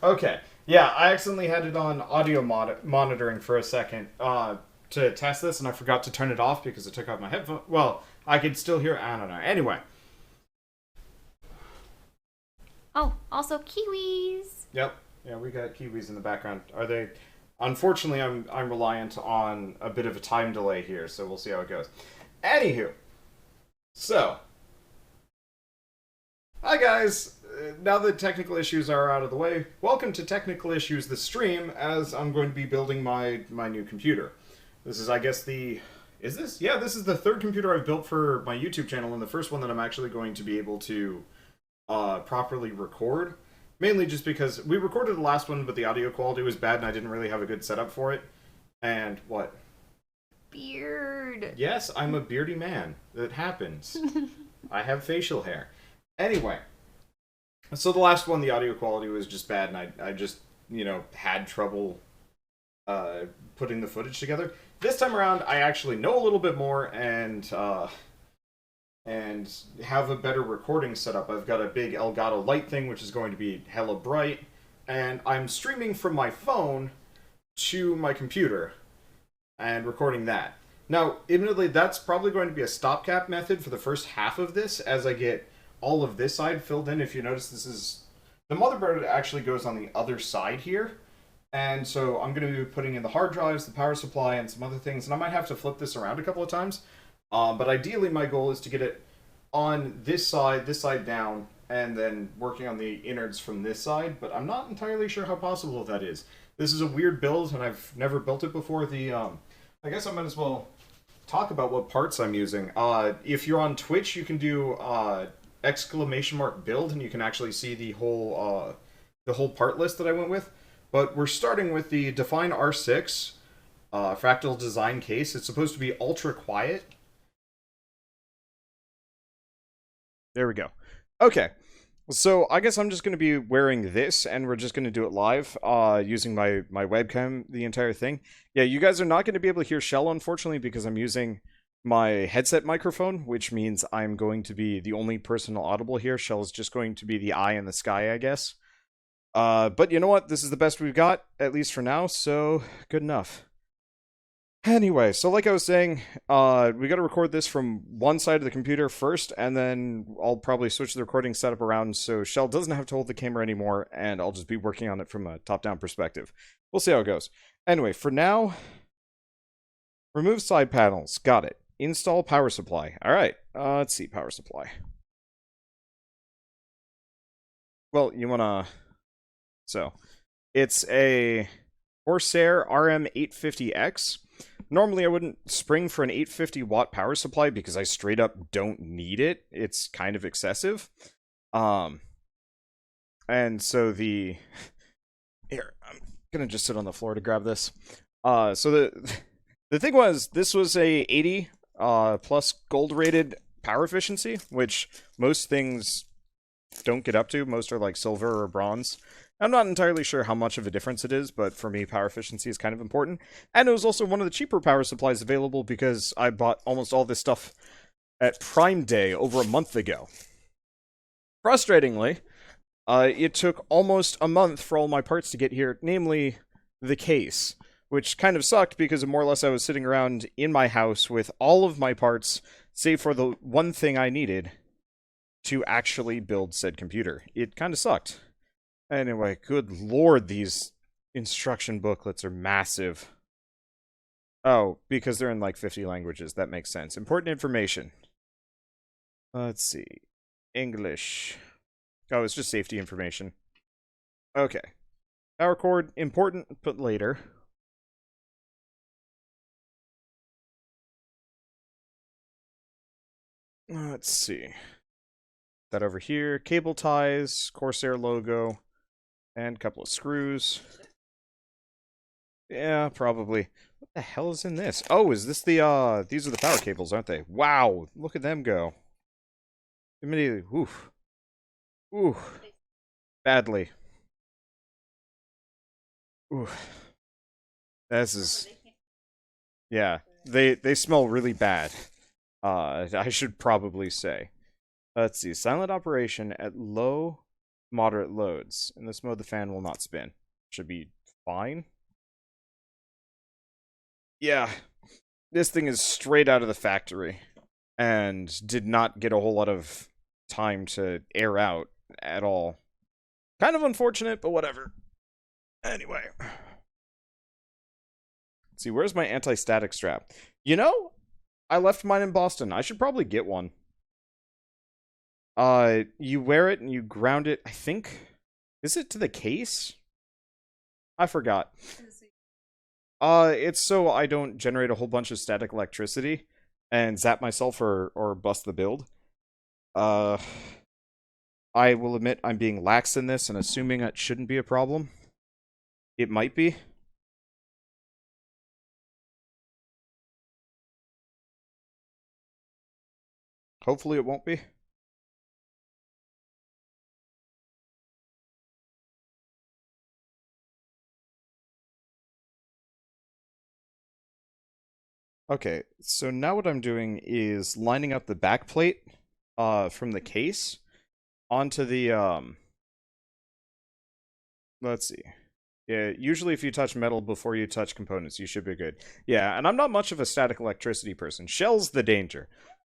Okay. Yeah, I accidentally had it on audio monitoring for a second to test this, and I forgot to turn it off because it took off my headphone. Well, I could still hear. I don't know. Anyway. Oh, also kiwis. Yep. Yeah, we got kiwis in the background. Are they? Unfortunately, I'm reliant on a bit of a time delay here, so we'll see how it goes. Anywho, so hi guys. Now that technical issues are out of the way, welcome to Technical Issues, the stream, as I'm going to be building my new computer. This is, I guess, is this? Yeah, this is the third computer I've built for my YouTube channel, and the first one that I'm actually going to be able to properly record. Mainly just because we recorded the last one, but the audio quality was bad, and I didn't really have a good setup for it. And what? Beard. Yes, I'm a beardy man. That happens. I have facial hair. Anyway, so the last one, the audio quality was just bad, and I just, had trouble putting the footage together. This time around, I actually know a little bit more and have a better recording setup. I've got a big Elgato light thing, which is going to be hella bright, and I'm streaming from my phone to my computer and recording that. Now, admittedly, that's probably going to be a stopgap method for the first half of this as I get all of this side filled in. If you notice, this is the motherboard actually goes on the other side here. And so I'm going to be putting in the hard drives, the power supply, and some other things. And I might have to flip this around a couple of times. But ideally, my goal is to get it on this side down, and then working on the innards from this side. But I'm not entirely sure how possible that is. This is a weird build, and I've never built it before. I guess I might as well talk about what parts I'm using. If you're on Twitch, you can do !build, and you can actually see the whole part list that I went with. But we're starting with the Define R6 fractal design case. It's supposed to be ultra quiet. There we go. Okay. So I guess I'm just going to be wearing this, and we're just going to do it live, using my webcam, the entire thing. Yeah, you guys are not going to be able to hear Shell, unfortunately, because I'm using my headset microphone, which means I'm going to be the only person audible here. Shell is just going to be the eye in the sky, I guess. But you know what? This is the best we've got, at least for now, so good enough. Anyway, so like I was saying, we got to record this from one side of the computer first, and then I'll probably switch the recording setup around so Shell doesn't have to hold the camera anymore, and I'll just be working on it from a top-down perspective. We'll see how it goes. Anyway, for now, remove side panels. Got it. Install power supply. All right, let's see, power supply. Well, you want to... So, it's a Corsair RM850X. Normally, I wouldn't spring for an 850 watt power supply because I straight up don't need it. It's kind of excessive. And so the... Here, I'm gonna just sit on the floor to grab this. So the thing was, this was a 80 plus gold rated power efficiency, which most things don't get up to. Most are like silver or bronze. I'm not entirely sure how much of a difference it is, but for me, power efficiency is kind of important. And it was also one of the cheaper power supplies available because I bought almost all this stuff at Prime Day over a month ago. Frustratingly, it took almost a month for all my parts to get here, namely the case, which kind of sucked because more or less I was sitting around in my house with all of my parts, save for the one thing I needed to actually build said computer. It kind of sucked. Anyway, good lord, these instruction booklets are massive. Oh, because they're in like 50 languages. That makes sense. Important information. Let's see. English. Oh, it's just safety information. Okay. Power cord, important, but later. Let's see. That over here. Cable ties, Corsair logo, and a couple of screws. Yeah, probably. What the hell is in this? Oh, is this the, these are the power cables, aren't they? Wow, look at them go. Immediately, oof. Ooh. Badly. Ooh. This is... Yeah, they smell really bad. I should probably say. Let's see, silent operation at low moderate loads. In this mode, the fan will not spin. Should be fine. Yeah, this thing is straight out of the factory and did not get a whole lot of time to air out at all. Kind of unfortunate, but whatever. Anyway. Let's see, where's my anti-static strap? You know, I left mine in Boston. I should probably get one. You wear it and you ground it, I think. Is it to the case? I forgot. It's so I don't generate a whole bunch of static electricity and zap myself or bust the build. I will admit I'm being lax in this and assuming it shouldn't be a problem. It might be. Hopefully it won't be. Okay, so now what I'm doing is lining up the back plate from the case onto the let's see. Yeah, usually if you touch metal before you touch components, you should be good. Yeah, and I'm not much of a static electricity person. Shell's the danger.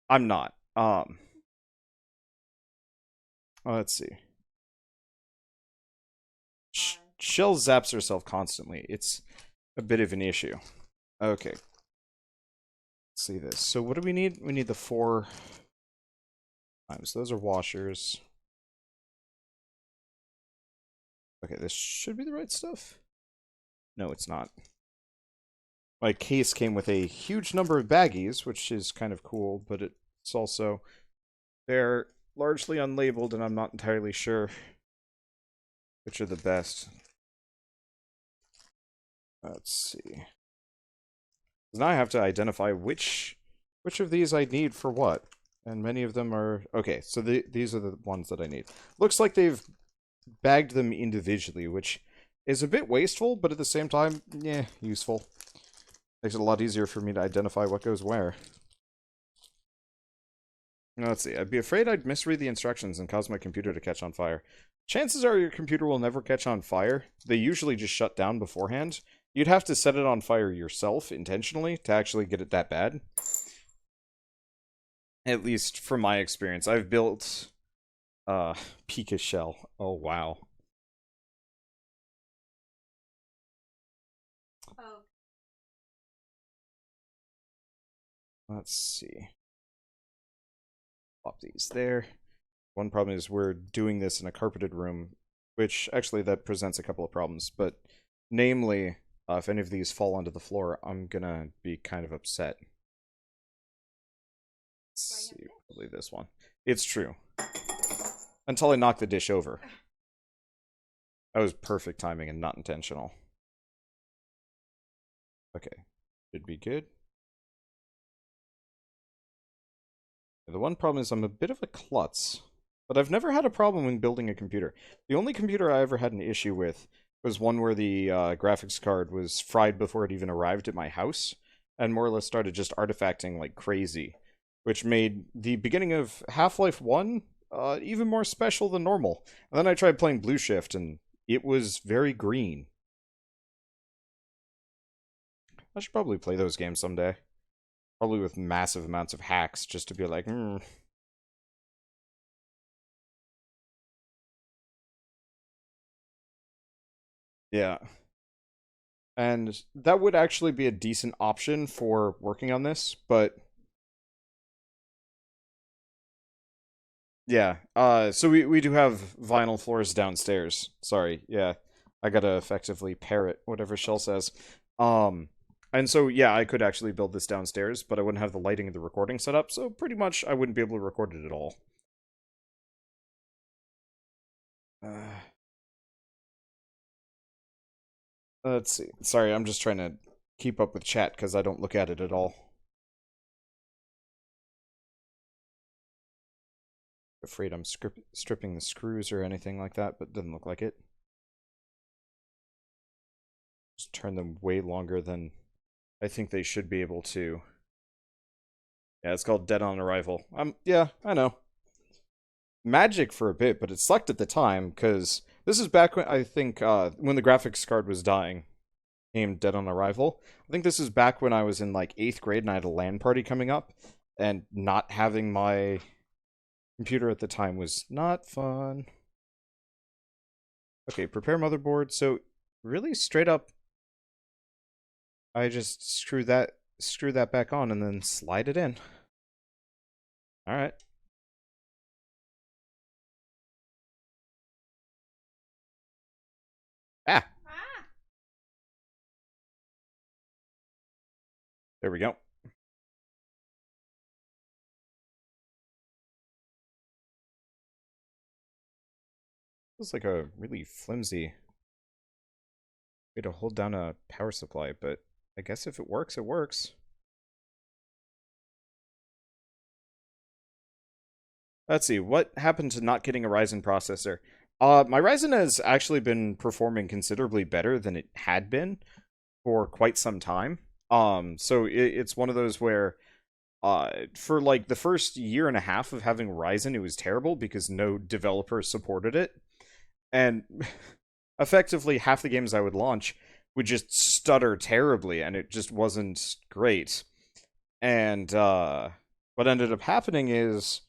I'm not. Let's see. Shell zaps herself constantly. It's a bit of an issue. Okay. Let's see this. So what do we need? We need the 4 times. Those are washers. Okay, this should be the right stuff. No, it's not. My case came with a huge number of baggies, which is kind of cool, but it's also... They're largely unlabeled, and I'm not entirely sure which are the best. Let's see. Now I have to identify which of these I need for what. And many of them are... Okay, so these are the ones that I need. Looks like they've bagged them individually, which is a bit wasteful, but at the same time, yeah, useful. Makes it a lot easier for me to identify what goes where. Now, let's see. I'd be afraid I'd misread the instructions and cause my computer to catch on fire. Chances are your computer will never catch on fire. They usually just shut down beforehand. You'd have to set it on fire yourself, intentionally, to actually get it that bad. At least from my experience. I've built... Pika Shell. Oh, wow. Oh. Let's see. Pop these there. One problem is we're doing this in a carpeted room, which actually that presents a couple of problems, but namely, if any of these fall onto the floor, I'm gonna be kind of upset. Let's see, probably this one. It's true. Until I knock the dish over. That was perfect timing and not intentional. Okay, should be good. The one problem is I'm a bit of a klutz, but I've never had a problem when building a computer. The only computer I ever had an issue with was one where the graphics card was fried before it even arrived at my house, and more or less started just artifacting like crazy, which made the beginning of Half-Life 1 even more special than normal. And then I tried playing Blue Shift, and it was very green. I should probably play those games someday. Probably with massive amounts of hacks, just to be like, Yeah. And that would actually be a decent option for working on this, but... Yeah, so we do have vinyl floors downstairs. Sorry, yeah. I gotta effectively parrot whatever Shell says. And so, yeah, I could actually build this downstairs, but I wouldn't have the lighting of the recording set up, so pretty much I wouldn't be able to record it at all. Let's see. Sorry, I'm just trying to keep up with chat because I don't look at it at all. Afraid I'm stripping the screws or anything like that, but doesn't look like it. Just turn them way longer than I think they should be able to. Yeah, it's called Dead on Arrival. Yeah, I know. magic for a bit, but it sucked at the time because this is back when I think when the graphics card was dying. Game Dead on Arrival. I think this is back when I was in like 8th grade and I had a LAN party coming up, and not having my computer at the time was not fun. Okay, prepare motherboard. So really straight up I just screw that back on and then slide it in. Alright. Ah, there we go. This is like a really flimsy way to hold down a power supply, but I guess if it works, it works. Let's see, what happened to not getting a Ryzen processor? My Ryzen has actually been performing considerably better than it had been for quite some time. So it's one of those where, for like the first year and a half of having Ryzen, it was terrible because no developer supported it. And effectively, half the games I would launch would just stutter terribly, and it just wasn't great. And what ended up happening is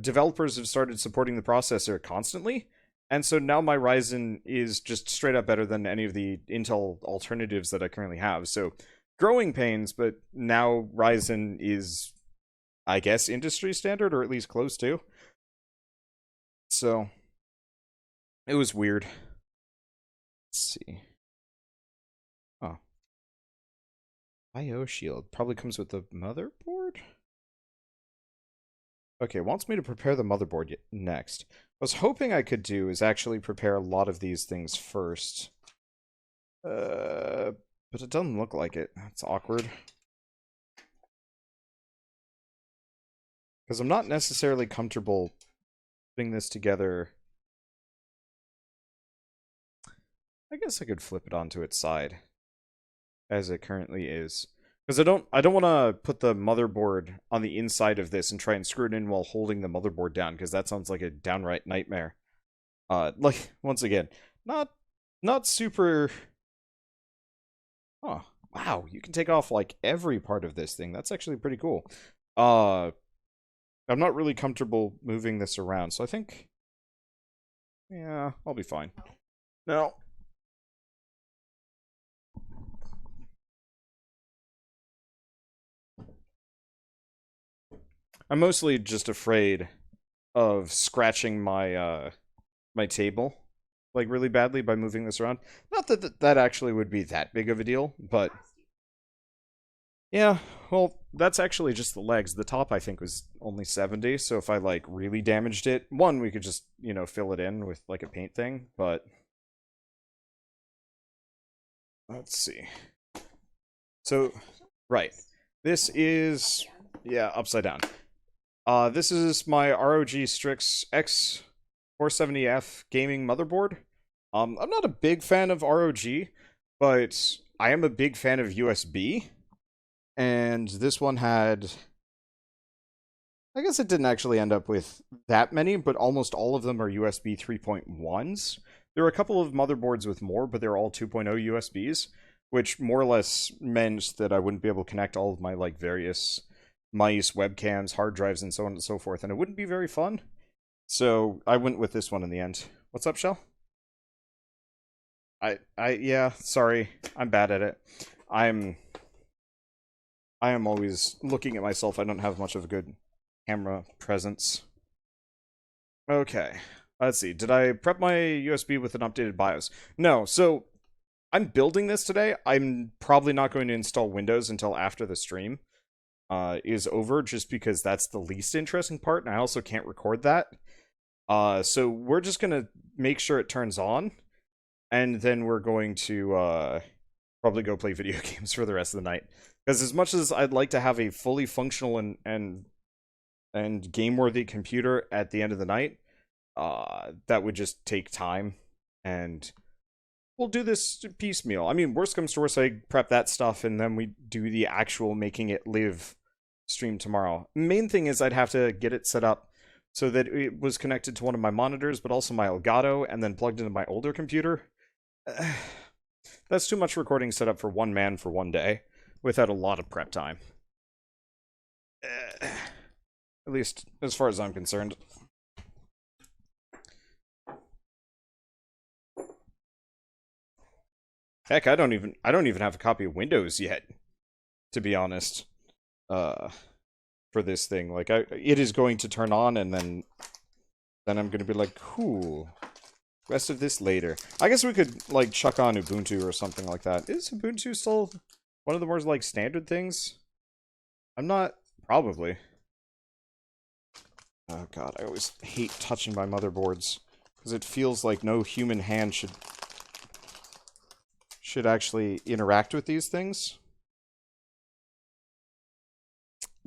developers have started supporting the processor constantly, and so now my Ryzen is just straight up better than any of the Intel alternatives that I currently have. So growing pains, but now Ryzen is, I guess, industry standard, or at least close to. So it was weird. Let's see. Oh. IO shield probably comes with the motherboard? Okay, wants me to prepare the motherboard next. What I was hoping I could do is actually prepare a lot of these things first. But it doesn't look like it. That's awkward. Because I'm not necessarily comfortable putting this together. I guess I could flip it onto its side, as it currently is. Because I don't want to put the motherboard on the inside of this and try and screw it in while holding the motherboard down, because that sounds like a downright nightmare. Like, once again, not super... Oh, wow, you can take off, like, every part of this thing. That's actually pretty cool. I'm not really comfortable moving this around, so I think... Yeah, I'll be fine. Now... I'm mostly just afraid of scratching my my table like really badly by moving this around. Not that that actually would be that big of a deal, but yeah, well, that's actually just the legs. The top I think was only 70, so if I like really damaged it, one, we could just, you know, fill it in with like a paint thing, but let's see. So, right. This is, yeah, upside down. This is my ROG Strix X470F gaming motherboard. I'm not a big fan of ROG, but I am a big fan of USB. And this one had... I guess it didn't actually end up with that many, but almost all of them are USB 3.1s. There are a couple of motherboards with more, but they're all 2.0 USBs, which more or less meant that I wouldn't be able to connect all of my like various mice, webcams, hard drives, and so on and so forth, and it wouldn't be very fun. So I went with this one in the end. What's up, Shell? Yeah, sorry, I'm bad at it. I am always looking at myself. I don't have much of a good camera presence. Okay, let's see. Did I prep my USB with an updated BIOS? No, so I'm building this today. I'm probably not going to install Windows until after the stream is over, just because that's the least interesting part, and I also can't record that. So we're just gonna make sure it turns on, and then we're going to probably go play video games for the rest of the night. Because as much as I'd like to have a fully functional and game-worthy computer at the end of the night, that would just take time, and we'll do this piecemeal. I mean, worst comes to worst, I prep that stuff, and then we do the actual making it live stream tomorrow. Main thing is I'd have to get it set up so that it was connected to one of my monitors, but also my Elgato, and then plugged into my older computer. That's too much recording setup for one man for one day, without a lot of prep time. At least, as far as I'm concerned. Heck, I don't even have a copy of Windows yet, to be honest. For this thing, like it is going to turn on, and then I'm gonna be like, cool. Rest of this later. I guess we could like chuck on Ubuntu or something like that. Is Ubuntu still one of the more like standard things? I'm not. Probably. Oh god, I always hate touching my motherboards because it feels like no human hand should actually interact with these things.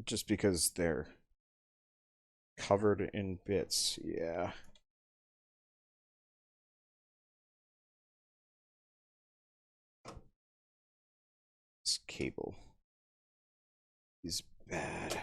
Just because they're covered in bits, yeah. This cable is bad.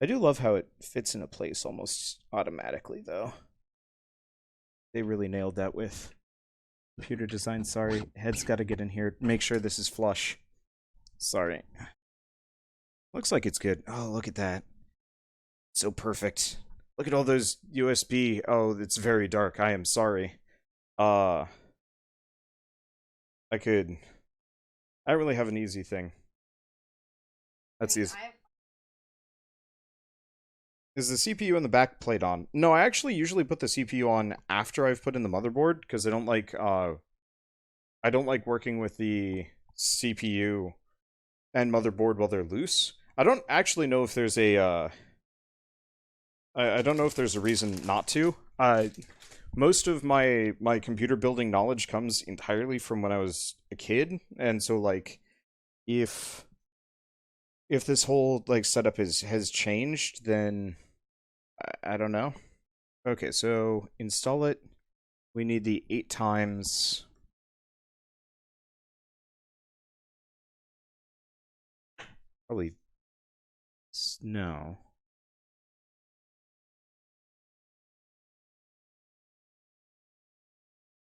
I do love how it fits into place almost automatically, though. They really nailed that with computer design. Sorry, head's got to get in here. Make sure this is flush. Sorry. Looks like it's good. Oh, look at that. So perfect. Look at all those USB. Oh, it's very dark. I am sorry. I really have an easy thing. That's easy. Is the CPU in the back plate on? No, I actually usually put the CPU on after I've put in the motherboard, because I don't like working with the CPU and motherboard while they're loose. I don't actually know if there's a I don't know if there's a reason not to. Most of my computer building knowledge comes entirely from when I was a kid, and so like if this whole like setup has changed, then I don't know. Okay, so install it. We need the 8 times. Probably no.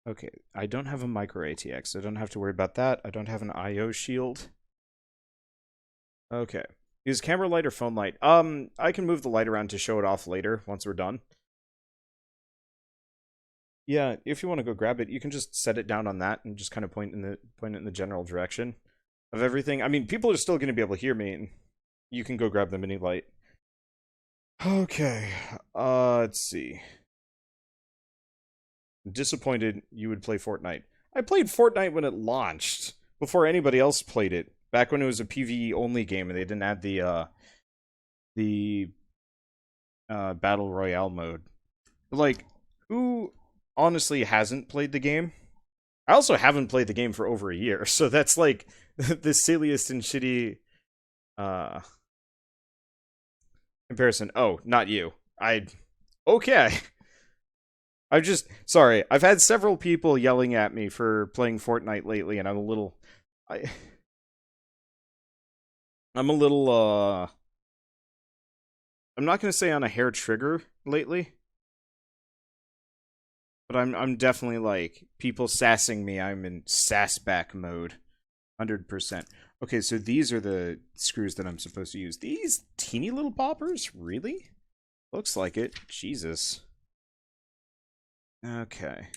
Okay, I don't have a micro ATX. I don't have to worry about that. I don't have an IO shield. Okay. Use camera light or phone light? I can move the light around to show it off later once we're done. Yeah, if you want to go grab it, you can just set it down on that and just kind of point it in the general direction of everything. I mean, people are still going to be able to hear me, and you can go grab the mini light. Okay. Let's see. Disappointed you would play Fortnite. I played Fortnite when it launched, before anybody else played it. Back when it was a PvE only game and they didn't add the Battle Royale mode. Like, who honestly hasn't played the game? I also haven't played the game for over a year, so that's like the silliest and shitty comparison. Oh, not you. Okay. Sorry, I've had several people yelling at me for playing Fortnite lately, and I'm a little I'm not gonna say on a hair trigger lately, but I'm definitely like, people sassing me, I'm in sassback mode. 100%. Okay, so these are the screws that I'm supposed to use. These teeny little poppers? Really? Looks like it. Jesus. Okay.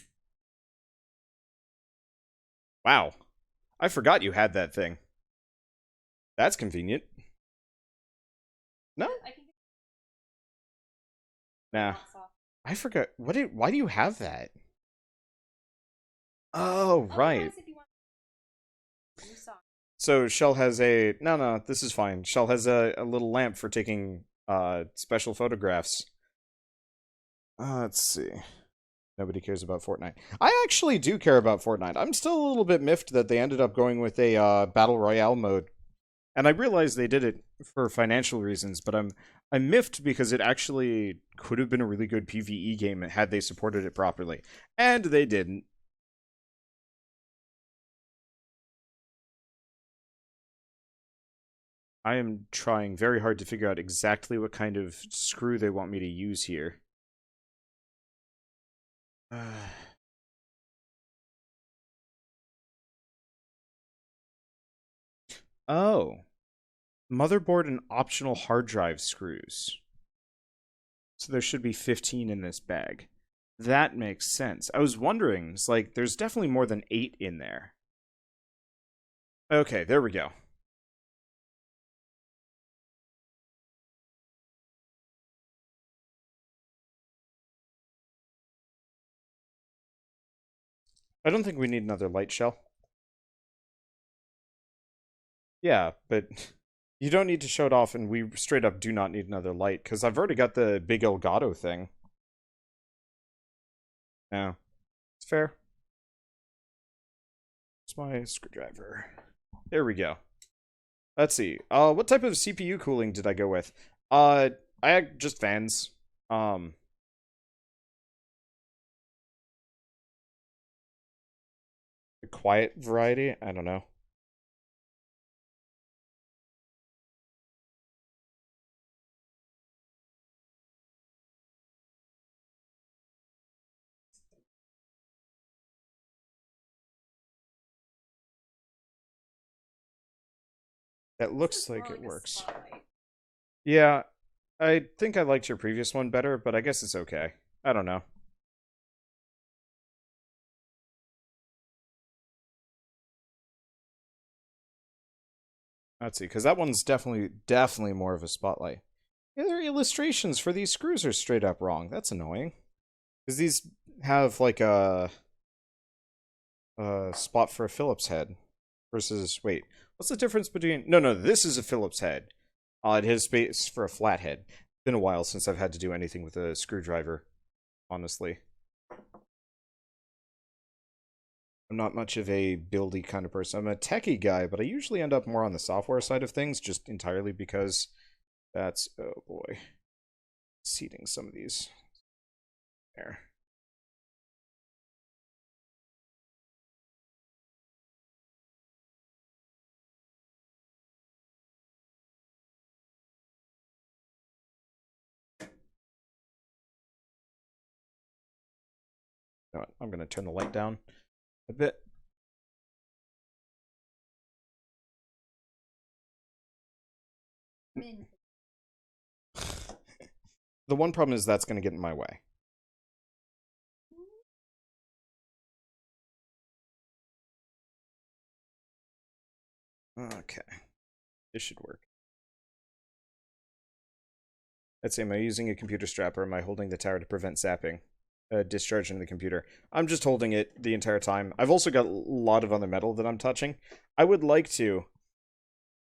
Wow. I forgot you had that thing. That's convenient. No? Nah. I forgot. Why do you have that? Oh, right. So Shell has a... No, this is fine. Shell has a little lamp for taking special photographs. Let's see. Nobody cares about Fortnite. I actually do care about Fortnite. I'm still a little bit miffed that they ended up going with a Battle Royale mode. And I realize they did it for financial reasons, but I'm miffed because it actually could have been a really good PvE game had they supported it properly, and they didn't. I am trying very hard to figure out exactly what kind of screw they want me to use here. Oh, motherboard and optional hard drive screws. So there should be 15 in this bag. That makes sense. I was wondering, it's like, there's definitely more than 8 in there. Okay, there we go. I don't think we need another light shell. Yeah, but you don't need to show it off, and we straight up do not need another light, because I've already got the big Elgato thing. Yeah, it's fair. It's my screwdriver. There we go. Let's see. What type of CPU cooling did I go with? I had just fans. Um, the quiet variety. I don't know. That looks like it works. Yeah, I think I liked your previous one better, but I guess it's okay. I don't know. Let's see, because that one's definitely more of a spotlight. Yeah, their illustrations for these screws are straight up wrong. That's annoying. Because these have like a spot for a Phillips head versus wait, what's the difference between? No, this is a Phillips head. It has space for a flathead. It's been a while since I've had to do anything with a screwdriver, honestly. I'm not much of a buildy kind of person. I'm a techie guy, but I usually end up more on the software side of things, just entirely because that's, oh boy, seating some of these. There. You know what? I'm going to turn the light down a bit. The one problem is that's going to get in my way. Okay. This should work. Let's see, am I using a computer strap or am I holding the tower to prevent zapping? Discharging the computer. I'm just holding it the entire time. I've also got a lot of other metal that I'm touching. I would like to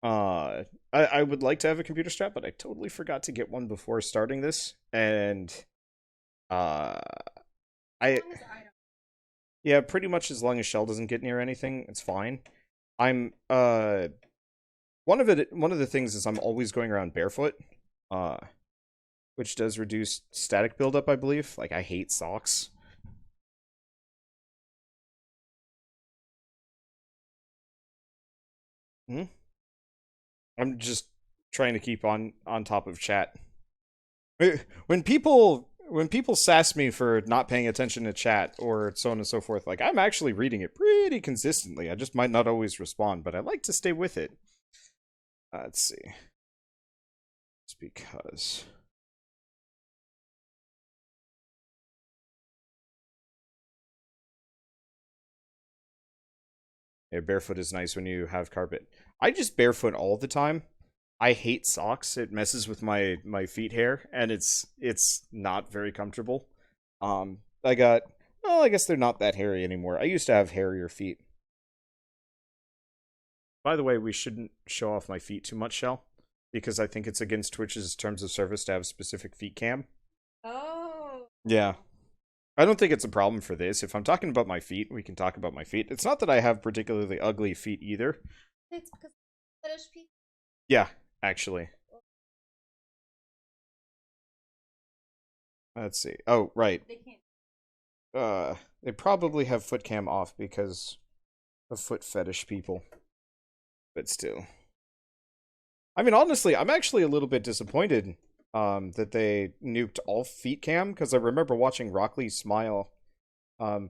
I would like to have a computer strap, but I totally forgot to get one before starting this. And uh I yeah, pretty much as long as Shell doesn't get near anything, it's fine. I'm one of the things is I'm always going around barefoot. Uh which does reduce static buildup, I believe. Like I hate socks. Hmm? I'm just trying to keep on top of chat. When people sass me for not paying attention to chat or so on and so forth, like I'm actually reading it pretty consistently. I just might not always respond, but I like to stay with it. Let's see. It's because yeah, barefoot is nice when you have carpet. I just barefoot all the time. I hate socks. It messes with my feet hair, and it's not very comfortable. I got well, I guess they're not that hairy anymore. I used to have hairier feet. By the way, we shouldn't show off my feet too much, Shell, because I think it's against Twitch's terms of service to have specific feet cam. Oh. Yeah. I don't think it's a problem for this. If I'm talking about my feet, we can talk about my feet. It's not that I have particularly ugly feet either. It's because fetish people. Yeah, actually. Let's see. Oh, right. They probably have foot cam off because of foot fetish people. But still. I mean, honestly, I'm actually a little bit disappointed that they nuked all feet cam, because I remember watching Rockley Smile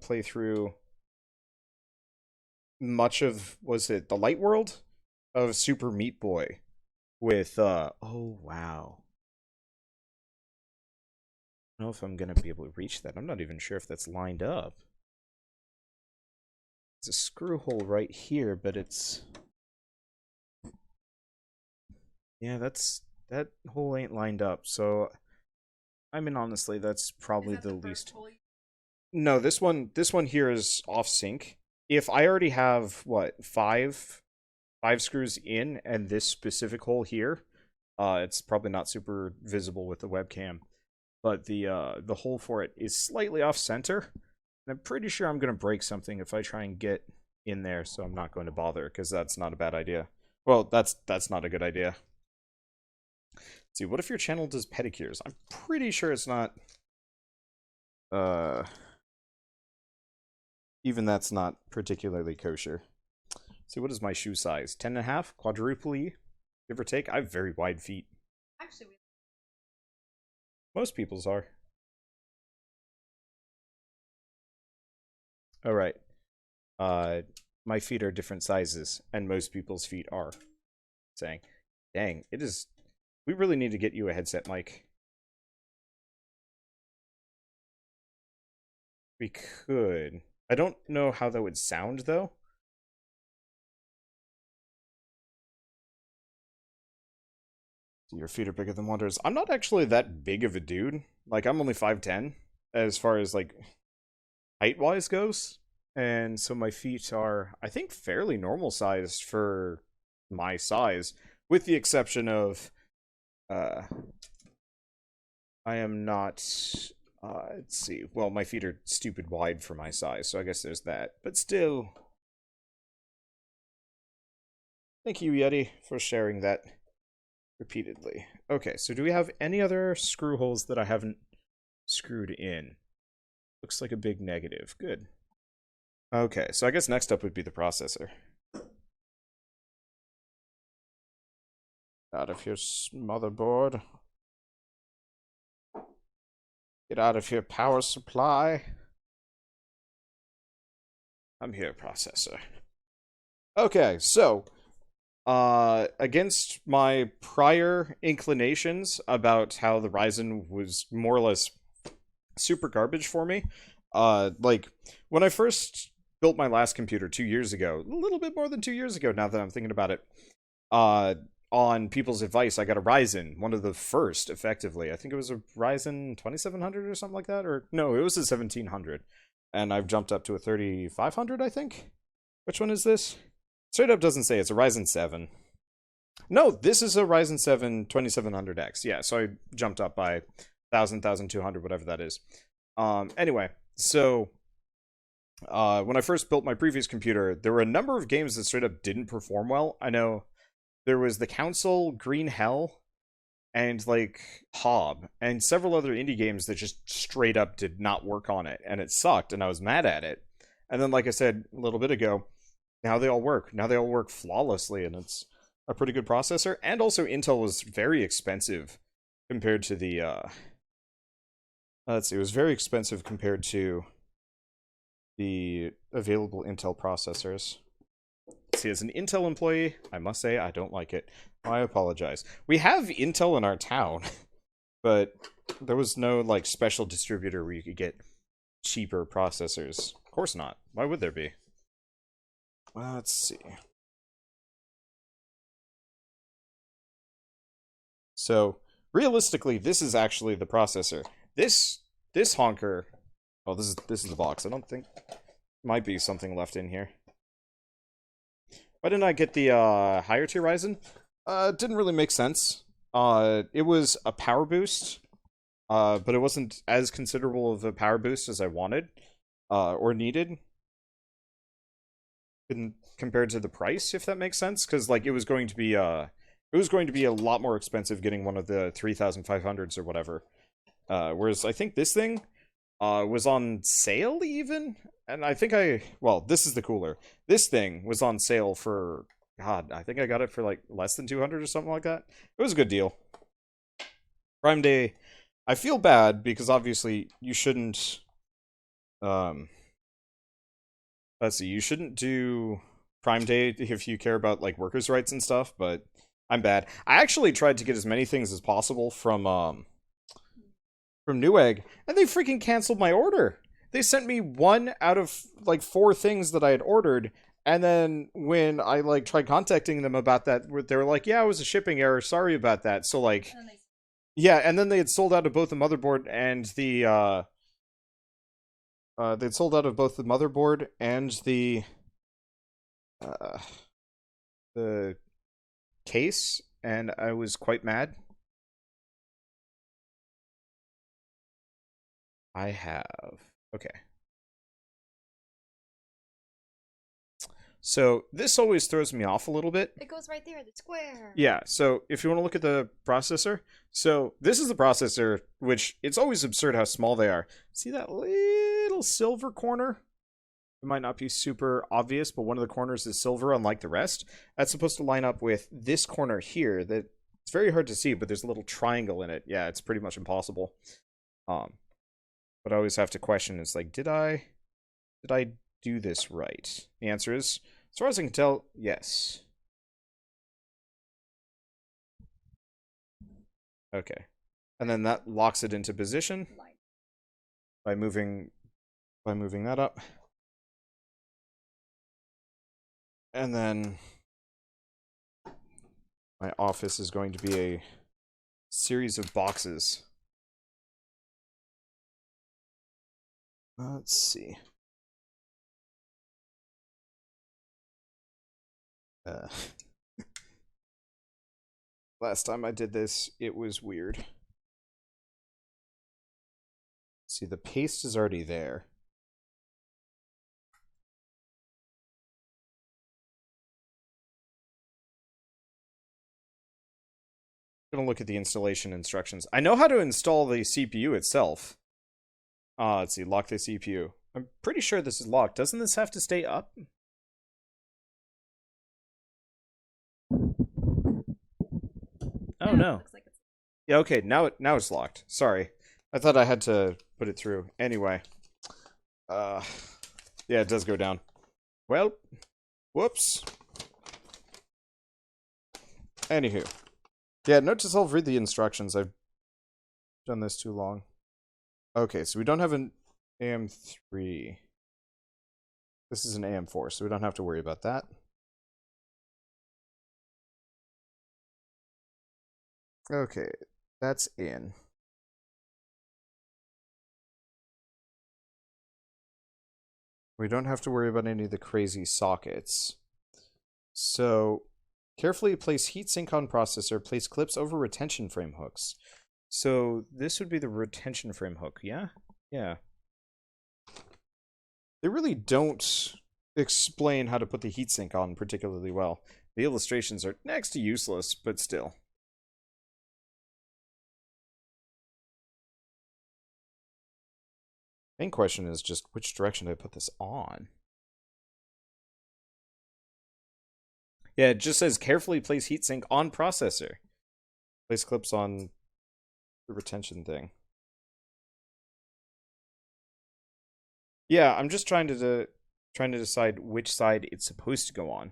play through much of, was it the light world of Super Meat Boy with oh wow. I don't know if I'm gonna be able to reach that. I'm not even sure if that's lined up. It's a screw hole right here, but it's, yeah, that hole ain't lined up. So I mean, honestly, that's probably the least. No, this one here is off sync. If I already have what, five screws in and this specific hole here, it's probably not super visible with the webcam. But the hole for it is slightly off center. And I'm pretty sure I'm gonna break something if I try and get in there, so I'm not going to bother, because that's not a bad idea. Well, that's not a good idea. Let's see, what if your channel does pedicures? I'm pretty sure it's not even that's not particularly kosher. See, what is my shoe size? 10.5? Quadruple E? Give or take? I have very wide feet. Actually, Most people's are. Alright. My feet are different sizes, and most people's feet are. Saying, dang, it is. We really need to get you a headset mic. We could. I don't know how that would sound, though. Your feet are bigger than Wander's. I'm not actually that big of a dude. Like, I'm only 5'10", as far as, like, height-wise goes. And so my feet are, I think, fairly normal sized for my size, with the exception of, I am not, let's see, well, my feet are stupid wide for my size, so I guess there's that. But still, thank you, Yeti, for sharing that repeatedly. Okay, so do we have any other screw holes that I haven't screwed in? Looks like a big negative. Good. Okay, so I guess next up would be the processor. Out of your motherboard. Get out of your power supply. I'm here, processor. Okay, so against my prior inclinations about how the Ryzen was more or less super garbage for me, like when I first built my last computer 2 years ago, a little bit more than 2 years ago now that I'm thinking about it, on people's advice, I got a Ryzen, one of the first, effectively. I think it was a Ryzen 2700 or something like that, or no, it was a 1700, and I've jumped up to a 3500, I think. Which one is this? Straight up doesn't say. It's a Ryzen 7. No, this is a Ryzen 7 2700X. Yeah, so I jumped up by 1000, 1200, whatever that is. Anyway, so when I first built my previous computer, there were a number of games that straight up didn't perform well. I know there was The Council, Green Hell, and like Hob, and several other indie games that just straight up did not work on it, and it sucked, and I was mad at it. And then, like I said a little bit ago, now they all work. Now they all work flawlessly, and it's a pretty good processor. And also, Intel was very expensive compared to the, let's see, it was very expensive compared to the available Intel processors. See, as an Intel employee, I must say I don't like it. I apologize. We have Intel in our town, but there was no, like, special distributor where you could get cheaper processors. Of course not. Why would there be? Let's see. So, realistically, this is actually the processor. This honker... Oh, this is the box. I don't think... Might be something left in here. Why didn't I get the higher tier Ryzen? It didn't really make sense. It was a power boost, but it wasn't as considerable of a power boost as I wanted, or needed. Compared to the price, if that makes sense, because like it was going to be It was going to be a lot more expensive getting one of the 3500s or whatever. Whereas I think this thing was on sale even? And I think well, this is the cooler. This thing was on sale for, God, I think I got it for like less than 200 or something like that. It was a good deal. Prime Day, I feel bad because obviously you shouldn't, let's see, you shouldn't do Prime Day if you care about like workers' rights and stuff, but I'm bad. I actually tried to get as many things as possible from Newegg, and they freaking canceled my order. They sent me 1 out of like 4 things that I had ordered, and then when I like tried contacting them about that, they were like, "Yeah, it was a shipping error. Sorry about that." So like, yeah, and then they had sold out of both the motherboard and they'd sold out of both the motherboard and uh the case, and I was quite mad. I have. Okay. So this always throws me off a little bit. It goes right there, the square. Yeah, so if you want to look at the processor, so this is the processor, which it's always absurd how small they are. See that little silver corner? It might not be super obvious, but one of the corners is silver, unlike the rest. That's supposed to line up with this corner here. That it's very hard to see, but there's a little triangle in it. Yeah, it's pretty much impossible. But I always have to question: is like, did I do this right? The answer is, as far as I can tell, yes. Okay, and then that locks it into position by moving that up. And then my office is going to be a series of boxes. Let's see. Last time I did this, it was weird. See, the paste is already there. I'm gonna look at the installation instructions. I know how to install the CPU itself. Let's see, lock the CPU. I'm pretty sure this is locked. Doesn't this have to stay up? Oh no. Yeah, okay, now it's locked. Sorry. I thought I had to put it through. Anyway. Yeah, it does go down. Well, whoops. Anywho. Yeah, note to self, read the instructions. I've done this too long. Okay, so we don't have an AM3. This is an AM4, so we don't have to worry about that. Okay, that's in. We don't have to worry about any of the crazy sockets. So, carefully place heatsink on processor, place clips over retention frame hooks. So, this would be the retention frame hook, yeah? Yeah. They really don't explain how to put the heatsink on particularly well. The illustrations are next to useless, but still. Main question is just which direction do I put this on? Yeah, it just says carefully place heatsink on processor. Place clips on the retention thing. Yeah, I'm just trying to decide which side it's supposed to go on.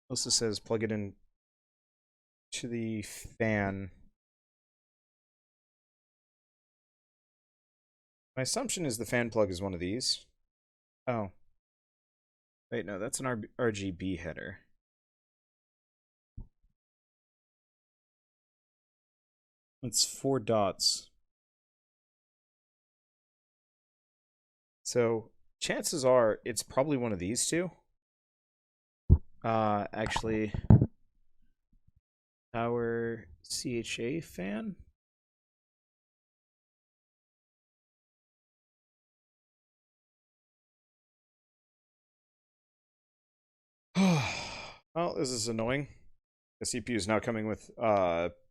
Also says plug it in to the fan. My assumption is the fan plug is one of these. Oh. Wait, no, that's an RGB header. It's 4 dots. So, chances are it's probably one of these two. Actually, our CHA fan. Well, this is annoying. The CPU is now coming with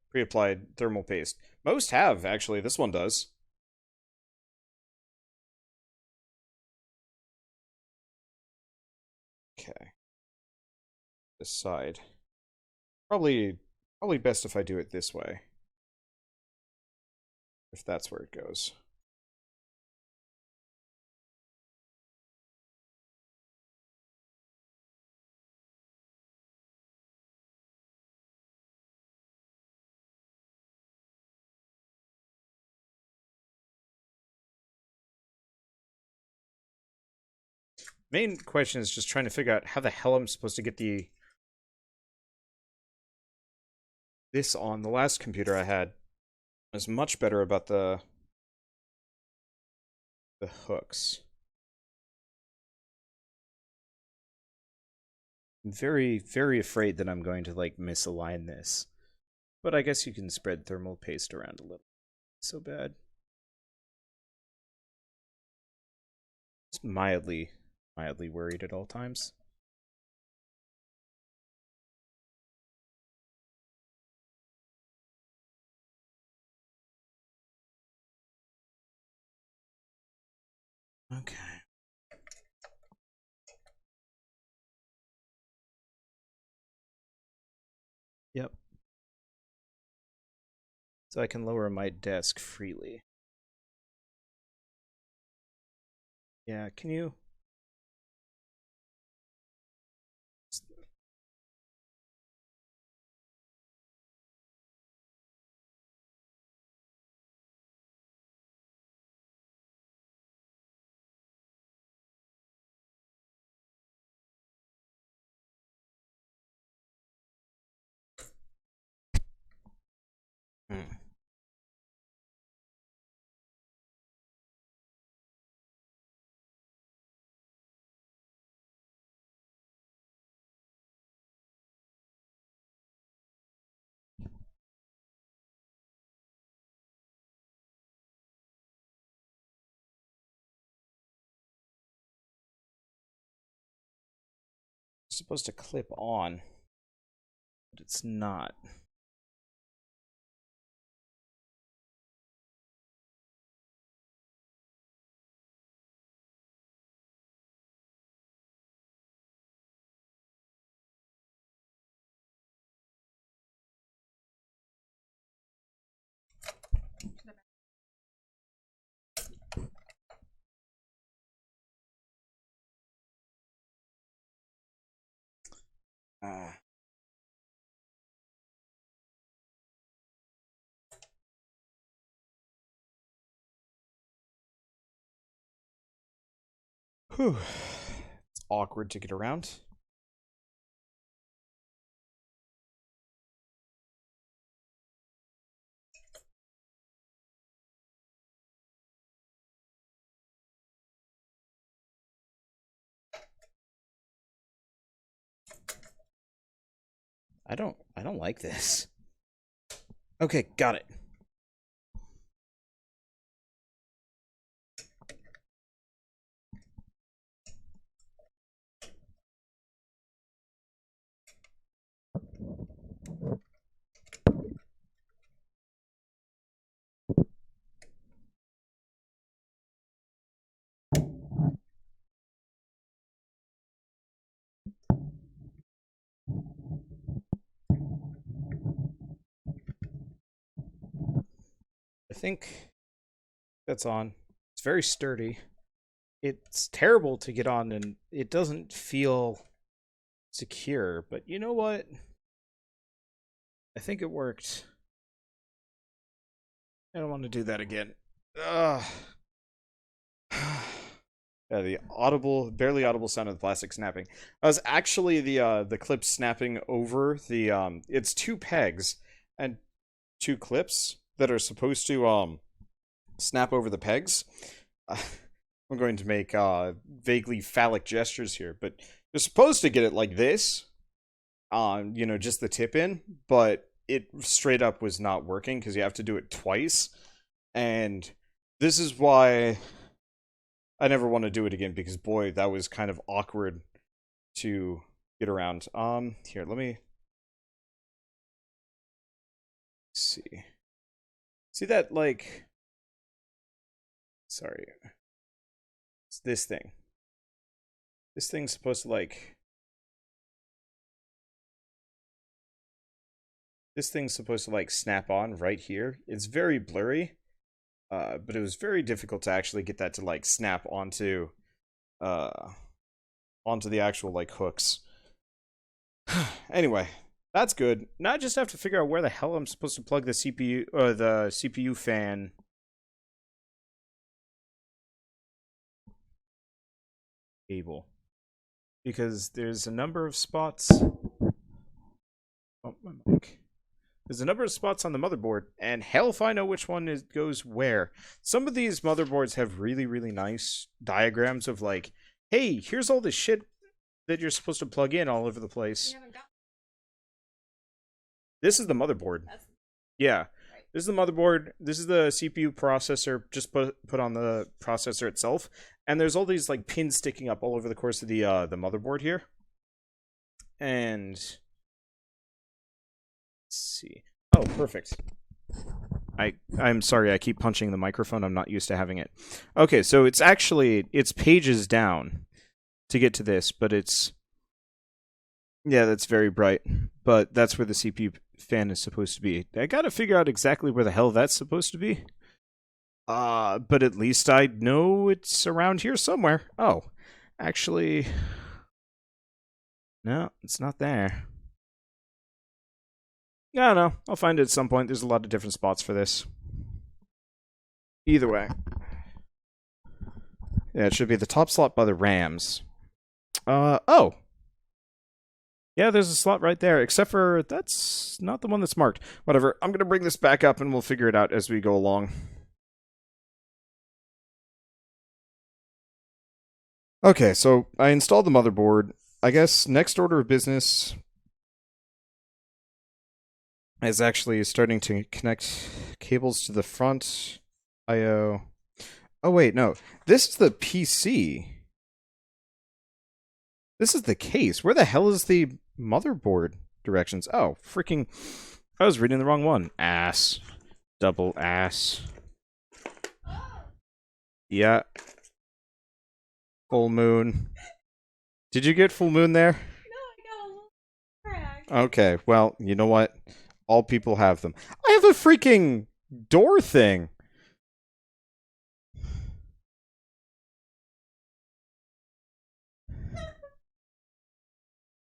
pre-applied thermal paste. Most have, actually. This one does. Okay. This side. Probably best if I do it this way. If that's where it goes. Main question is just trying to figure out how the hell I'm supposed to get this on. The last computer I had was much better about the hooks. I'm very, very afraid that I'm going to like misalign this. But I guess you can spread thermal paste around a little. So bad. Just mildly worried at all times. Okay. Yep. So I can lower my desk freely. Yeah, can you? Hmm. It's supposed to clip on, but it's not. Ah. Whew. It's awkward to get around. I don't like this. Okay, got it. I think that's on. It's very sturdy. It's terrible to get on and it doesn't feel secure, but you know what? I think it worked. I don't want to do that again. Ugh. Yeah, the barely audible sound of the plastic snapping. That was actually the clip snapping over the It's two pegs and two clips that are supposed to snap over the pegs. I'm going to make vaguely phallic gestures here, but you're supposed to get it like this, you know, just the tip in, but it straight up was not working because you have to do it twice, and this is why I never want to do it again because boy, that was kind of awkward to get around. Here, let me see. See that, like, sorry. It's this thing. This thing's supposed to, like, snap on right here. It's very blurry, but it was very difficult to actually get that to, like, snap onto the actual, like, hooks. Anyway, that's good. Now I just have to figure out where the hell I'm supposed to plug the CPU or the CPU fan cable, because there's a number of spots. Oh, my mic. There's a number of spots on the motherboard, and hell if I know which one goes where. Some of these motherboards have really, really nice diagrams of, like, hey, here's all this shit that you're supposed to plug in all over the place. This is the motherboard. Yeah. This is the motherboard. This is the CPU processor just put on the processor itself. And there's all these, like, pins sticking up all over the course of the motherboard here. And let's see. Oh, perfect. I'm sorry, I keep punching the microphone. I'm not used to having it. Okay, so it's pages down to get to this, but it's, yeah, that's very bright. But that's where the CPU fan is supposed to be. I gotta figure out exactly where the hell that's supposed to be. But at least I know it's around here somewhere. Oh, actually, no, it's not there. I don't know. I'll find it at some point. There's a lot of different spots for this. Either way. Yeah, it should be the top slot by the RAMs. Oh. Yeah, there's a slot right there, except for that's not the one that's marked. Whatever, I'm going to bring this back up and we'll figure it out as we go along. Okay, so I installed the motherboard. I guess next order of business is actually starting to connect cables to the front I/O. Oh wait, no. This is the PC. This is the case. Where the hell is the motherboard directions? Oh, freaking... I was reading the wrong one. Ass. Double ass. Yeah. Full moon. Did you get full moon there? No, I got a little crack. Okay, well, you know what? All people have them. I have a freaking door thing.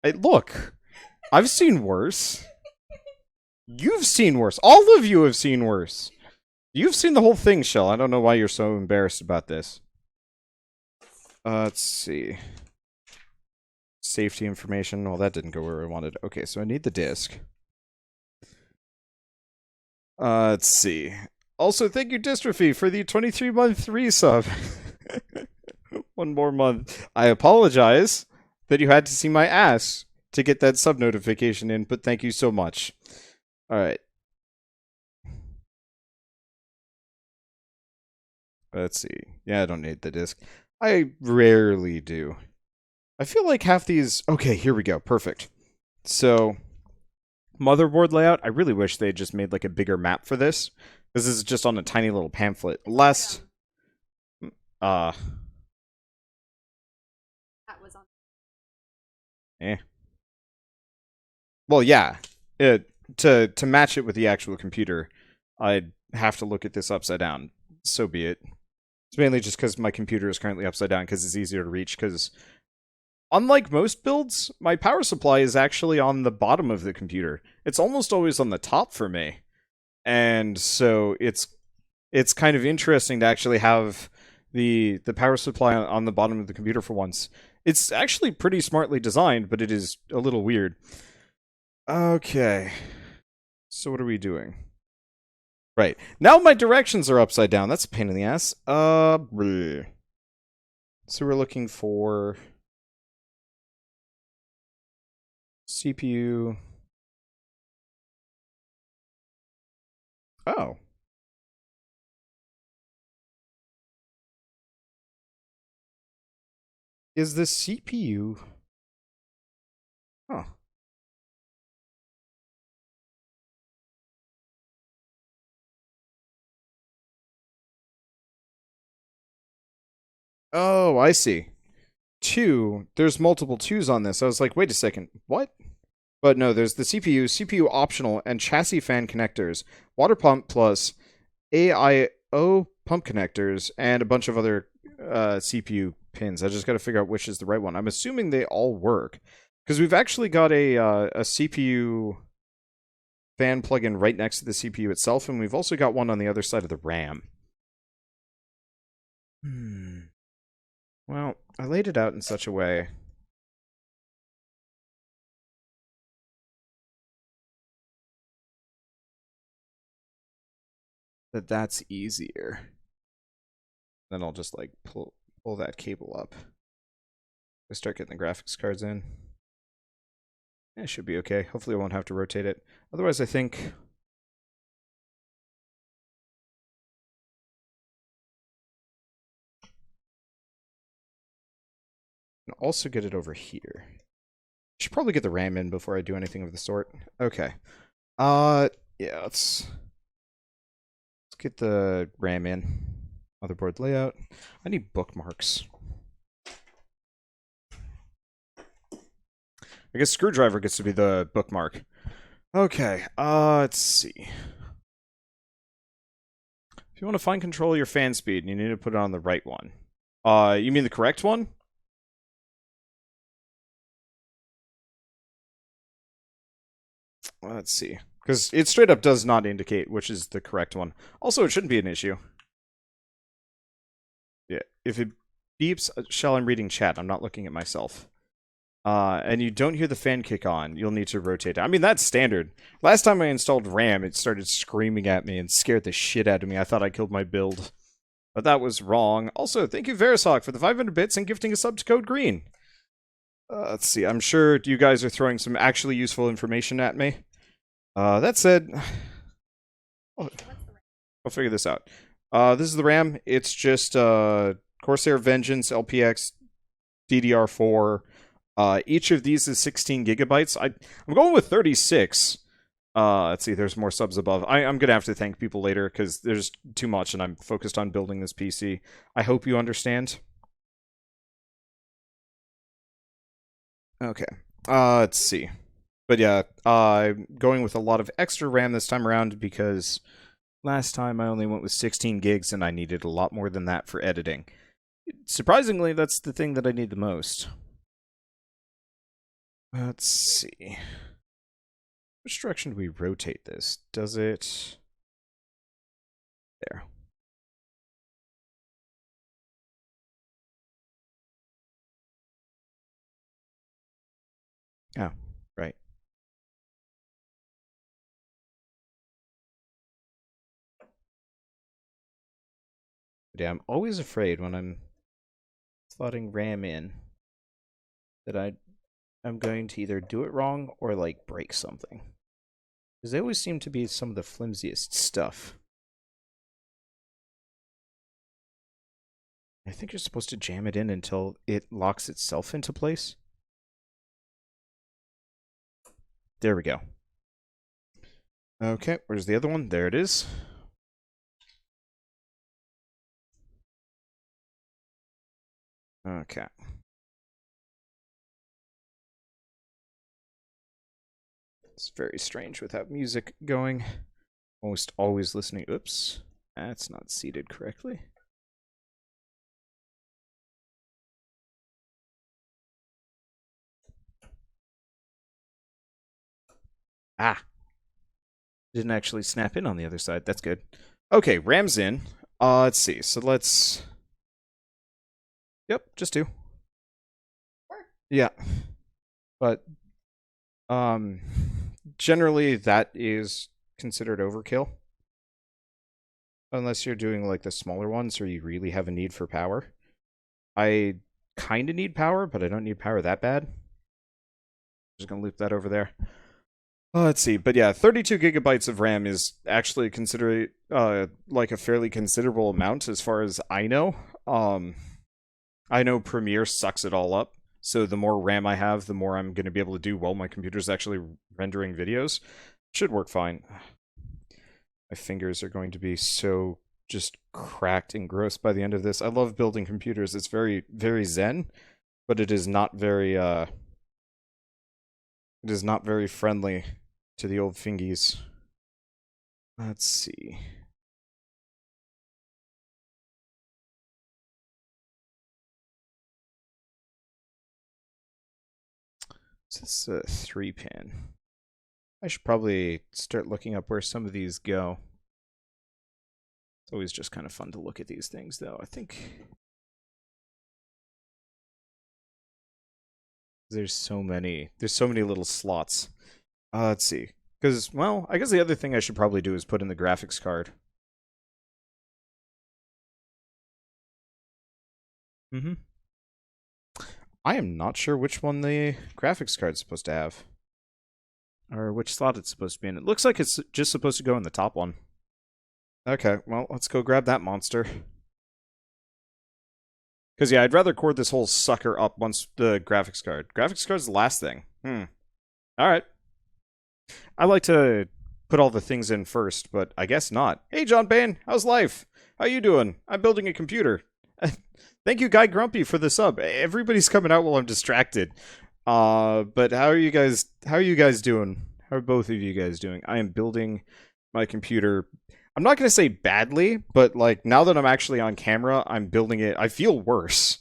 Hey, look. I've seen worse. You've seen worse. All of you have seen worse. You've seen the whole thing, Shell. I don't know why you're so embarrassed about this. Let's see. Safety information. Well, that didn't go where I wanted. Okay, so I need the disc. Let's see. Also, thank you, Dystrophy, for the 23-month resub. One more month. I apologize that you had to see my ass to get that sub notification in, but thank you so much. Alright. Let's see. Yeah, I don't need the disc. I rarely do. I feel like half these... Okay, here we go. Perfect. So, motherboard layout. I really wish they had just made like a bigger map for this. This is just on a tiny little pamphlet. Last... That was on. Well, yeah. To match it with the actual computer, I'd have to look at this upside down. So be it. It's mainly just because my computer is currently upside down because it's easier to reach, because unlike most builds, my power supply is actually on the bottom of the computer. It's almost always on the top for me. And so it's kind of interesting to actually have the power supply on the bottom of the computer for once. It's actually pretty smartly designed, but it is a little weird. Okay. So what are we doing? Right. Now my directions are upside down. That's a pain in the ass. Bleh. So we're looking for CPU. Oh. Is the CPU Huh. Oh, I see. Two. There's multiple twos on this. I was like, wait a second. What? But no, there's the CPU optional, and chassis fan connectors, water pump plus AIO pump connectors, and a bunch of other CPU pins. I just got to figure out which is the right one. I'm assuming they all work because we've actually got a CPU fan plug-in right next to the CPU itself, and we've also got one on the other side of the RAM. Well, I laid it out in such a way that that's easier. Then I'll just like pull that cable up. I start getting the graphics cards in. It should be okay. Hopefully I won't have to rotate it. Otherwise, I think I can also get it over here. Should probably get the RAM in before I do anything of the sort. Okay. Yeah, let's get the RAM in. Motherboard layout. I need bookmarks. I guess screwdriver gets to be the bookmark. Okay, let's see. If you want to find control of your fan speed, you need to put it on the right one. You mean the correct one? Let's see. Because it straight up does not indicate which is the correct one. Also, it shouldn't be an issue. Yeah, if it beeps, Shell, I'm reading chat. I'm not looking at myself. And you don't hear the fan kick on, you'll need to rotate it. I mean, that's standard. Last time I installed RAM, it started screaming at me and scared the shit out of me. I thought I killed my build. But that was wrong. Also, thank you, Verisok, for the 500 bits and gifting a sub to Code Green. Let's see, I'm sure you guys are throwing some actually useful information at me. That said, I'll figure this out. This is the RAM. It's just Corsair Vengeance, LPX, DDR4. Each of these is 16 gigabytes. I'm going with 36. Let's see, there's more subs above. I'm going to have to thank people later because there's too much and I'm focused on building this PC. I hope you understand. Okay. Let's see. But yeah, I'm going with a lot of extra RAM this time around because last time I only went with 16 gigs and I needed a lot more than that for editing. Surprisingly, that's the thing that I need the most. Let's see. Which direction do we rotate this? Does it... There. Oh, right. Yeah, I'm always afraid when I'm slotting RAM in that I'm going to either do it wrong or like break something. Because they always seem to be some of the flimsiest stuff. I think you're supposed to jam it in until it locks itself into place. There we go. Okay, where's the other one? There it is. Okay. It's very strange without music going. Almost always listening. Oops. That's not seated correctly. Ah. Didn't actually snap in on the other side. That's good. Okay, RAM's in. Let's see. So let's... Yep, just two. Yeah. But, generally that is considered overkill. Unless you're doing, like, the smaller ones or you really have a need for power. I kind of need power, but I don't need power that bad. Just gonna loop that over there. Let's see, but yeah, 32 gigabytes of RAM is actually considered like a fairly considerable amount as far as I know. I know Premiere sucks it all up, So the more RAM I have, the more I'm going to be able to do while my computer's actually rendering videos. Should work fine. My fingers are going to be so just cracked and gross by the end of this. I love building computers. It's very, very zen, but it is not very, it is not very friendly to the old fingies. Let's see. This is a 3-pin. I should probably start looking up where some of these go. It's always just kind of fun to look at these things, though. I think there's so many little slots. Let's see. Because, well, I guess the other thing I should probably do is put in the graphics card. I am not sure which one the graphics card is supposed to have. Or which slot it's supposed to be in. It looks like it's just supposed to go in the top one. Okay, well, let's go grab that monster. Because, yeah, I'd rather cord this whole sucker up once the graphics card. Graphics card's the last thing. Alright. I like to put all the things in first, but I guess not. Hey, John Bain, how's life? How you doing? I'm building a computer. Thank you, Guy Grumpy, for the sub. Everybody's coming out while I'm distracted. But how are you guys doing? How are both of you guys doing? I am building my computer. I'm not going to say badly, but like now that I'm actually on camera, I'm building it. I feel worse.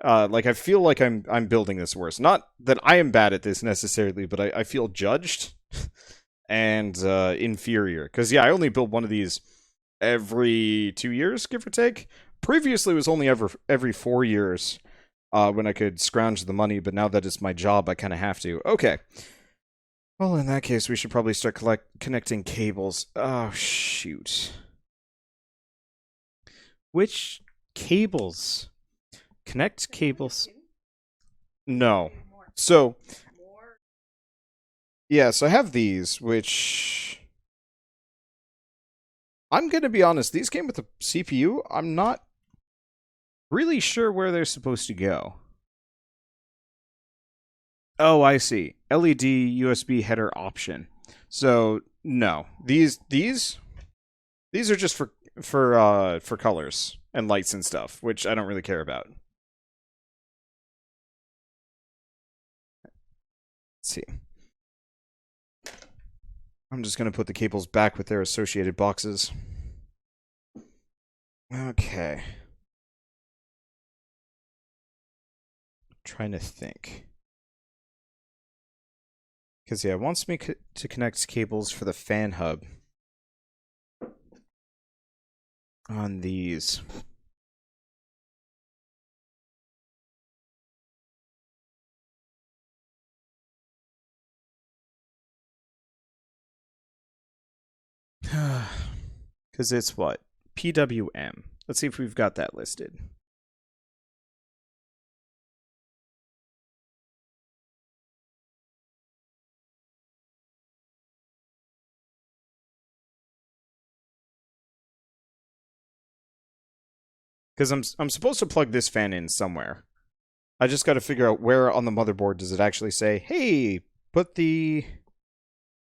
Like I feel like I'm building this worse. Not that I am bad at this necessarily, but I feel judged and inferior. Because yeah, I only build one of these every 2 years, give or take. Previously, it was only every 4 years when I could scrounge the money, but now that it's my job, I kind of have to. Okay. Well, in that case, we should probably start connecting cables. Oh, shoot. Which cables? Connect cables. No. So, yeah, so I have these, which... I'm going to be honest, these came with the CPU. I'm not really sure where they're supposed to go. Oh, I see. LED USB header option. So no, these are just for colors and lights and stuff, which I don't really care about. Let's see. I'm just gonna put the cables back with their associated boxes. Okay. Trying to think. Because, yeah, it wants me to connect cables for the fan hub on these. Because it's what? PWM. Let's see if we've got that listed. Because I'm supposed to plug this fan in somewhere. I just got to figure out where on the motherboard does it actually say, hey, put the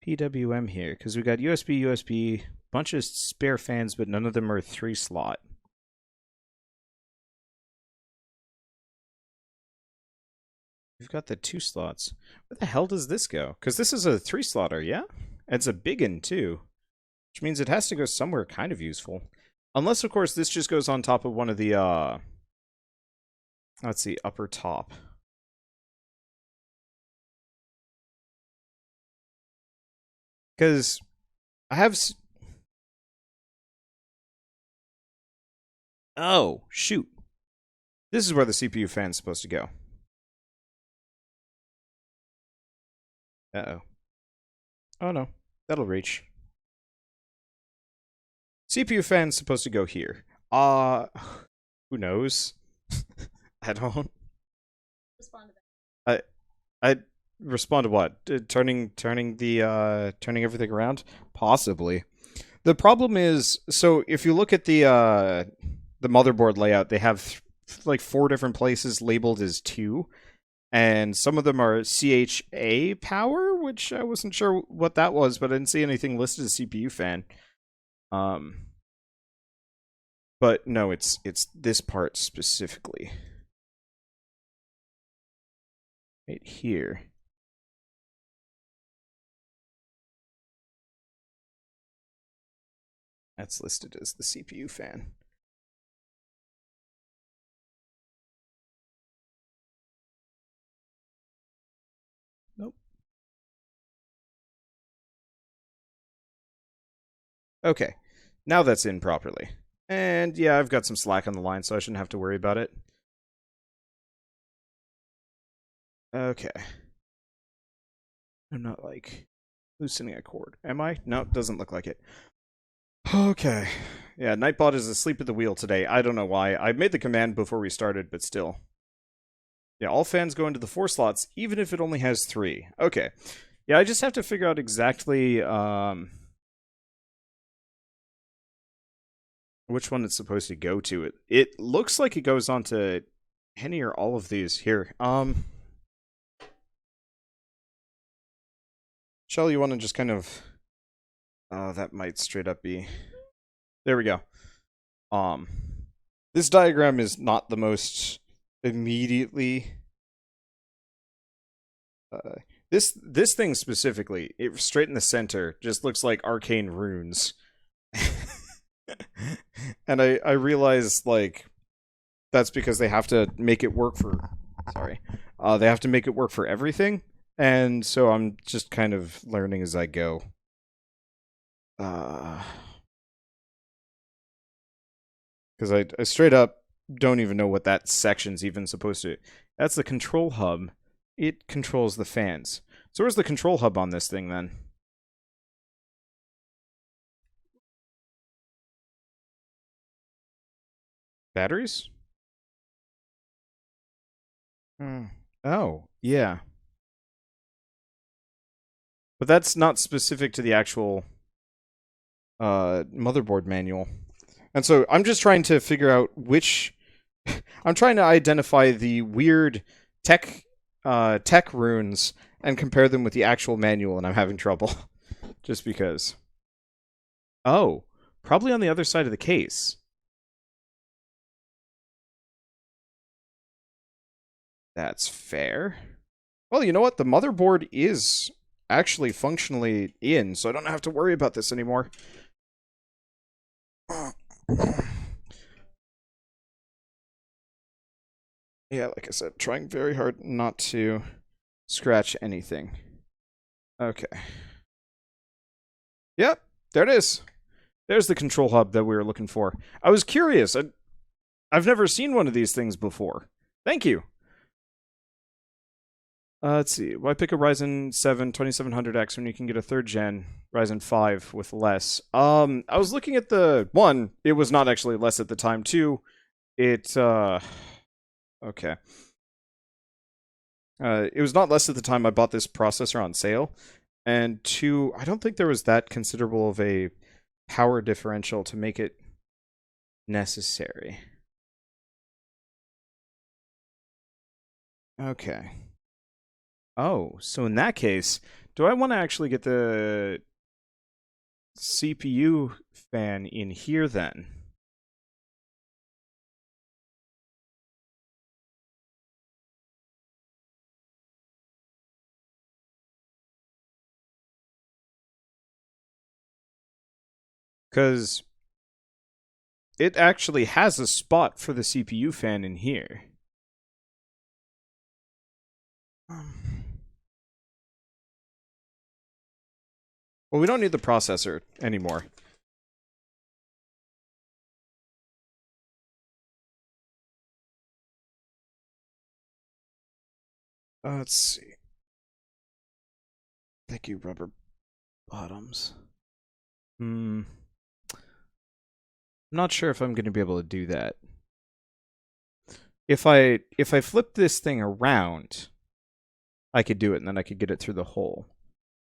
PWM here. Because we got USB, bunch of spare fans, but none of them are 3-slot. We've got the 2 slots. Where the hell does this go? Because this is a 3-slotter, yeah? And it's a big one, too. Which means it has to go somewhere kind of useful. Unless, of course, this just goes on top of one of the, let's see, upper top. Because I have... Oh, shoot. This is where the CPU fan's supposed to go. Uh-oh. Oh, no. That'll reach. CPU fan's supposed to go here. Who knows? I don't. Respond to that. I respond to what? Turning everything around? Possibly. The problem is, so if you look at the motherboard layout, they have like 4 different places labeled as 2. and some of them are CHA power, which I wasn't sure what that was, but I didn't see anything listed as CPU fan. But no, it's this part specifically. Right here. That's listed as the CPU fan. Nope. Okay. Now that's in properly. And yeah, I've got some slack on the line, so I shouldn't have to worry about it. Okay. I'm not, like, loosening a cord. Am I? No, it doesn't look like it. Okay. Yeah, Nightbot is asleep at the wheel today. I don't know why. I made the command before we started, but still. Yeah, all fans go into the 4 slots, even if it only has 3. Okay. Yeah, I just have to figure out exactly which one it's supposed to go to. It looks like it goes on to any or all of these. Here. Shell, you want to just kind of... Oh, that might straight up be... There we go. This diagram is not the most immediately... this thing specifically, straight in the center, just looks like arcane runes. And I realize, like, that's because they have to make it work for... Sorry. They have to make it work for everything. And so I'm just kind of learning as I go. Because I straight up don't even know what that section's even supposed to... That's the control hub. It controls the fans. So where's the control hub on this thing, then? Batteries? Oh, yeah. But that's not specific to the actual motherboard manual. And so I'm just trying to figure out which... I'm trying to identify the weird tech runes and compare them with the actual manual, and I'm having trouble. Just because. Oh, probably on the other side of the case. That's fair. Well, you know what? The motherboard is actually functionally in, so I don't have to worry about this anymore. Yeah, like I said, trying very hard not to scratch anything. Okay. Yep, there it is. There's the control hub that we were looking for. I was curious. I've never seen one of these things before. Thank you. Let's see. Why pick a Ryzen 7 2700X when you can get a 3rd gen Ryzen 5 with less? I was looking at the... 1, it was not actually less at the time. 2, it... Okay. It was not less at the time I bought this processor on sale. And 2, I don't think there was that considerable of a power differential to make it necessary. Okay. Oh, so in that case, do I want to actually get the CPU fan in here then? Because it actually has a spot for the CPU fan in here. Well, we don't need the processor anymore. Let's see. Thank you, rubber bottoms. I'm not sure if I'm going to be able to do that. If I flip this thing around, I could do it, and then I could get it through the hole.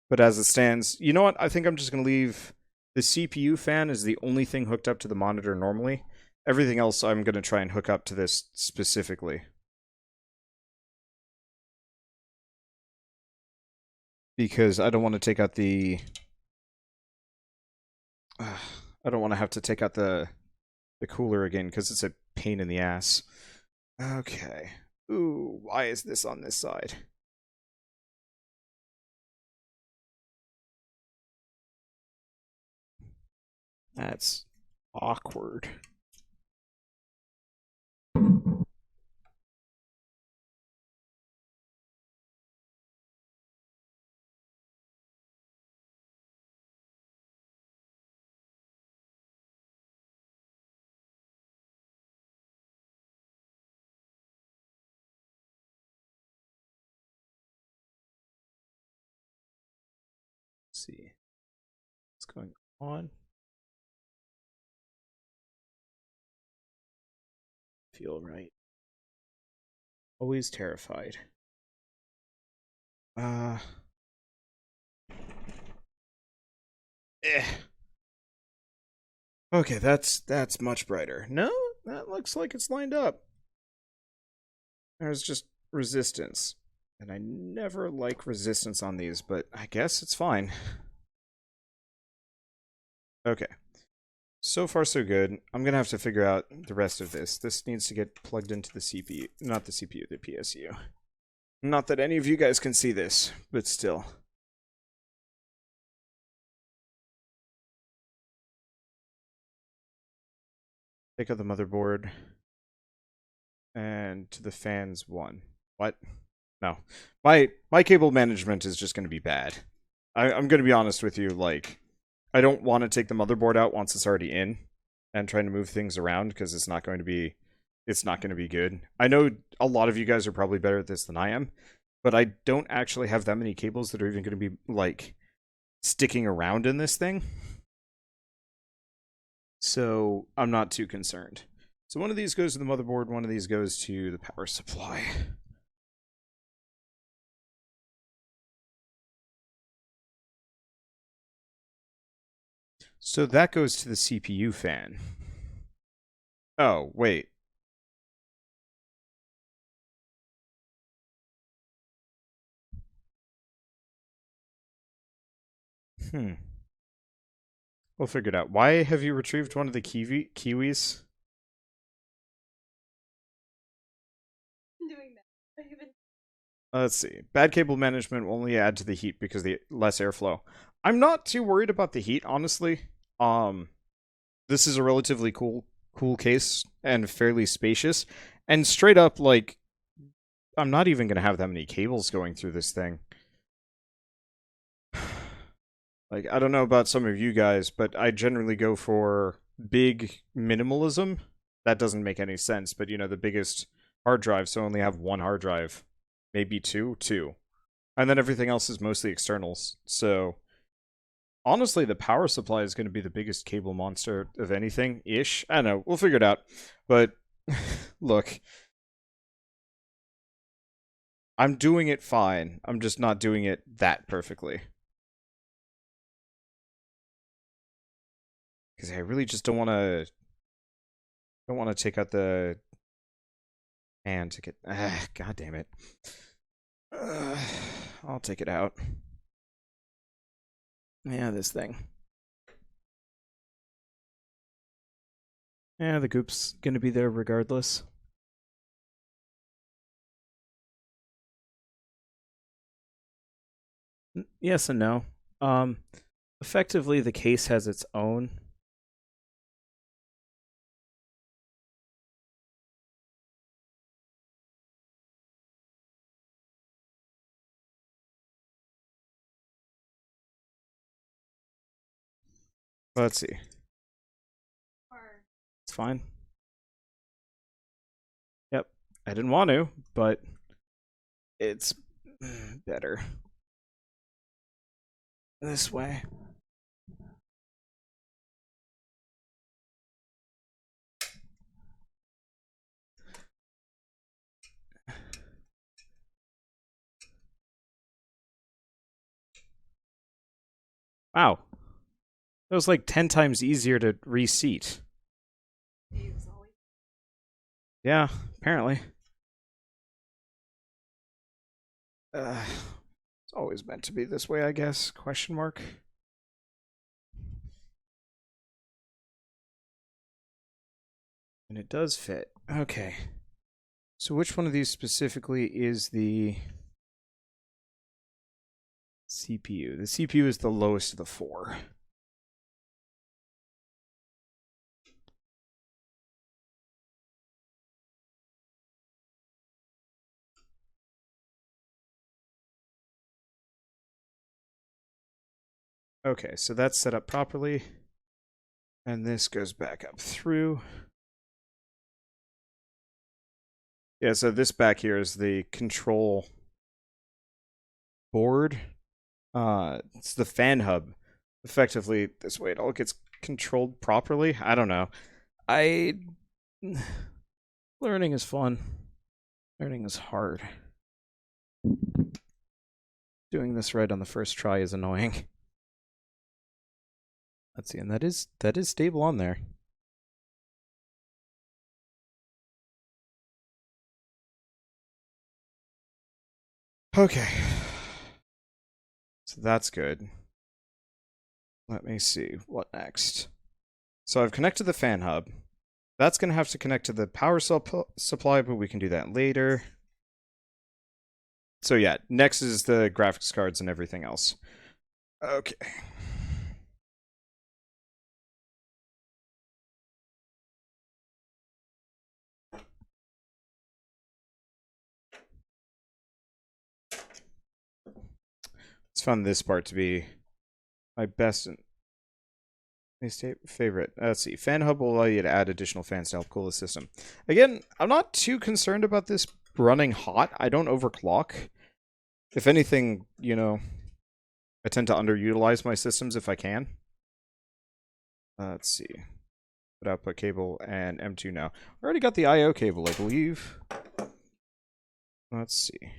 But as it stands, you know what? I think I'm just going to leave the CPU fan as the only thing hooked up to the monitor normally. Everything else I'm going to try and hook up to this specifically. because I don't want to take out the... I don't want to have to take out the cooler again, because it's a pain in the ass. Okay. Ooh, why is this on this side? That's awkward. Let's see what's going on. Feel right. Always terrified. Eh. Okay, that's much brighter. No, that looks like it's lined up. There's just resistance. And I never like resistance on these, but I guess it's fine. Okay. So far, so good. I'm gonna have to figure out the rest of this. This needs to get plugged into the CPU. Not the CPU, the PSU. Not that any of you guys can see this, but still. Take out the motherboard. And to the fans 1. What? No. My cable management is just gonna be bad. I'm gonna be honest with you, like, I don't want to take the motherboard out once it's already in and trying to move things around, because it's not going to be good. I know a lot of you guys are probably better at this than I am, but I don't actually have that many cables that are even going to be like sticking around in this thing. So I'm not too concerned. So one of these goes to the motherboard, one of these goes to the power supply. So that goes to the CPU fan. Oh, wait. We'll figure it out. Why have you retrieved one of the kiwis? I'm doing that. Let's see. Bad cable management will only add to the heat because the less airflow. I'm not too worried about the heat, honestly. This is a relatively cool case and fairly spacious. And straight up, like, I'm not even gonna have that many cables going through this thing. Like, I don't know about some of you guys, but I generally go for big minimalism. That doesn't make any sense, but you know, the biggest hard drive, so I only have one hard drive. Maybe two. And then everything else is mostly externals. So honestly, the power supply is going to be the biggest cable monster of anything ish. I don't know. We'll figure it out. But look, I'm doing it fine. I'm just not doing it that perfectly. Because I really just don't want to take out the hand to get. God damn it. I'll take it out. Yeah, this thing. Yeah, the goop's gonna be there regardless. Yes and no. Effectively, the case has its own. Let's see. It's fine. Yep. I didn't want to, but it's better this way. Wow. That was like 10 times easier to reseat. Yeah, apparently. It's always meant to be this way, I guess. Question mark. And it does fit. Okay. So which one of these specifically is the CPU? The CPU is the lowest of the four. Okay, so that's set up properly. And this goes back up through. Yeah, so this back here is the control board. It's the fan hub. Effectively, this way it all gets controlled properly. I don't know. Learning is fun. Learning is hard. Doing this right on the first try is annoying. Let's see, and that is stable on there. Okay. So that's good. Let me see. What next? So I've connected the fan hub. That's going to have to connect to the power supply, but we can do that later. So yeah, next is the graphics cards and everything else. Okay. It's found this part to be my best and favorite. Let's see. Fan hub will allow you to add additional fans to help cool the system. Again, I'm not too concerned about this running hot. I don't overclock. If anything, you know, I tend to underutilize my systems if I can. Let's see. Put output cable and M2 now. I already got the I/O cable, I believe. Let's see.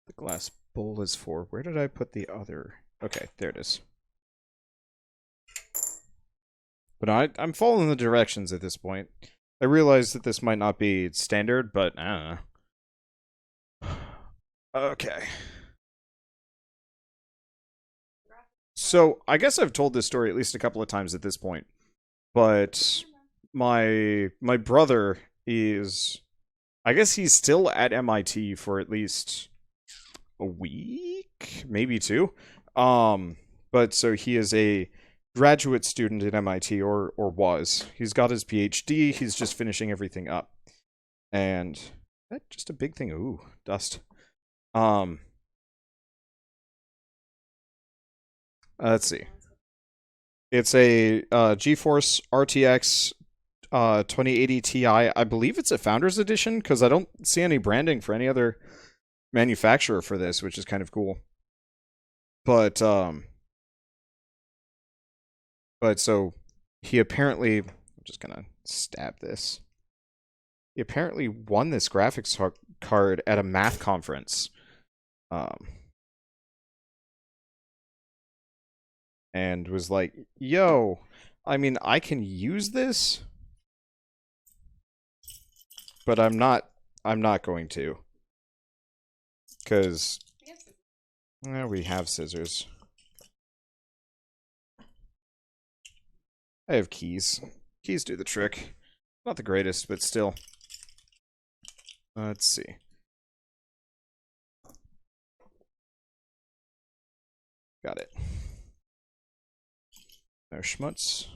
The glass bowl is for... Where did I put the other... Okay, there it is. But I'm following the directions at this point. I realize that this might not be standard, but I don't know. Okay. So, I guess I've told this story at least a couple of times at this point. But my brother is... I guess he's still at MIT for at least a week? Maybe two. But so he is a graduate student at MIT, or was. He's got his PhD, he's just finishing everything up. And that's just a big thing. Ooh, dust. Let's see. It's a GeForce RTX 2080 Ti. I believe it's a Founders Edition, because I don't see any branding for any other manufacturer for this, which is kind of cool. But so he apparently, I'm just gonna stab this. He apparently won this graphics card at a math conference. And was like, yo, I mean, I can use this, but I'm not going to. Because we have scissors. I have keys. Keys do the trick. Not the greatest, but still. Let's see. Got it. No schmutz.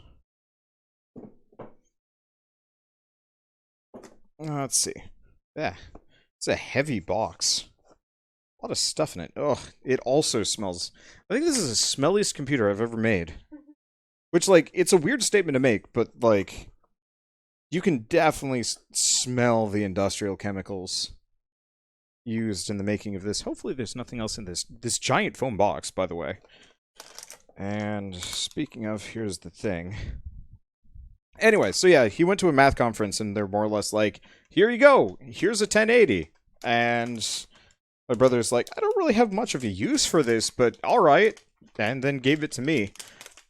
Let's see. Yeah. It's a heavy box. A lot of stuff in it. Ugh. It also smells... I think this is the smelliest computer I've ever made. Which, like, it's a weird statement to make, but, like... You can definitely smell the industrial chemicals used in the making of this. Hopefully there's nothing else in this giant foam box, by the way. And speaking of, here's the thing. Anyway, so yeah, he went to a math conference and they're more or less like, here you go, here's a 1080. And my brother's like, I don't really have much of a use for this, but alright. And then gave it to me.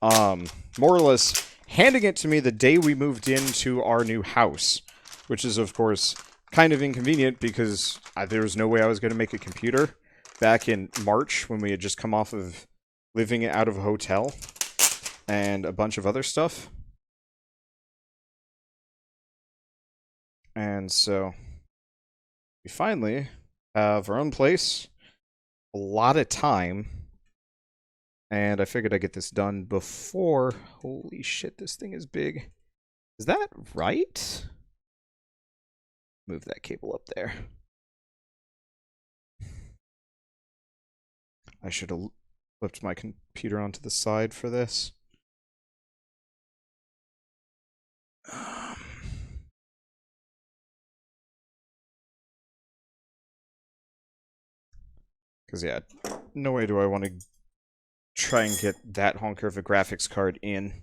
More or less handing it to me the day we moved into our new house. Which is, of course, kind of inconvenient because there was no way I was going to make a computer back in March when we had just come off of living out of a hotel and a bunch of other stuff. And so we finally have our own place, a lot of time, and I figured I'd get this done before. Holy shit, this thing is big. Is that right? Move that cable up there. I should have flipped my computer onto the side for this. Because, yeah, no way do I want to try and get that honker of a graphics card in.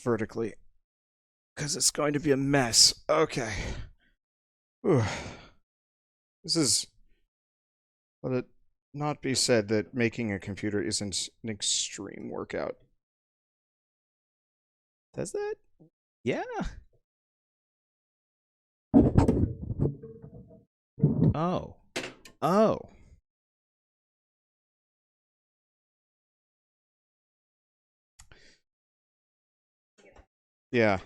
Vertically. Because it's going to be a mess. Okay. Whew. This is... Let it not be said that making a computer isn't an extreme workout. Does that? Yeah. Oh. Oh. Yeah.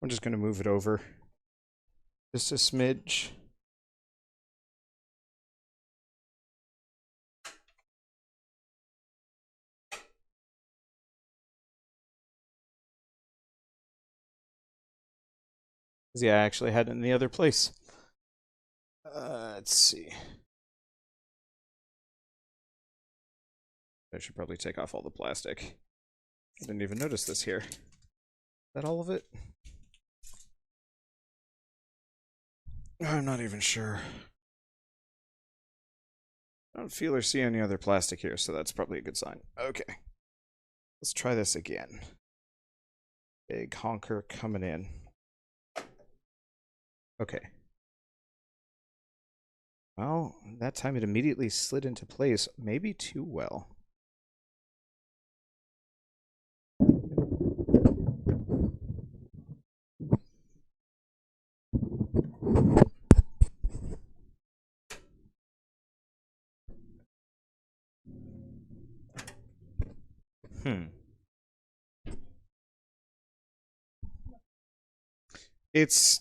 I'm just going to move it over. Just a smidge. Yeah, I actually had it in the other place. Let's see. I should probably take off all the plastic. I didn't even notice this here. Is that all of it? I'm not even sure. I don't feel or see any other plastic here, so that's probably a good sign. Okay. Let's try this again. Big honker coming in. Okay. Well, that time it immediately slid into place, maybe too well. It's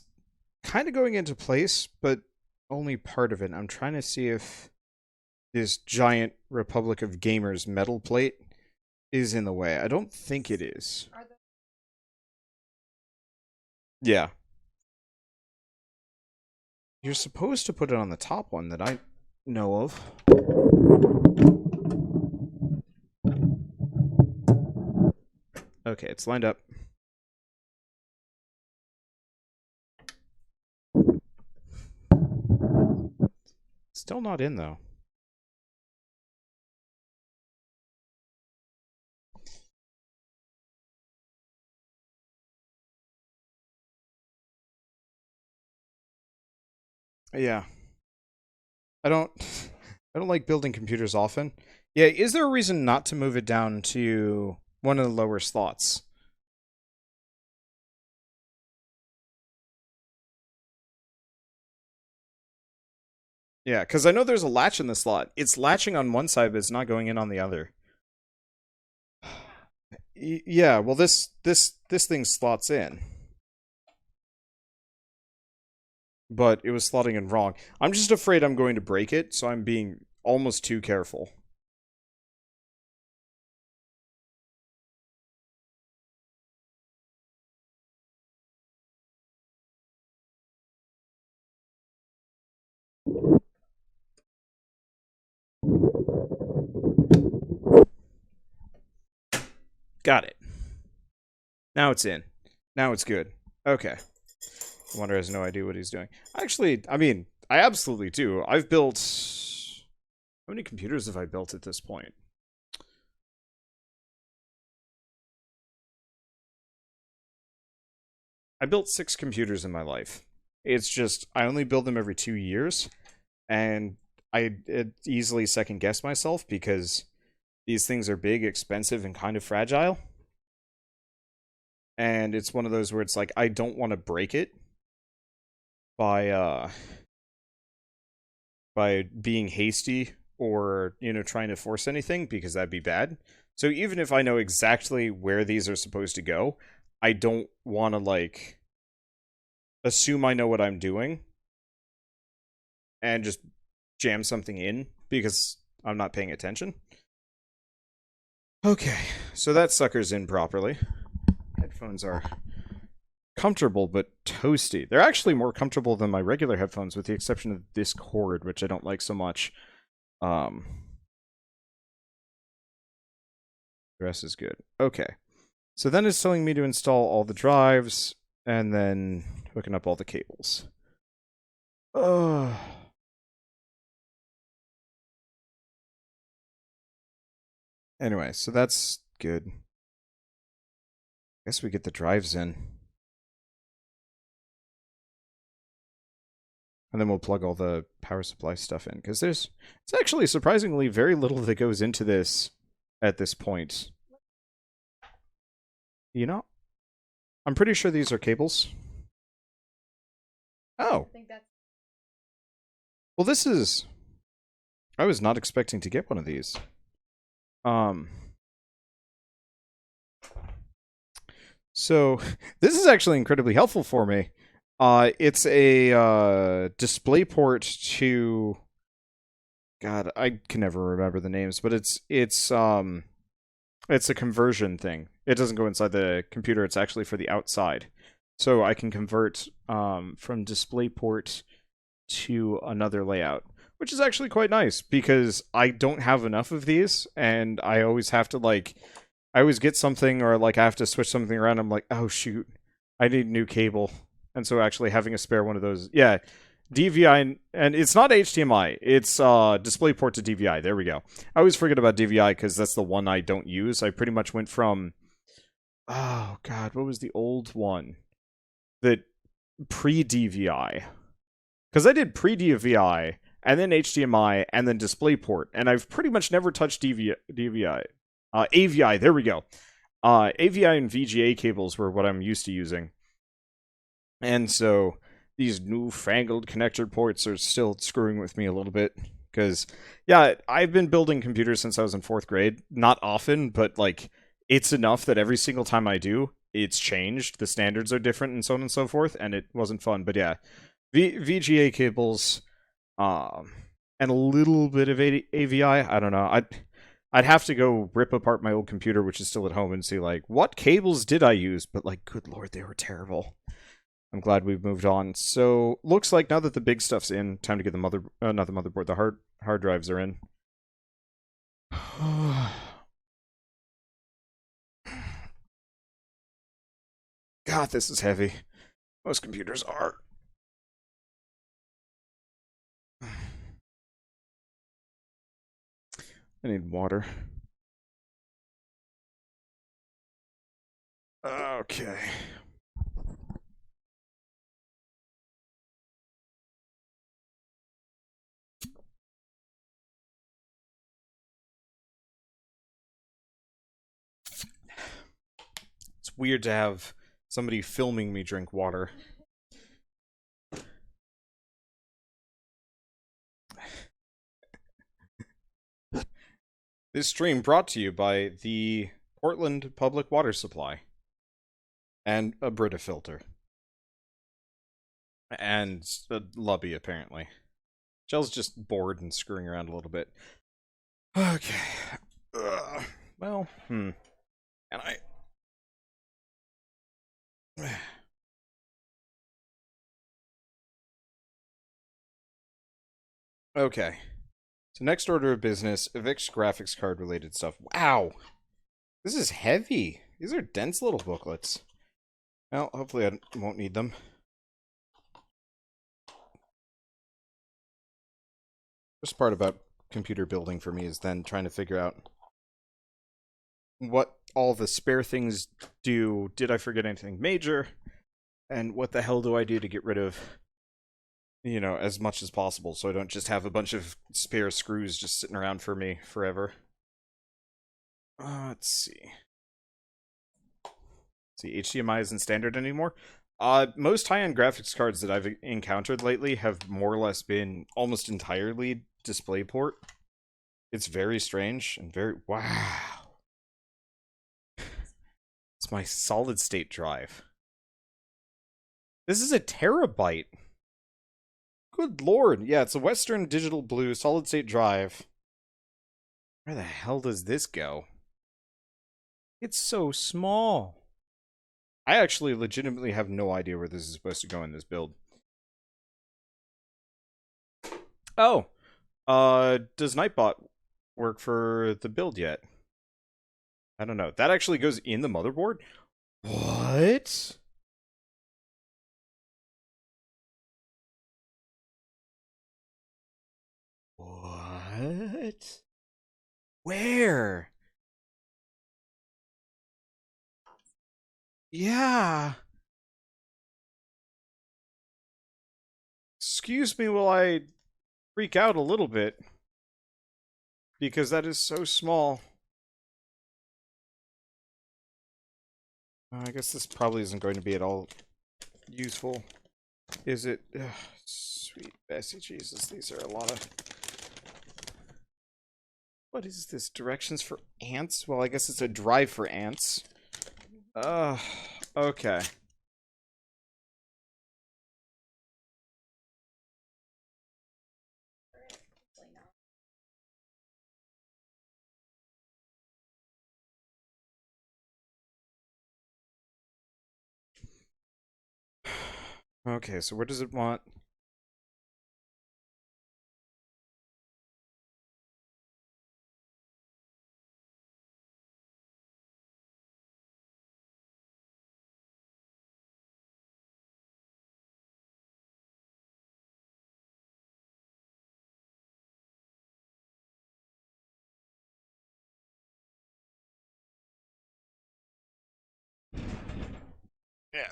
kind of going into place, but only part of it. I'm trying to see if this giant Republic of Gamers metal plate is in the way. I don't think it is. Yeah. You're supposed to put it on the top one that I know of. Okay, it's lined up. Still not in, though. Yeah. I don't I don't like building computers often. Yeah, is there a reason not to move it down to one of the lower slots? Yeah, because I know there's a latch in the slot. It's latching on one side, but it's not going in on the other. Yeah, well, this thing slots in, but it was slotting in wrong. I'm just afraid I'm going to break it, so I'm being almost too careful. Got it. Now it's in. Now it's good. Okay. Wonder has no idea what he's doing. Actually, I mean, I absolutely do. I've built... How many computers have I built at this point? I built 6 computers in my life. It's just I only build them every 2 years, and I easily second guess myself because these things are big, expensive, and kind of fragile. And it's one of those where it's like I don't want to break it by by being hasty or, trying to force anything because that'd be bad. So even if I know exactly where these are supposed to go, I don't want to like assume I know what I'm doing and just jam something in because I'm not paying attention. Okay, so that sucker's in properly. Headphones are comfortable but toasty. They're actually more comfortable than my regular headphones with the exception of this cord, which I don't like so much. The rest is good. Okay. So then it's telling me to install all the drives and then hooking up all the cables. Anyway, so that's good. Guess we get the drives in. And then we'll plug all the power supply stuff in. Because it's actually surprisingly very little that goes into this at this point. I'm pretty sure these are cables. Oh. I think that's Well, this is... I was not expecting to get one of these. So, this is actually incredibly helpful for me. It's a DisplayPort to... God, I can never remember the names, but it's a conversion thing. It doesn't go inside the computer, it's actually for the outside. So I can convert from DisplayPort to another layout, which is actually quite nice because I don't have enough of these, and I always have to I always get something or I have to switch something around. I'm like, oh shoot, I need a new cable, and so actually having a spare one of those, yeah, DVI, and it's not HDMI, it's DisplayPort to DVI. There we go. I always forget about DVI because that's the one I don't use. I pretty much went from, oh god, what was the old one that pre-DVI? Because I did pre-DVI, and then HDMI, and then DisplayPort, and I've pretty much never touched DVI. AVI, there we go. AVI and VGA cables were what I'm used to using. And so these newfangled connector ports are still screwing with me a little bit. Because, yeah, I've been building computers since I was in 4th grade. Not often, but, it's enough that every single time I do, it's changed. The standards are different and so on and so forth, and it wasn't fun. But, yeah, VGA cables, and a little bit of AVI. I don't know. I'd have to go rip apart my old computer, which is still at home, and see, what cables did I use? But, good lord, they were terrible. I'm glad we've moved on. So, looks like now that the big stuff's in, time to get the not the motherboard, the hard drives are in. God, this is heavy. Most computers are. I need water. Okay. It's weird to have somebody filming me drink water. This stream brought to you by the Portland Public Water Supply. And a Brita filter. And a Lubby, apparently. Shell's just bored and screwing around a little bit. Okay. Well, And I... Okay. So next order of business, evict graphics card related stuff. Wow! This is heavy. These are dense little booklets. Well, hopefully I won't need them. First part about computer building for me is then trying to figure out what all the spare things do. Did I forget anything major? And what the hell do I do to get rid of, as much as possible so I don't just have a bunch of spare screws just sitting around for me forever? Let's see. See, HDMI isn't standard anymore. Most high-end graphics cards that I've encountered lately have more or less been almost entirely DisplayPort. It's very strange and very... Wow. It's my solid-state drive. This is a terabyte. Good lord. Yeah, it's a Western Digital Blue solid-state drive. Where the hell does this go? It's so small. I actually legitimately have no idea where this is supposed to go in this build. Oh, does Nightbot work for the build yet? I don't know. That actually goes in the motherboard? What? What? Where? Yeah. Excuse me while I freak out a little bit. Because that is so small. I guess this probably isn't going to be at all useful. Is it? Ugh, sweet Bessie Jesus, these are a lot of... What is this? Directions for ants? Well, I guess it's a drive for ants. Okay. Okay, so where does it want? Yeah.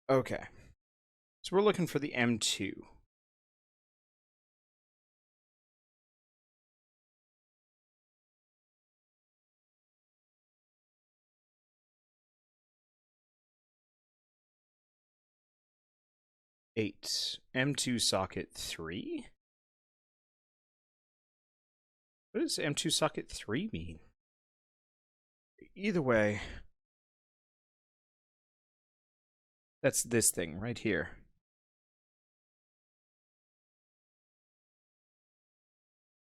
Okay. So we're looking for the M2. Eight. M2 socket 3? What does M2 socket 3 mean? Either way, that's this thing right here.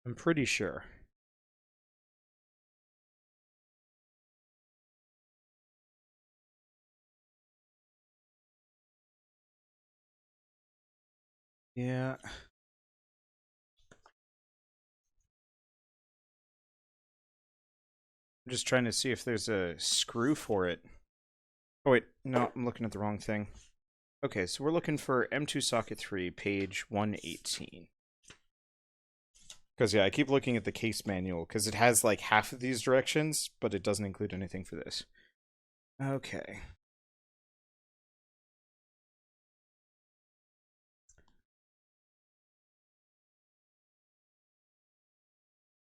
I'm pretty sure. Yeah. I'm just trying to see if there's a screw for it. Oh wait, no, I'm looking at the wrong thing. Okay, so we're looking for M2 socket 3, page 118. Because, yeah, I keep looking at the case manual, because it has, like, half of these directions, but it doesn't include anything for this. Okay.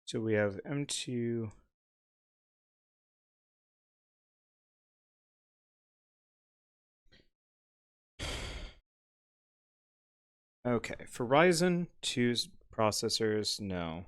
So we have M2... Okay, for Ryzen 2 processors, no.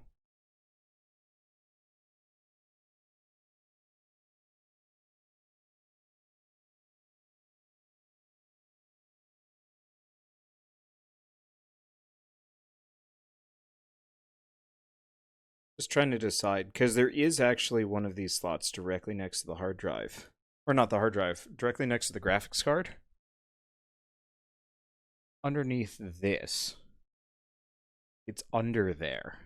Just trying to decide, because there is actually one of these slots directly next to the hard drive. Or not the hard drive, directly next to the graphics card. Underneath this. It's under there.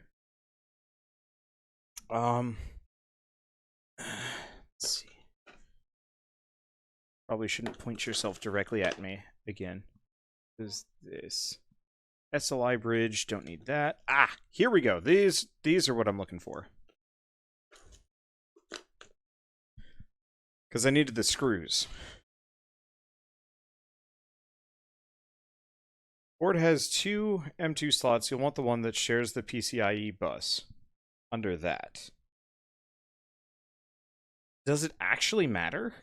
Let's see. Probably shouldn't point yourself directly at me again. Is this? SLI bridge, don't need that. Ah, here we go. These are what I'm looking for. Because I needed the screws. Board has two M2 slots. You'll want the one that shares the PCIe bus. Under that. Does it actually matter?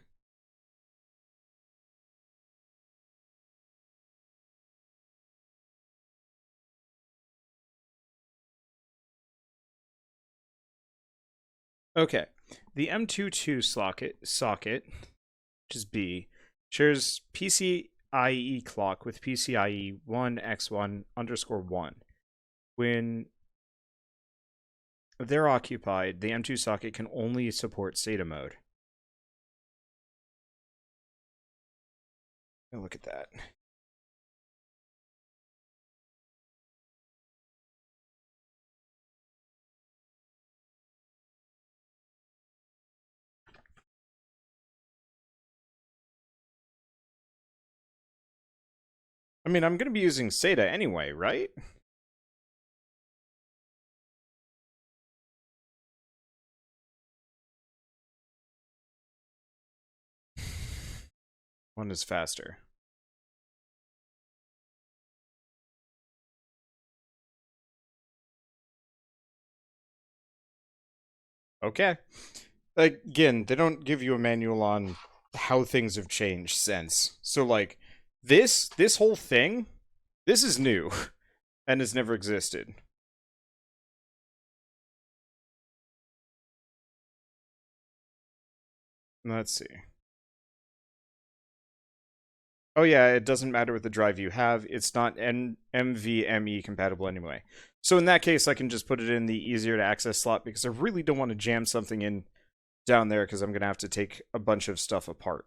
Okay. The M22 socket, which is B, shares PCIe clock with PCIe 1x1 underscore 1. When they're occupied, the M2 socket can only support SATA mode. Oh, look at that. I mean, I'm going to be using SATA anyway, right? One is faster. Okay. Again, they don't give you a manual on how things have changed since. So, like, this whole thing, this is new and has never existed. Let's see. Oh yeah, it doesn't matter what the drive you have. It's not NVMe compatible anyway. So in that case, I can just put it in the easier to access slot because I really don't want to jam something in down there because I'm going to have to take a bunch of stuff apart.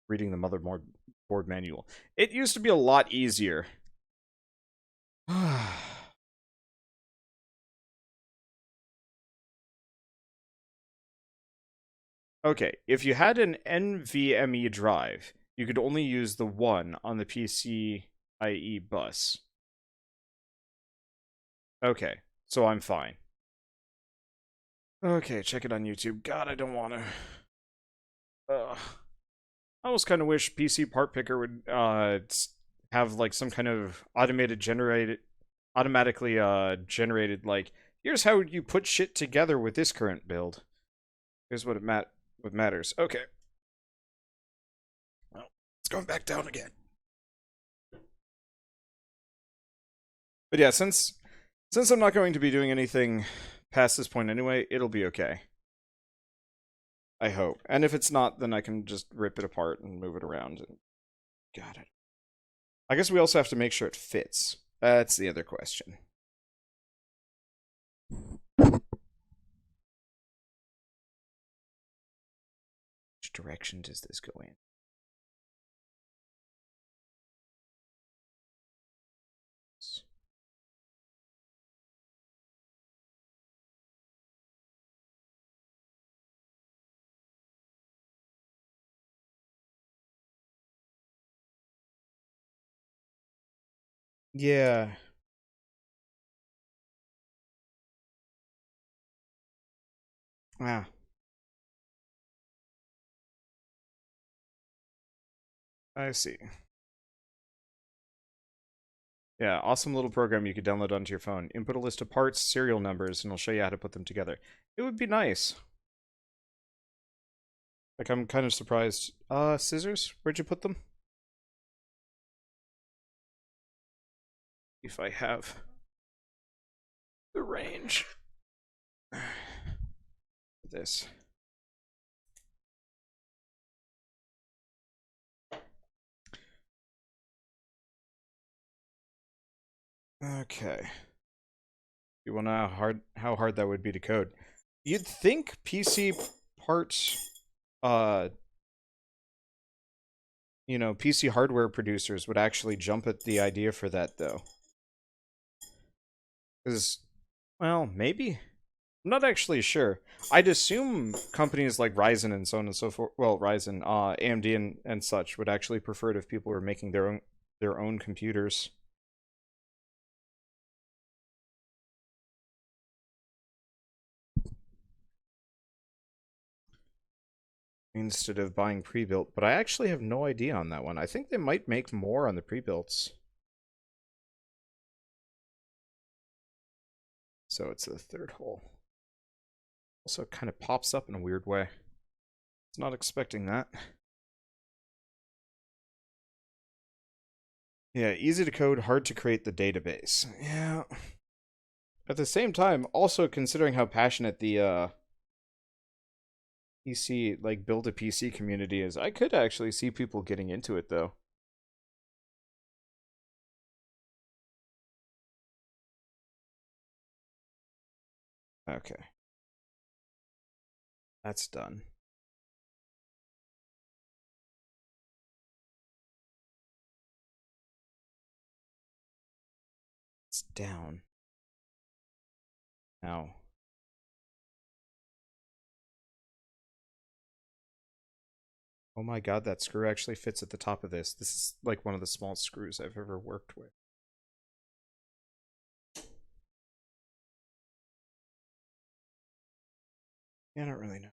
Reading the motherboard manual. It used to be a lot easier. Okay, if you had an NVMe drive, you could only use the one on the PCIe bus. Okay, so I'm fine. Okay, check it on YouTube. God, I don't want to. I almost kind of wish PC Part Picker would have like some kind of automatically generated like here's how you put shit together with this current build. Here's what what matters. Okay. Well, it's going back down again. But yeah, since I'm not going to be doing anything past this point anyway, it'll be okay. I hope. And if it's not, then I can just rip it apart and move it around. And got it. I guess we also have to make sure it fits. That's the other question. Which direction does this go in? Yeah. Ah. I see. Yeah, awesome little program you could download onto your phone. Input a list of parts, serial numbers, and it'll show you how to put them together. It would be nice. Like, I'm kind of surprised. Scissors? Where'd you put them? If I have the range. This. Okay. You wanna know how hard that would be to code? You'd think PC parts, PC hardware producers would actually jump at the idea for that, though. Because, well, maybe. I'm not actually sure. I'd assume companies like Ryzen and so on and so forth, well, Ryzen, AMD and such would actually prefer it if people were making their their own computers. Instead of buying pre-built, but I actually have no idea on that one. I think they might make more on the pre-builts. So it's the third hole. Also kind of pops up in a weird way. It's not expecting that. Yeah, easy to code, hard to create the database. Yeah. At the same time, also considering how passionate the PC, like build a PC community is, I could actually see people getting into it though. Okay. That's done. It's down. Now. Oh my god, that screw actually fits at the top of this. This is like one of the smallest screws I've ever worked with. Yeah, I don't really know.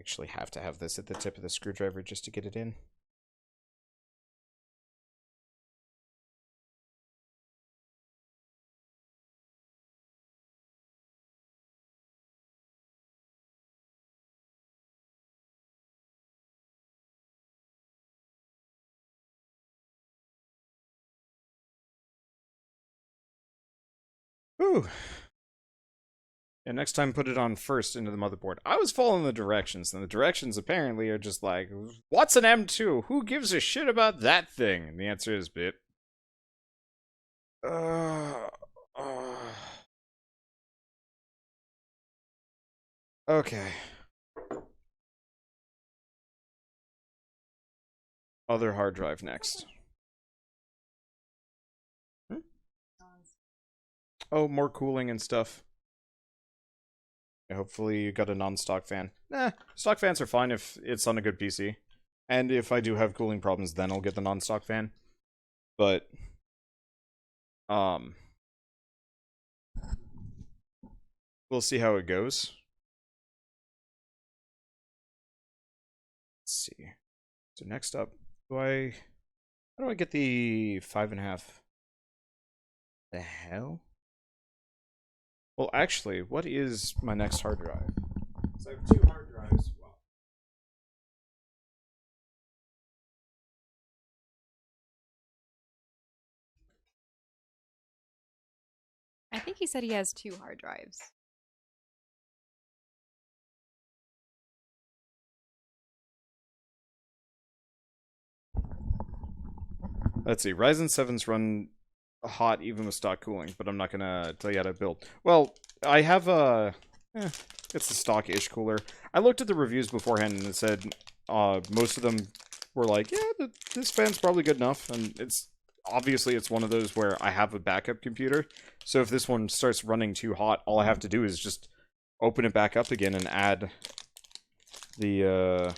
Actually have to have this at the tip of the screwdriver just to get it in. Ooh. And next time put it on first into the motherboard. I was following the directions, and the directions apparently are just like, what's an M2? Who gives a shit about that thing? And the answer is bit. Uh, uh, okay. Other hard drive next. Hmm? Oh, more cooling and stuff. Hopefully you got a non-stock fan. Nah, stock fans are fine if it's on a good PC. And if I do have cooling problems, then I'll get the non-stock fan. But, we'll see how it goes. Let's see. So next up, how do I get the 5.5? The hell? Well, actually, what is my next hard drive? So I have two hard drives. Well, I think he said he has 2 hard drives. let's see. Ryzen 7s run hot even with stock cooling, but I'm not gonna tell you how to build. Well, I have a... it's a stock-ish cooler. I looked at the reviews beforehand and it said most of them were like, yeah, this fan's probably good enough. And it's obviously it's one of those where I have a backup computer. So if this one starts running too hot, all I have to do is just open it back up again and add the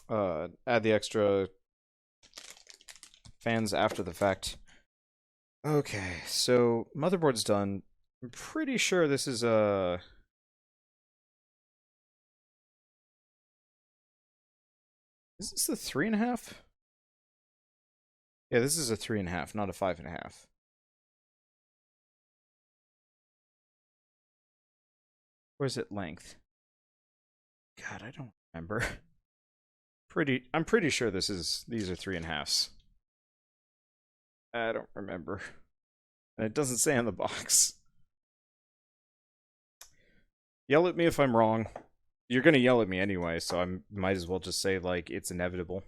extra fans after the fact. Okay, so motherboard's done. I'm pretty sure this is a... Is this the 3.5? Yeah, this is a 3.5, not a 5.5. Where's it length? God, I don't remember. I'm pretty sure these are 3.5s. I don't remember. And it doesn't say on the box. Yell at me if I'm wrong. You're gonna yell at me anyway, so I might as well just say, like, it's inevitable.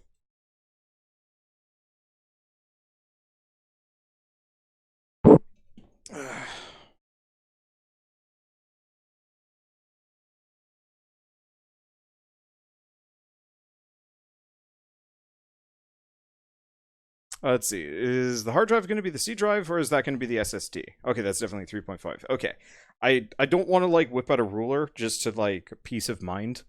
Let's see. Is the hard drive going to be the C drive or is that going to be the SSD? Okay, that's definitely 3.5. Okay. I don't want to like whip out a ruler just to like peace of mind.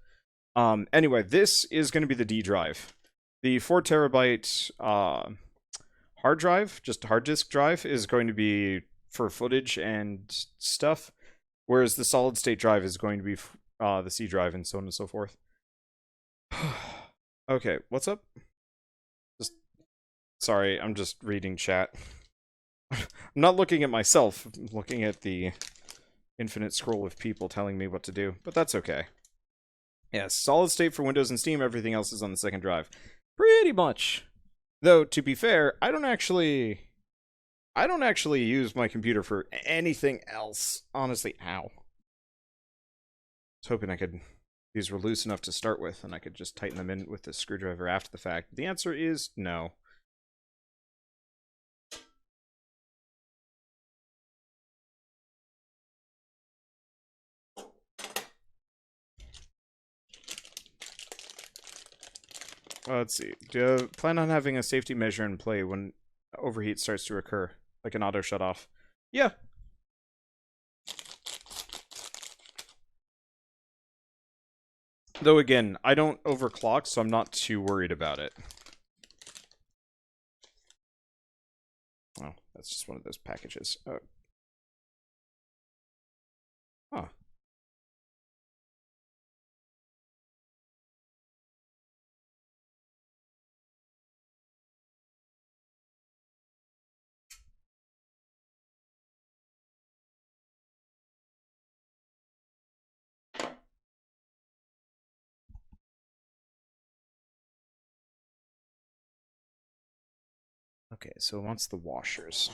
Anyway, this is going to be the D drive. The 4 terabyte hard drive, just hard disk drive, is going to be for footage and stuff, whereas the solid state drive is going to be the C drive and so on and so forth. Okay, what's up? Just sorry, I'm just reading chat. I'm not looking at myself, I'm looking at the infinite scroll of people telling me what to do, but that's okay. Yes, solid state for Windows and Steam, everything else is on the second drive. Pretty much. Though, to be fair, I don't actually use my computer for anything else. Honestly, ow. I was hoping I could... These were loose enough to start with, and I could just tighten them in with the screwdriver after the fact. The answer is no. Let's see. Do you plan on having a safety measure in play when overheat starts to occur? Like an auto shut-off? Yeah. Though again, I don't overclock, so I'm not too worried about it. Oh, that's just one of those packages. Oh. Huh. Okay, so it wants the washers.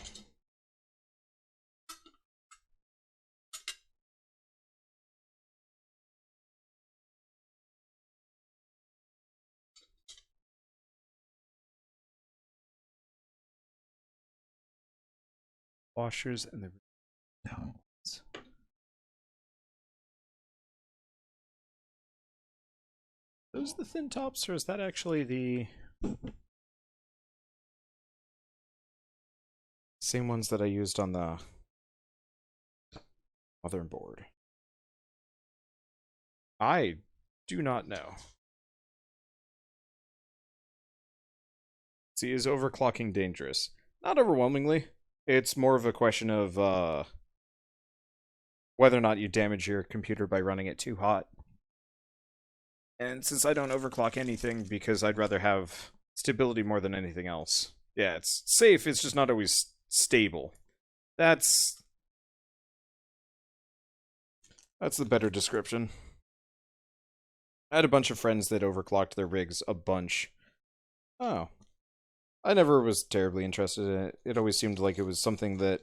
Washers and the towels. Those the thin tops, or is that actually the same ones that I used on the motherboard? I do not know. See, is overclocking dangerous? Not overwhelmingly. It's more of a question of whether or not you damage your computer by running it too hot. And since I don't overclock anything because I'd rather have stability more than anything else. Yeah, it's safe, it's just not always stable. That's the better description. I had a bunch of friends that overclocked their rigs a bunch. Oh. I never was terribly interested in it. It always seemed like it was something that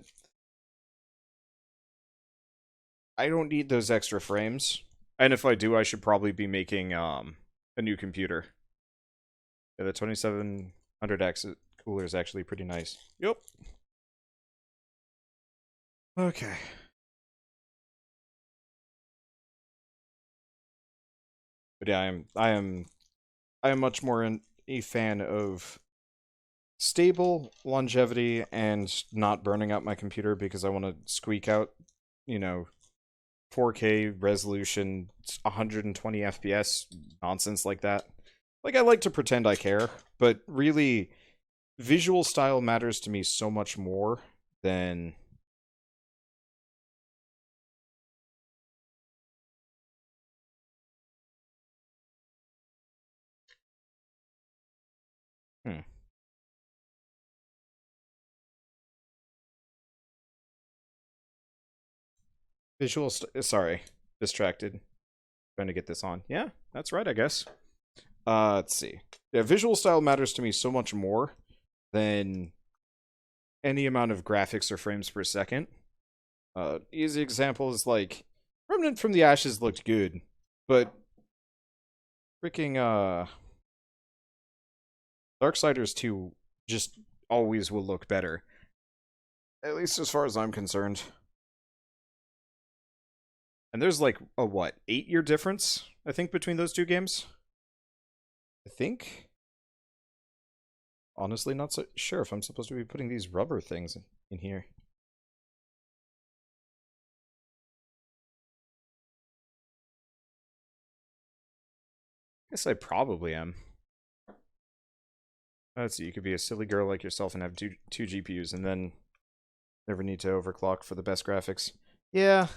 I don't need those extra frames. And if I do, I should probably be making a new computer. Yeah, the 2700X cooler is actually pretty nice. Yep. Okay. But yeah, I am much more a fan of stable longevity and not burning out my computer because I want to squeak out, 4K resolution, 120 FPS, nonsense like that. Like, I like to pretend I care, but really, visual style matters to me so much more than... Sorry, distracted. Trying to get this on. Yeah, that's right, I guess. Let's see. Yeah, visual style matters to me so much more than any amount of graphics or frames per second. Easy example is like Remnant from the Ashes looked good, but freaking Darksiders 2 just always will look better. At least as far as I'm concerned. And there's like a what, 8-year difference, I think, between those two games? I think? honestly not so sure if I'm supposed to be putting these rubber things in here. Guess I probably am. Let's see, you could be a silly girl like yourself and have two GPUs and then never need to overclock for the best graphics. Yeah.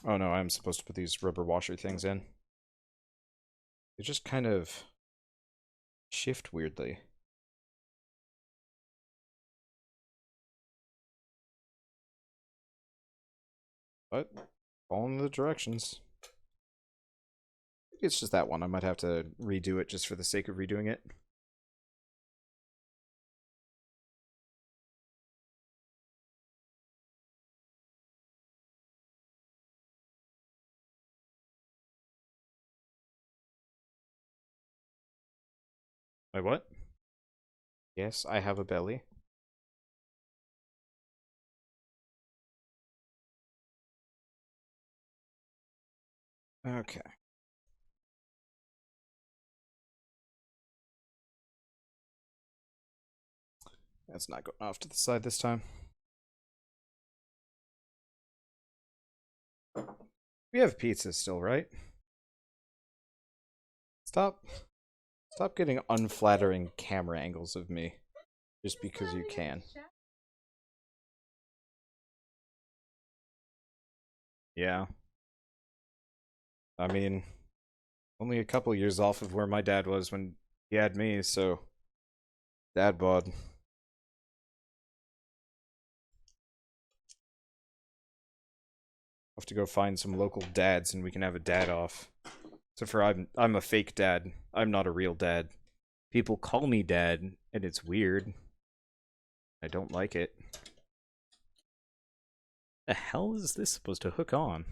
Oh no, I'm supposed to put these rubber washer things in. They just kind of shift weirdly. But following the directions. Maybe it's just that one. I might have to redo it just for the sake of redoing it. Wait, what? Yes, I have a belly. Okay. That's not going off to the side this time. We have pizza still, right? Stop getting unflattering camera angles of me just because you can. Yeah. I mean, only a couple years off of where my dad was when he had me, so dad bod. Have to go find some local dads and we can have a dad off. Except for I'm a fake dad. I'm not a real dad. People call me dad, and it's weird. I don't like it. The hell is this supposed to hook on?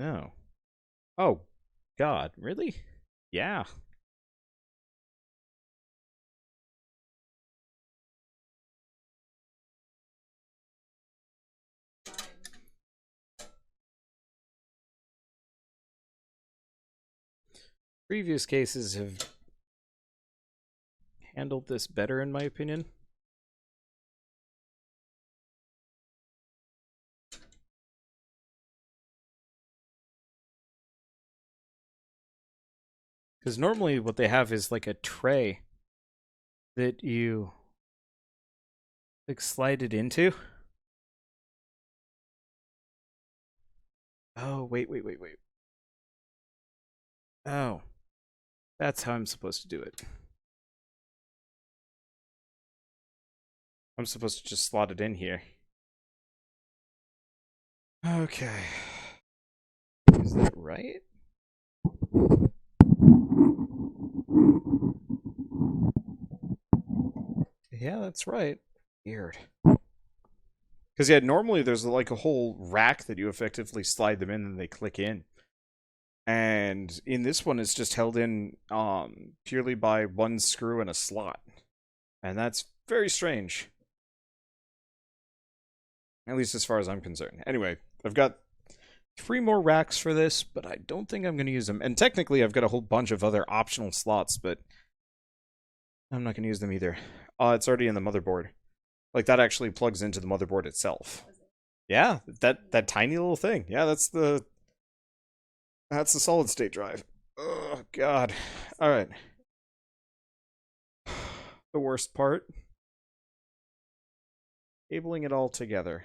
Oh. Oh, God, really? Yeah. Previous cases have handled this better, in my opinion. Because normally what they have is like a tray that you like slide it into. Oh, wait. Oh, that's how I'm supposed to do it. I'm supposed to just slot it in here. Okay. Is that right? Yeah, that's right. Weird. Because yeah, normally there's like a whole rack that you effectively slide them in and they click in. And in this one, it's just held in purely by one screw and a slot. And that's very strange. At least as far as I'm concerned. Anyway, I've got 3 more racks for this, but I don't think I'm going to use them. And technically, I've got a whole bunch of other optional slots, but I'm not going to use them either. It's already in the motherboard. Like, that actually plugs into the motherboard itself. Yeah, that tiny little thing. Yeah, that's the solid state drive. Oh, God. All right. The worst part. Cabling it all together.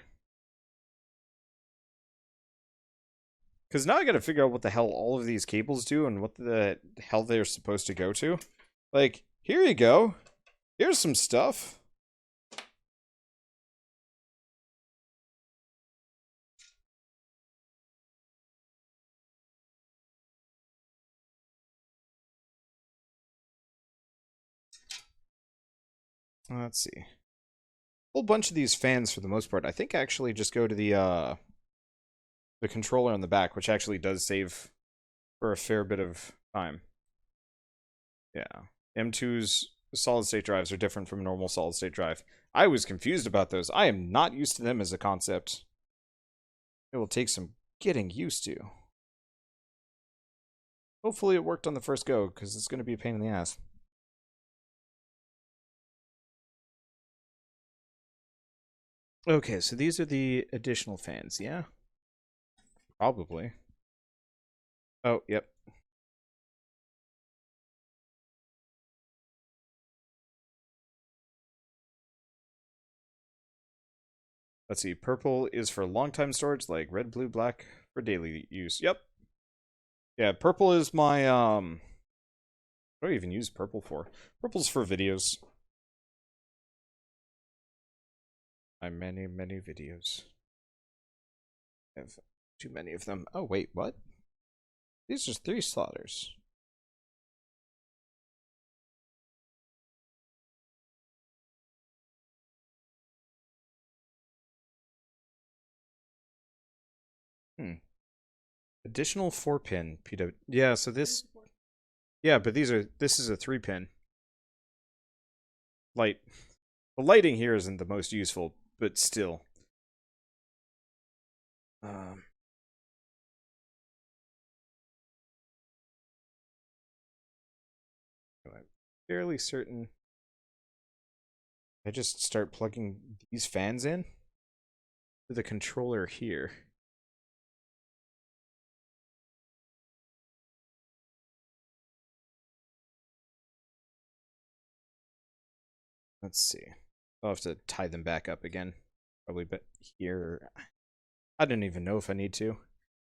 Because now I gotta figure out what the hell all of these cables do and what the hell they're supposed to go to. Like, here you go. Here's some stuff. Let's see. A whole bunch of these fans, for the most part, I think actually just go to the controller on the back, which actually does save for a fair bit of time. Yeah. M2's solid-state drives are different from a normal solid-state drive. I was confused about those. I am not used to them as a concept. It will take some getting used to. Hopefully it worked on the first go, because it's going to be a pain in the ass. Okay, so these are the additional fans, yeah? Probably. Oh, yep. Let's see, purple is for long-time storage, like red, blue, black for daily use. Yep. Yeah, purple is my, what do I even use purple for? Purple's for videos. My many, many videos. I have too many of them. Oh, wait, what? These are 3 slaughters. Hmm. Additional 4-pin PW. Yeah, so this. Yeah, but this is a 3-pin. Light. The lighting here isn't the most useful, but still. Um. I'm fairly certain. I just start plugging these fans in to the controller here. Let's see. I'll have to tie them back up again. Probably, but here. I don't even know if I need to.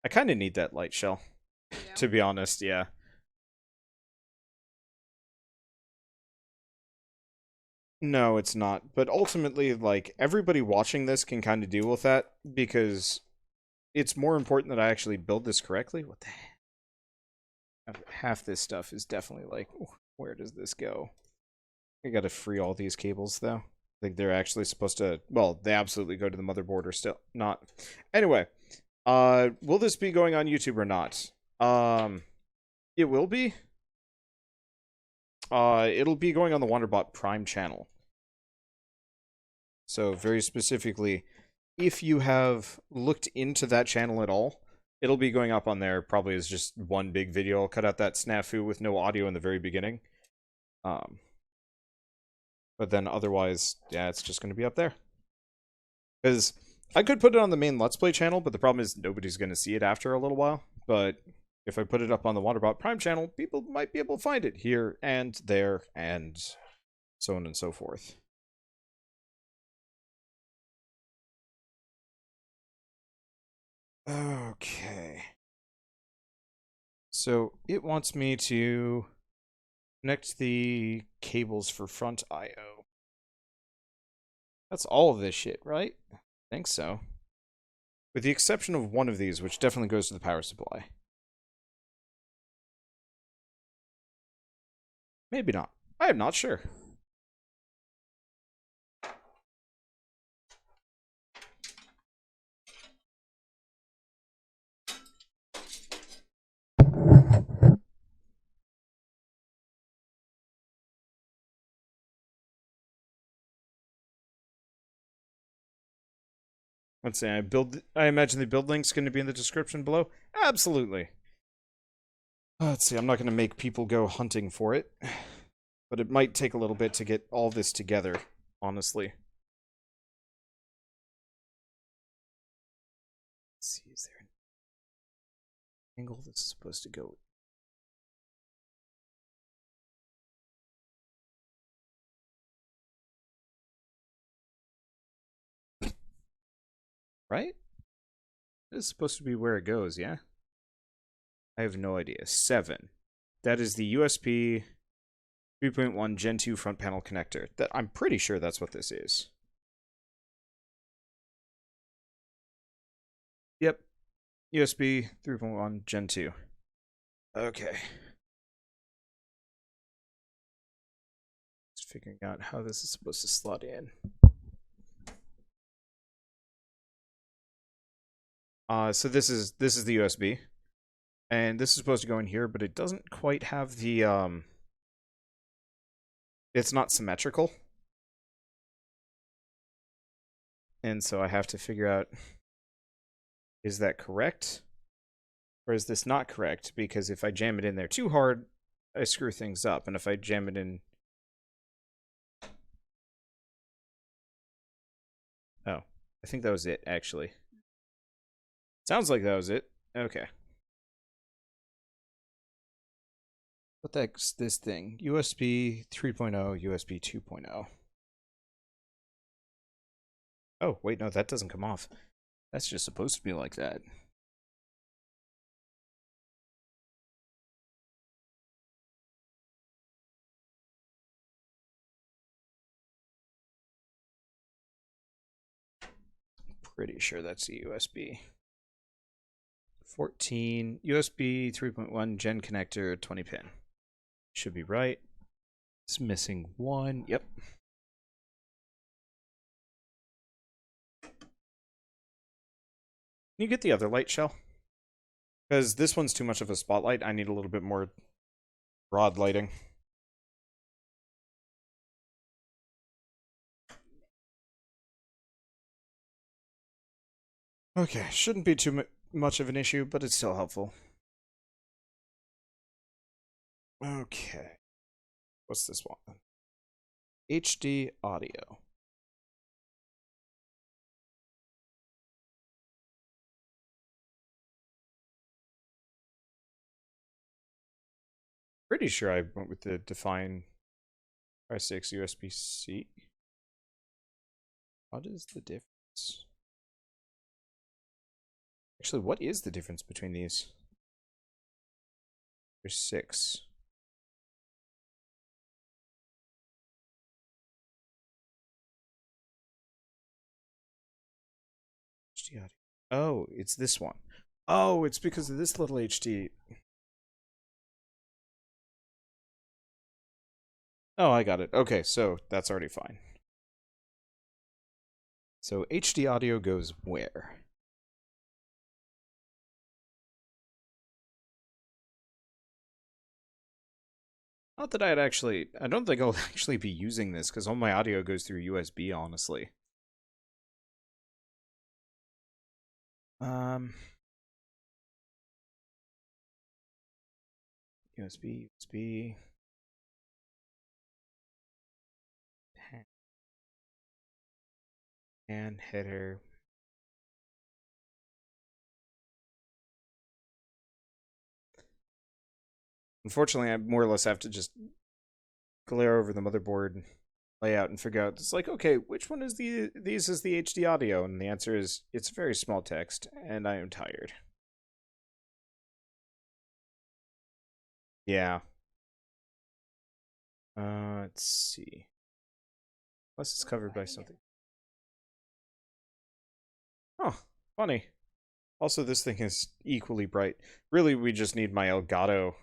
I kind of need that light shell, to be honest, yeah. No, it's not. But ultimately, like, everybody watching this can kind of deal with that because it's more important that I actually build this correctly. What the heck? Half this stuff is definitely like, where does this go? I gotta free all these cables, though. I think they're actually supposed to, well, they absolutely go to the motherboard or still not. Anyway, will this be going on YouTube or not? It will be. It'll be going on the Wanderbot Prime channel. So very specifically, if you have looked into that channel at all, it'll be going up on there probably as just one big video. I'll cut out that snafu with no audio in the very beginning. But then otherwise, yeah, it's just going to be up there. Because I could put it on the main Let's Play channel, but the problem is nobody's going to see it after a little while. But if I put it up on the Wanderbot Prime channel, people might be able to find it here and there and so on and so forth. Okay. So it wants me to connect the cables for front I/O. That's all of this shit, right? I think so. With the exception of one of these, which definitely goes to the power supply. Maybe not. I am not sure. Let's say I imagine the build link's going to be in the description below. Absolutely. Let's see, I'm not going to make people go hunting for it. But it might take a little bit to get all this together, honestly. Let's see, is there an angle this is supposed to go? Right? This is supposed to be where it goes, yeah? I have no idea. 7. That is the USB 3.1 Gen 2 front panel connector. That I'm pretty sure that's what this is. Yep. USB 3.1 Gen 2. Okay. Just figuring out how this is supposed to slot in. So this is the USB. And this is supposed to go in here, but it doesn't quite have the it's not symmetrical. And so I have to figure out Is that correct? Or is this not correct? Because if I jam it in there too hard, I screw things up. And if I jam it in... Oh, I think that was it, actually. Sounds like that was it. Okay. What the heck's this thing? USB 3.0, USB 2.0. Oh, wait, no, that doesn't come off. That's just supposed to be like that. Pretty sure that's the USB. 14, USB 3.1 Gen connector, 20 pin. Should be right. It's missing one. Yep. Can you get the other light, Shell? Because this one's too much of a spotlight. I need a little bit more broad lighting. Okay, shouldn't be too much of an issue, but it's still helpful. Okay. What's this one? HD audio. Pretty sure I went with the Define i6 USB-C. What is the difference? Actually, what is the difference between these? There's 6. HD audio. Oh, it's this one. Oh, it's because of this little HD. Oh, I got it. Okay, so that's already fine. So HD audio goes where? Not that I don't think I'll actually be using this because all my audio goes through USB, honestly. USB, and header. Unfortunately, I more or less have to just glare over the motherboard layout and figure out. It's like, okay, which one is these is the HD audio? And the answer is it's very small text, and I am tired. Yeah. Let's see. Unless it's covered by something. Oh, funny. Also, this thing is equally bright. Really, we just need my Elgato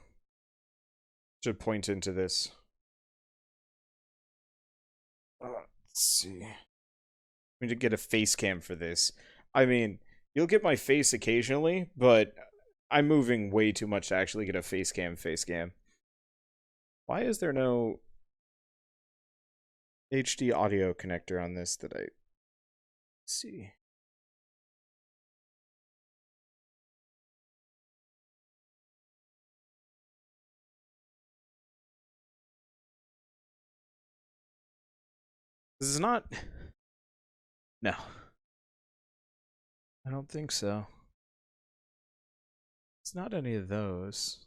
to point into this. Let's see. We need to get a face cam for this. I mean, you'll get my face occasionally, but I'm moving way too much to actually get a face cam. Why is there no HD audio connector on this that I see? This is not... No. I don't think so. It's not any of those.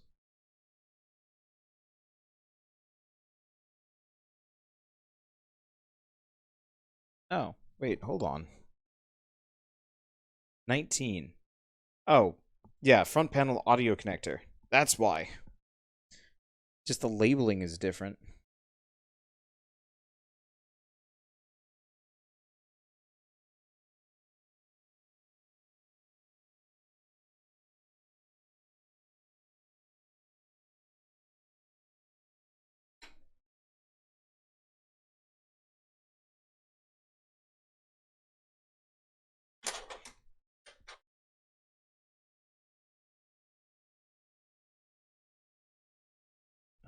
Oh, wait, hold on. 19. Oh, yeah, front panel audio connector. That's why. Just the labeling is different.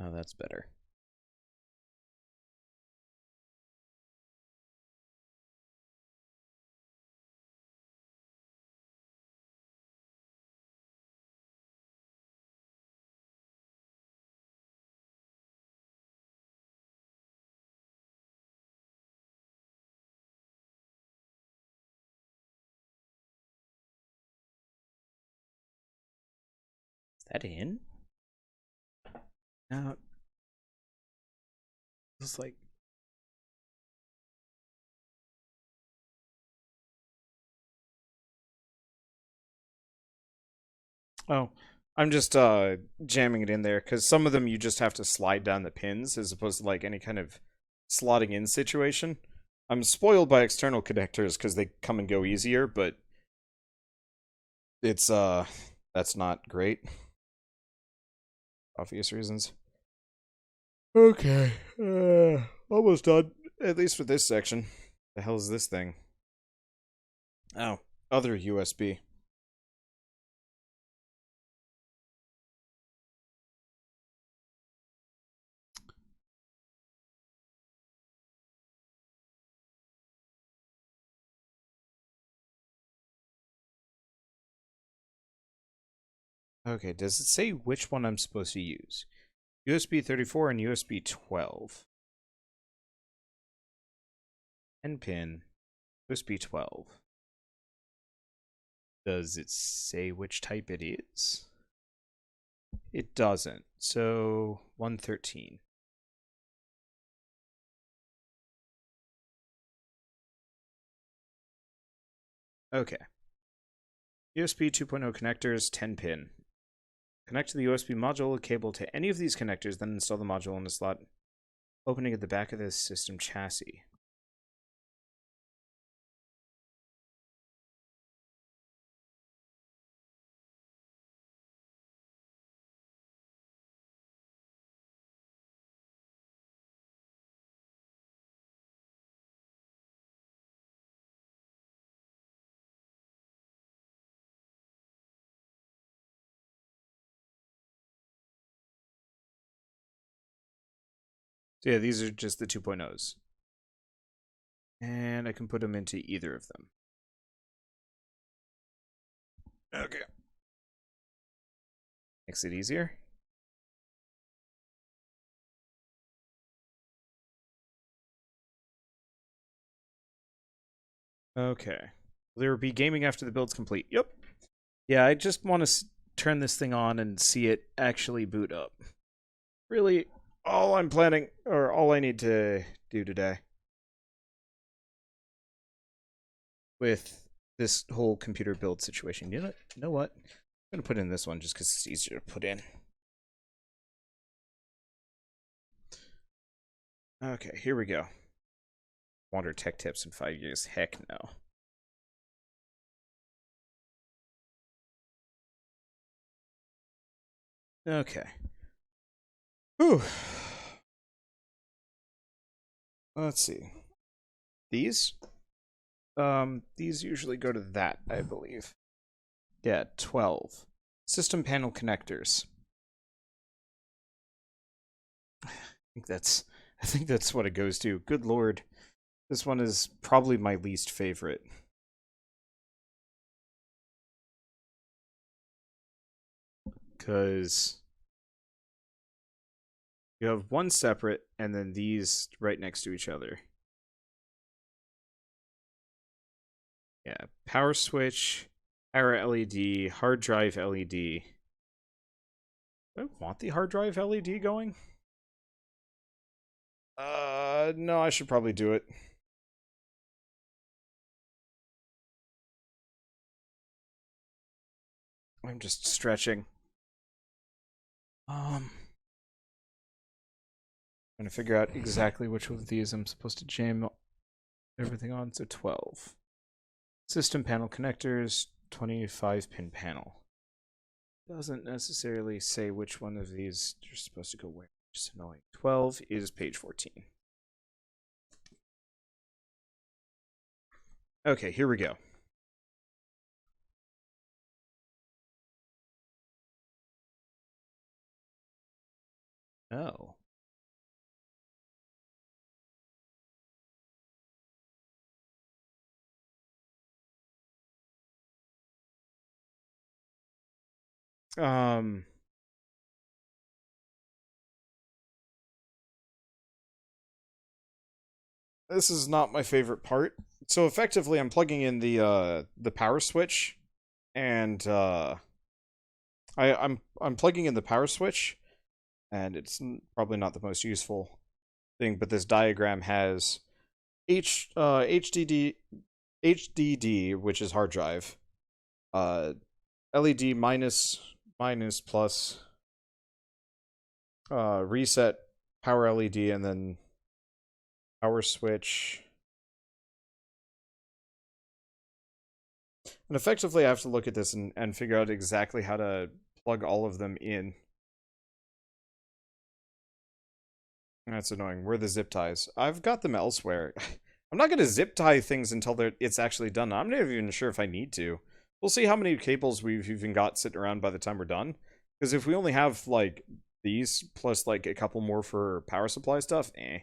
Oh, that's better. that in? No. It's like... Oh, I'm just jamming it in there because some of them you just have to slide down the pins as opposed to like any kind of slotting in situation. I'm spoiled by external connectors because they come and go easier, but it's that's not great. Obvious reasons. Okay. Almost done. At least for this section. The hell is this thing? Oh, other USB. Okay, does it say which one I'm supposed to use? USB 34 and USB 12. 10 pin. USB 12. Does it say which type it is? It doesn't. So 113. Okay. USB 2.0 connectors, 10 pin. Connect the USB module cable to any of these connectors, then install the module in the slot opening at the back of the system chassis. So yeah, these are just the 2.0s. And I can put them into either of them. Okay. Makes it easier. Okay. Will there be gaming after the build's complete? Yep. Yeah, I just want to turn this thing on and see it actually boot up. Really, all I'm planning, or all I need to do today with this whole computer build situation. You know what? I'm going to put in this one just because it's easier to put in. Okay, here we go. Wander tech tips in 5 years. Heck no. Okay. Whew. Let's see. These? These usually go to that, I believe. Yeah, 12. System panel connectors. I think that's what it goes to. Good lord. This one is probably my least favorite. Because you have one separate and then these right next to each other. Yeah, power switch, power LED, hard drive LED. Do I want the hard drive LED going? No, I should probably do it. I'm just stretching. I'm gonna figure out exactly which of these I'm supposed to jam everything on. So 12. System panel connectors, 25 pin panel. Doesn't necessarily say which one of these you're supposed to go where. Just annoying. 12 is page 14. Okay, here we go. Oh. Um. This is not my favorite part. So effectively, I'm plugging in the power switch, and I'm plugging in the power switch, and it's probably not the most useful thing, but this diagram has HDD, which is hard drive, LED minus plus, reset power LED, and then power switch. And effectively, I have to look at this and figure out exactly how to plug all of them in. That's annoying. Where are the zip ties? I've got them elsewhere. I'm not going to zip tie things until it's actually done. I'm not even sure if I need to. We'll see how many cables we've even got sitting around by the time we're done. Because if we only have, like, these, plus, like, a couple more for power supply stuff, eh.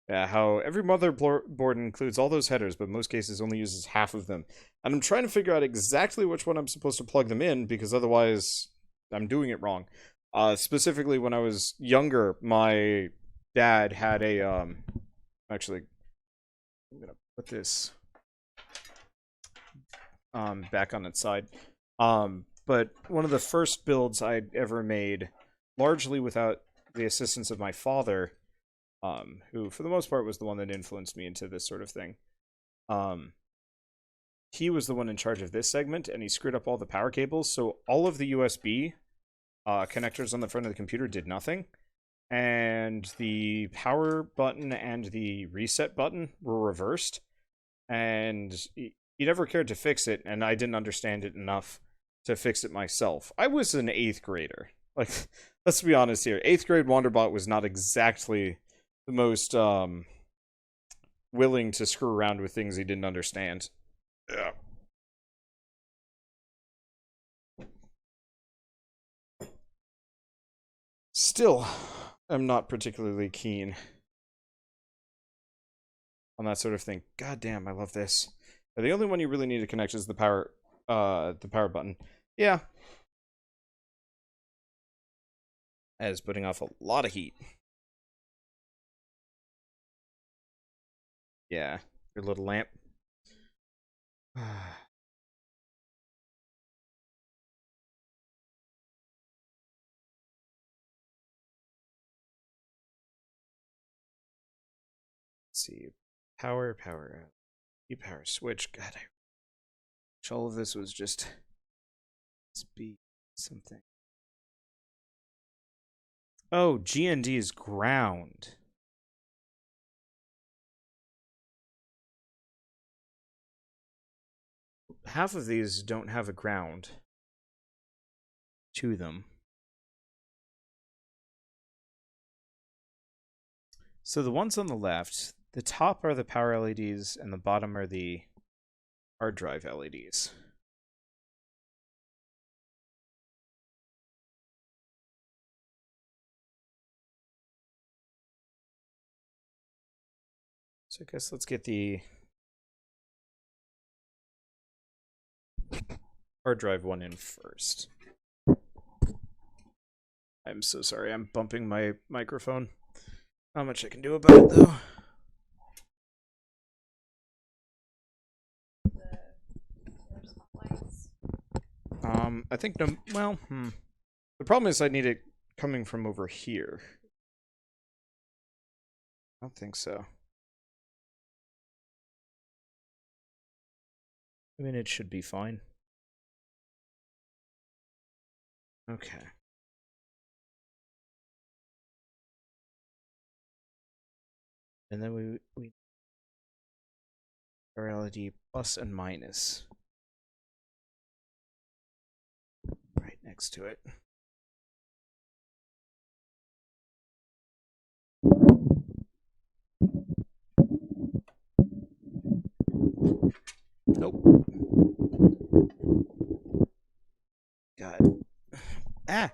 Yeah, how every motherboard includes all those headers, but in most cases only uses half of them. And I'm trying to figure out exactly which one I'm supposed to plug them in, because otherwise I'm doing it wrong. Specifically, when I was younger, my dad had a, actually, I'm gonna put this, back on its side. But one of the first builds I'd ever made, largely without the assistance of my father, who for the most part was the one that influenced me into this sort of thing. He was the one in charge of this segment, and he screwed up all the power cables, so all of the USB connectors on the front of the computer did nothing, and the power button and the reset button were reversed, and he never cared to fix it, and I didn't understand it enough to fix it myself. I was an 8th grader. Like, let's be honest here. 8th grade Wanderbot was not exactly the most willing to screw around with things he didn't understand. Yeah. Still, I'm not particularly keen on that sort of thing. God damn, I love this. The only one you really need to connect is the power button. Yeah. That is putting off a lot of heat. Yeah, your little lamp. Let's see. Power switch. God, I wish all of this was just speed something. Oh, G&D is ground. Half of these don't have a ground to them. So the ones on the left, the top are the power LEDs, and the bottom are the hard drive LEDs. So I guess let's get the hard drive one in first. I'm so sorry, I'm bumping my microphone. Not much I can do about it, though. I think no. Well, the problem is I need it coming from over here. I don't think so. I mean, it should be fine. Okay. And then we LED plus and minus right next to it. Nope. God. Ah.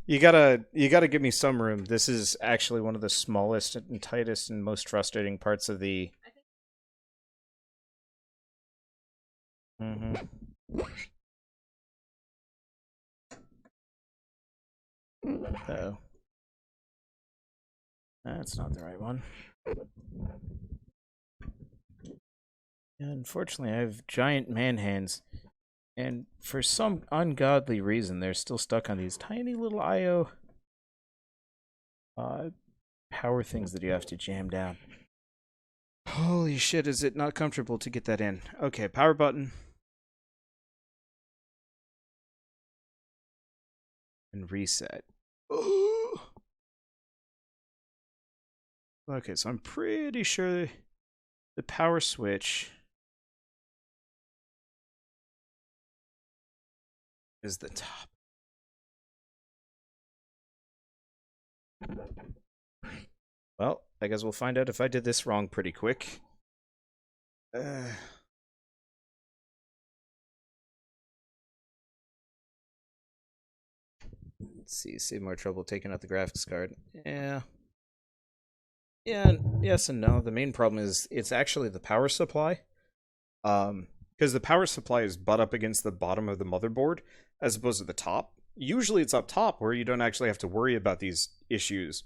You gotta give me some room. This is actually one of the smallest and tightest and most frustrating parts of the. Oh. That's not the right one. Unfortunately, I have giant man hands, and for some ungodly reason, they're still stuck on these tiny little IO uh, power things that you have to jam down. Holy shit, is it not comfortable to get that in? Okay, power button. And reset. Okay, so I'm pretty sure the power switch is the top. Well, I guess we'll find out if I did this wrong pretty quick. Let's see, save more trouble taking out the graphics card. Yeah. Yeah, yes and no. The main problem is it's actually the power supply. Because the power supply is butt up against the bottom of the motherboard as opposed to the top. Usually it's up top where you don't actually have to worry about these issues.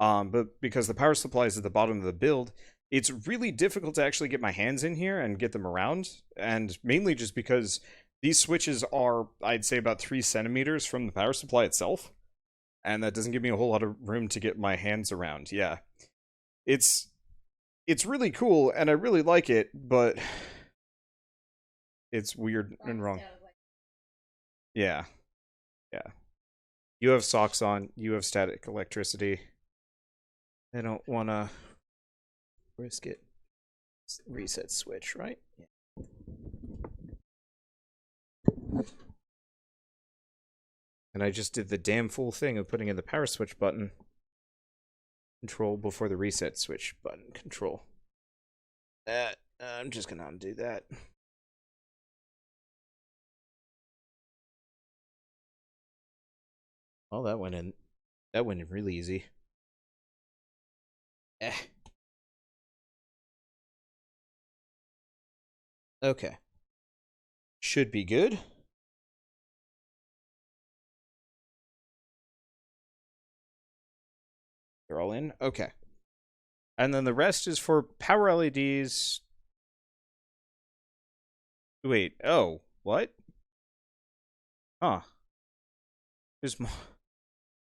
But because the power supply is at the bottom of the build, it's really difficult to actually get my hands in here and get them around. And mainly just because these switches are, I'd say, about 3 centimeters from the power supply itself. And that doesn't give me a whole lot of room to get my hands around. Yeah. It's really cool, and I really like it, but it's weird and wrong. Yeah. Yeah. You have socks on. You have static electricity. I don't want to risk it. Reset switch, right? Yeah. And I just did the damn fool thing of putting in the power switch button control before the reset switch button control. I'm just gonna undo that. Oh, that went in. That went in really easy. Okay. Should be good. They're all in? Okay. And then the rest is for power LEDs. Wait, oh, what? Huh. There's,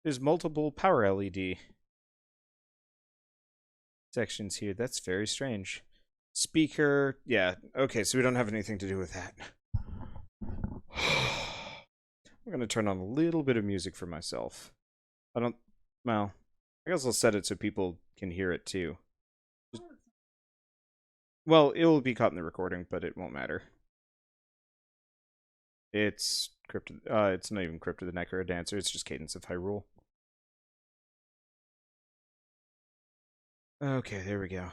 there's multiple power LED sections here. That's very strange. Speaker, yeah. Okay, so we don't have anything to do with that. I'm going to turn on a little bit of music for myself. Well, I guess I'll set it so people can hear it too. Well, it will be caught in the recording, but it won't matter. It's it's not even Crypt of the Necro Dancer, it's just Cadence of Hyrule. Okay, there we go.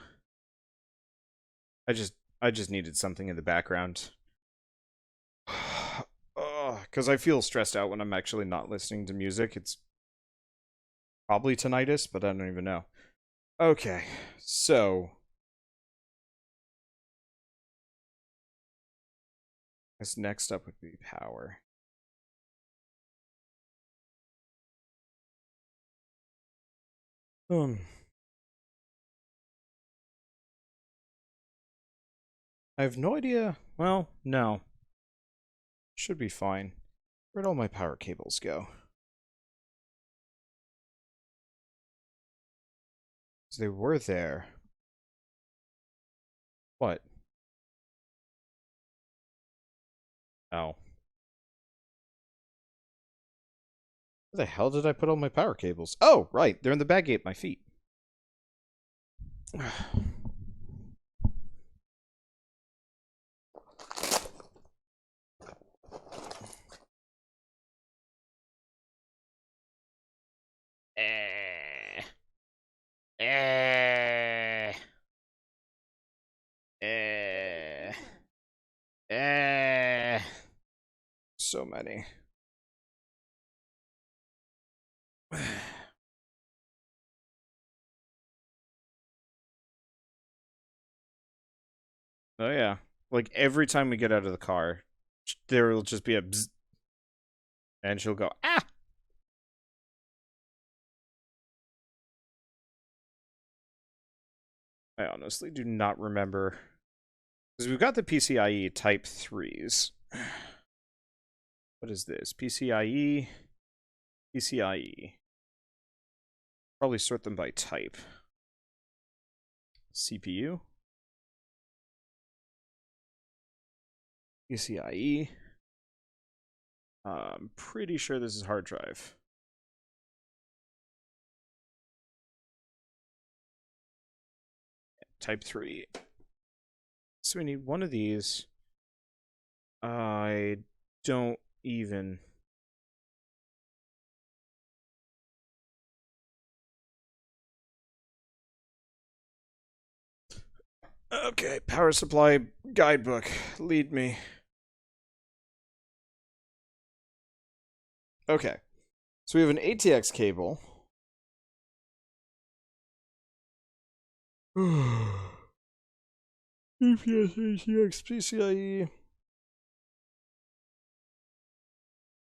I just needed something in the background. Because I feel stressed out when I'm actually not listening to music. It's probably tinnitus, but I don't even know. Okay, so this next up would be power. I have no idea. Well, no. Should be fine. Where'd all my power cables go? So they were there. What? Oh. Where the hell did I put all my power cables? Oh, right. They're in the bag at my feet. Eh. Eh. Eh. Eh. So many. Oh yeah. Like every time we get out of the car, there will just be a bzz, and she'll go, ah! I honestly do not remember Because we've got the PCIe Type 3s. What is this? PCIe. PCIe. Probably sort them by type. CPU. PCIe. I'm pretty sure this is hard drive. Type 3. So we need one of these. I don't even... Okay, power supply guidebook. Lead me. Okay. So we have an ATX cable. EPS, ATX, PCIe.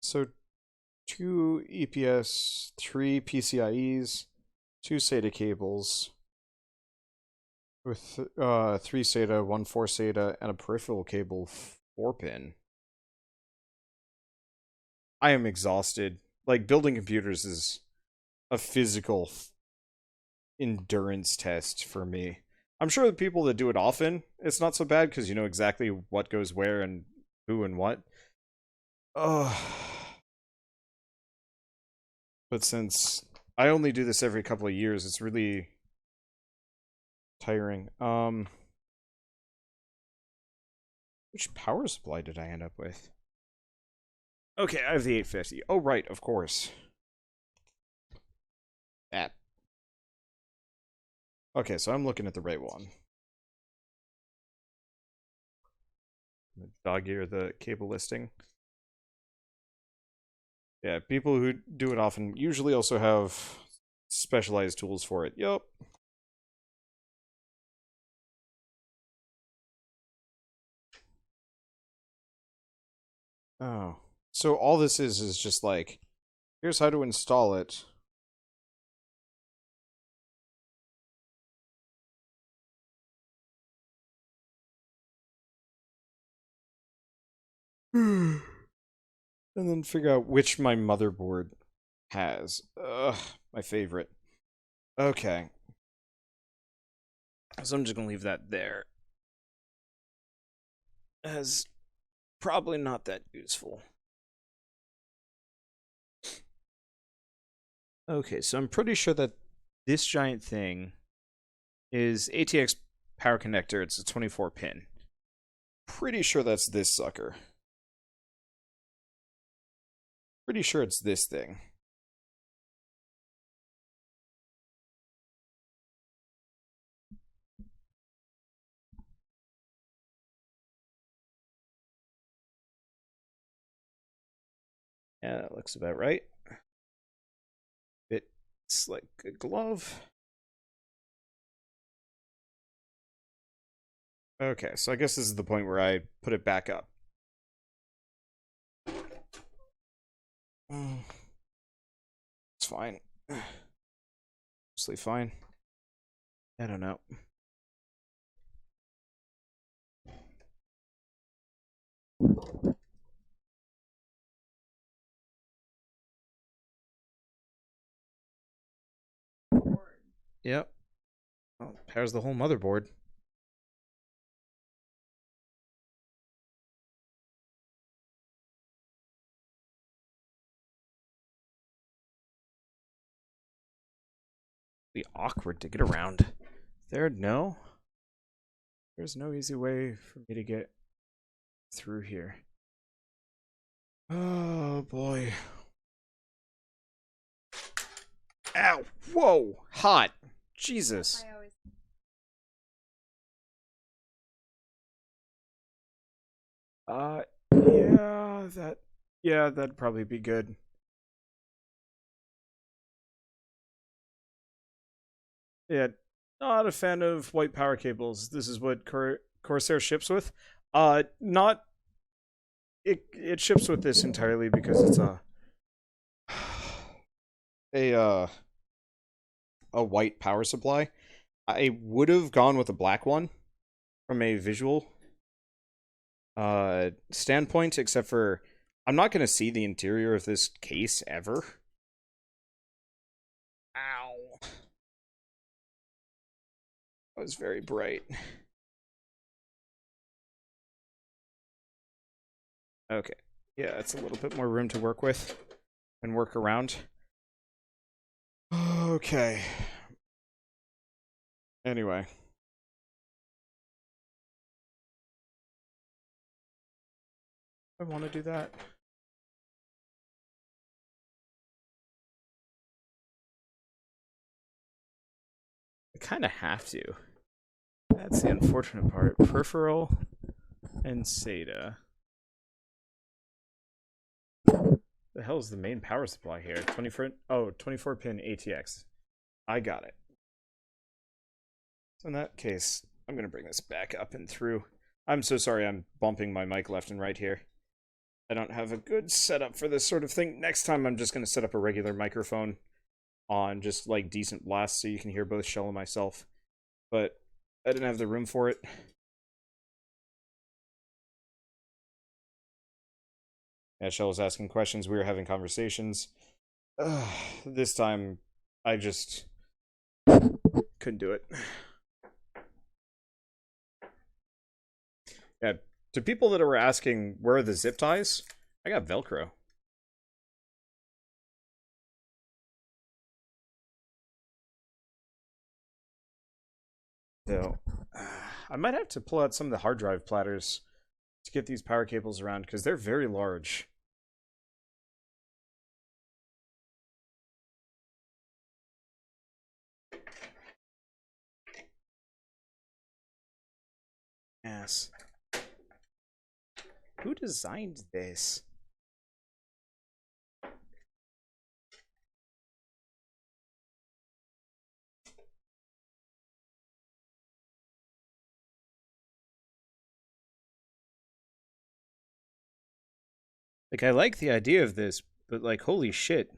So 2 EPS, 3 PCIes, 2 SATA cables, with 3 SATA, 1 4 SATA, and a peripheral cable 4-pin. I am exhausted. Like, building computers is a physical endurance test for me. I'm sure the people that do it often, it's not so bad because you know exactly what goes where and who and what. But since I only do this every couple of years, it's really tiring. Which power supply did I end up with? Okay, I have the 850. Oh, right, of course. That. Okay, so I'm looking at the right one. Dog ear the cable listing. Yeah, people who do it often usually also have specialized tools for it. Yup. Oh. So all this is just like, here's how to install it. And then figure out which my motherboard has. Ugh, my favorite. Okay. So I'm just gonna leave that there. As probably not that useful. Okay, so I'm pretty sure that this giant thing is ATX power connector. It's a 24-pin. Pretty sure that's this sucker. Pretty sure it's this thing. Yeah, that looks about right. It's like a glove. Okay, so I guess this is the point where I put it back up. It's fine. Mostly fine. I don't know. Yep. Well, powers the whole motherboard. Be awkward to get around. No? There's no easy way for me to get through here. Oh boy. Ow! Whoa! Hot! Jesus. Uh, that'd probably be good. Yeah, not a fan of white power cables. This is what Corsair ships with. Not it ships with this entirely because it's a white power supply. I would have gone with a black one from a visual standpoint, except for I'm not going to see the interior of this case ever. Ow. That was very bright. Okay. Yeah, it's a little bit more room to work with and work around. Okay. Anyway. I want to do that. I kind of have to. That's the unfortunate part. Peripheral and SATA. The hell is the main power supply here? 24 pin ATX. I got it. So in that case, I'm going to bring this back up and through. I'm so sorry I'm bumping my mic left and right here. I don't have a good setup for this sort of thing. Next time I'm just going to set up a regular microphone on just like decent blast so you can hear both Shell and myself. But I didn't have the room for it. Yeah, Shell was asking questions. We were having conversations. This time, I just couldn't do it. Yeah, to people that were asking where are the zip ties, I got Velcro. So, I might have to pull out some of the hard drive platters to get these power cables around because they're very large. Yes. Who designed this? Like, I like the idea of this, but like, holy shit.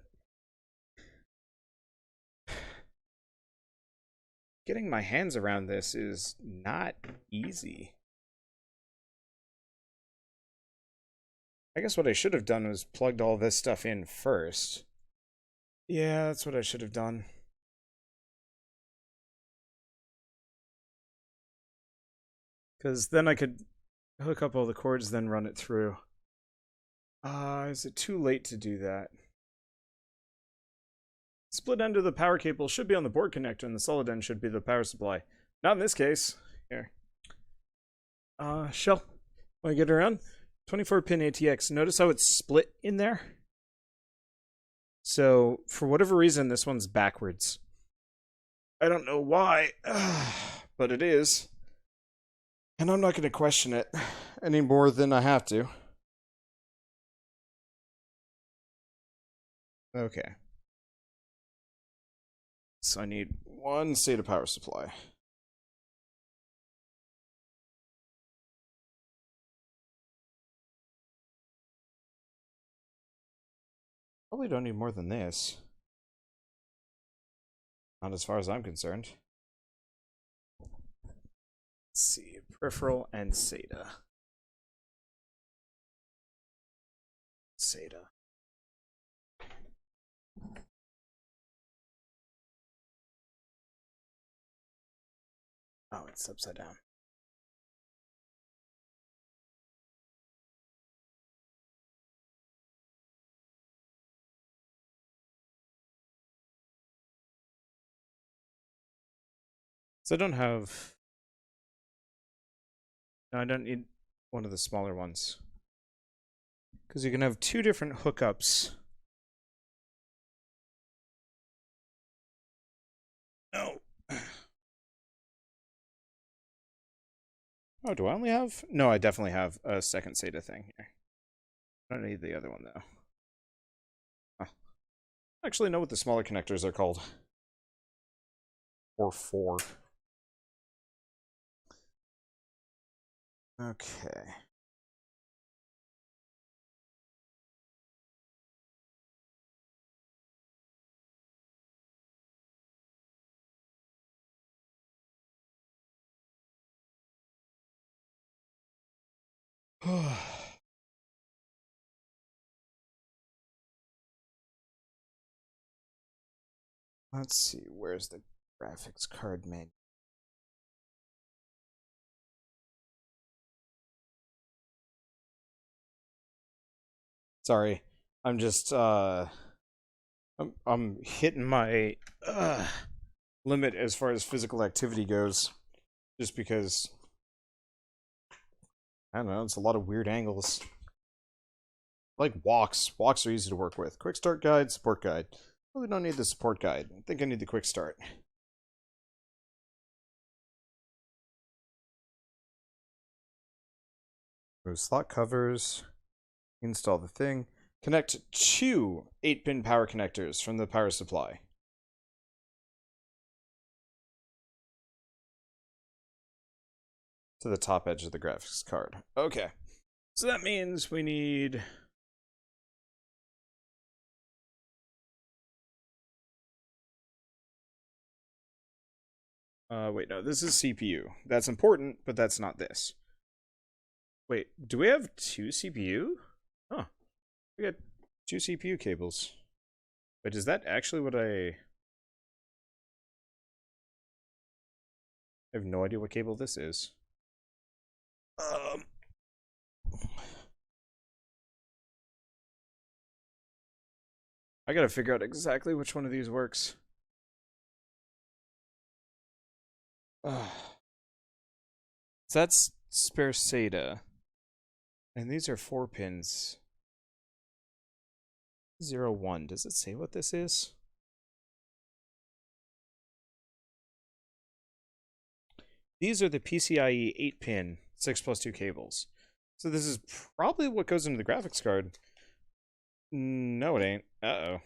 Getting my hands around this is not easy. I guess what I should have done was plugged all this stuff in first. Yeah, that's what I should have done. Because then I could hook up all the cords, then run it through. Is it too late to do that? Split end of the power cable should be on the board connector, and the solid end should be the power supply. Not in this case. Here. Shell. Want to get around? 24 pin ATX. Notice how it's split in there? So, for whatever reason, this one's backwards. I don't know why, but it is. And I'm not going to question it any more than I have to. Okay. So I need one SATA power supply. Probably don't need more than this. Not as far as I'm concerned. Let's see. Peripheral and SATA. SATA. Oh, it's upside down. So I don't have... No, I don't need one of the smaller ones. Because you can have two different hookups. No. Oh, do I only have... No, I definitely have a second SATA thing here. I don't need the other one, though. Huh. I actually know what the smaller connectors are called. Or four. Okay. Let's see, where's the graphics card menu? Sorry, I'm just I'm hitting my limit as far as physical activity goes, just because I don't know, it's a lot of weird angles. Like walks. Walks are easy to work with. Quick start guide, support guide. Really don't need the support guide. I think I need the quick start. Remove slot covers. Install the thing. Connect two 8-pin power connectors from the power supply. To the top edge of the graphics card. Okay. So that means we need... wait, no, this is CPU. That's important, but that's not this. Wait, do we have two CPU? Huh. We got two CPU cables. Wait, is that actually what I have no idea what cable this is. I gotta figure out exactly which one of these works. So that's spare SATA. And these are 4 pins. 01. Does it say what this is? These are the PCIe 8-pin 6+2 cables. So this is probably what goes into the graphics card. No, it ain't. Uh-oh.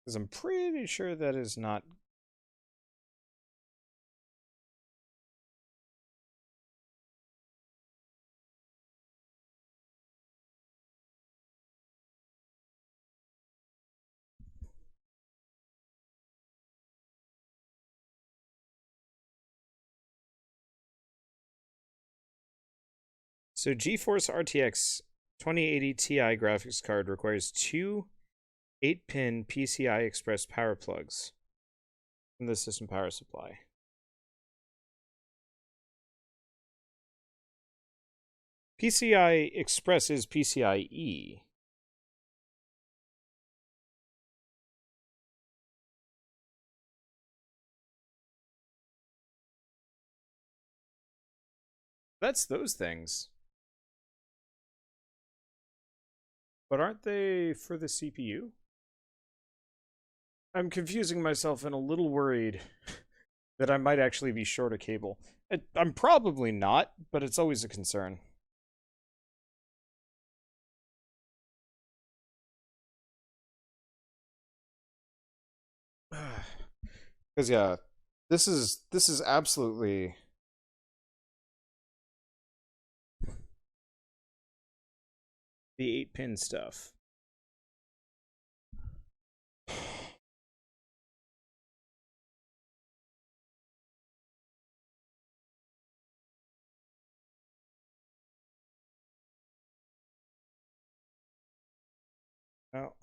Because I'm pretty sure that is not... So GeForce RTX 2080 Ti graphics card requires two 8-pin PCI Express power plugs from the system power supply. PCI Express is PCIe. That's those things. But aren't they for the CPU? I'm confusing myself and a little worried that I might actually be short a cable. I'm probably not, but it's always a concern. Because yeah, this is absolutely the 8-pin stuff. Oh.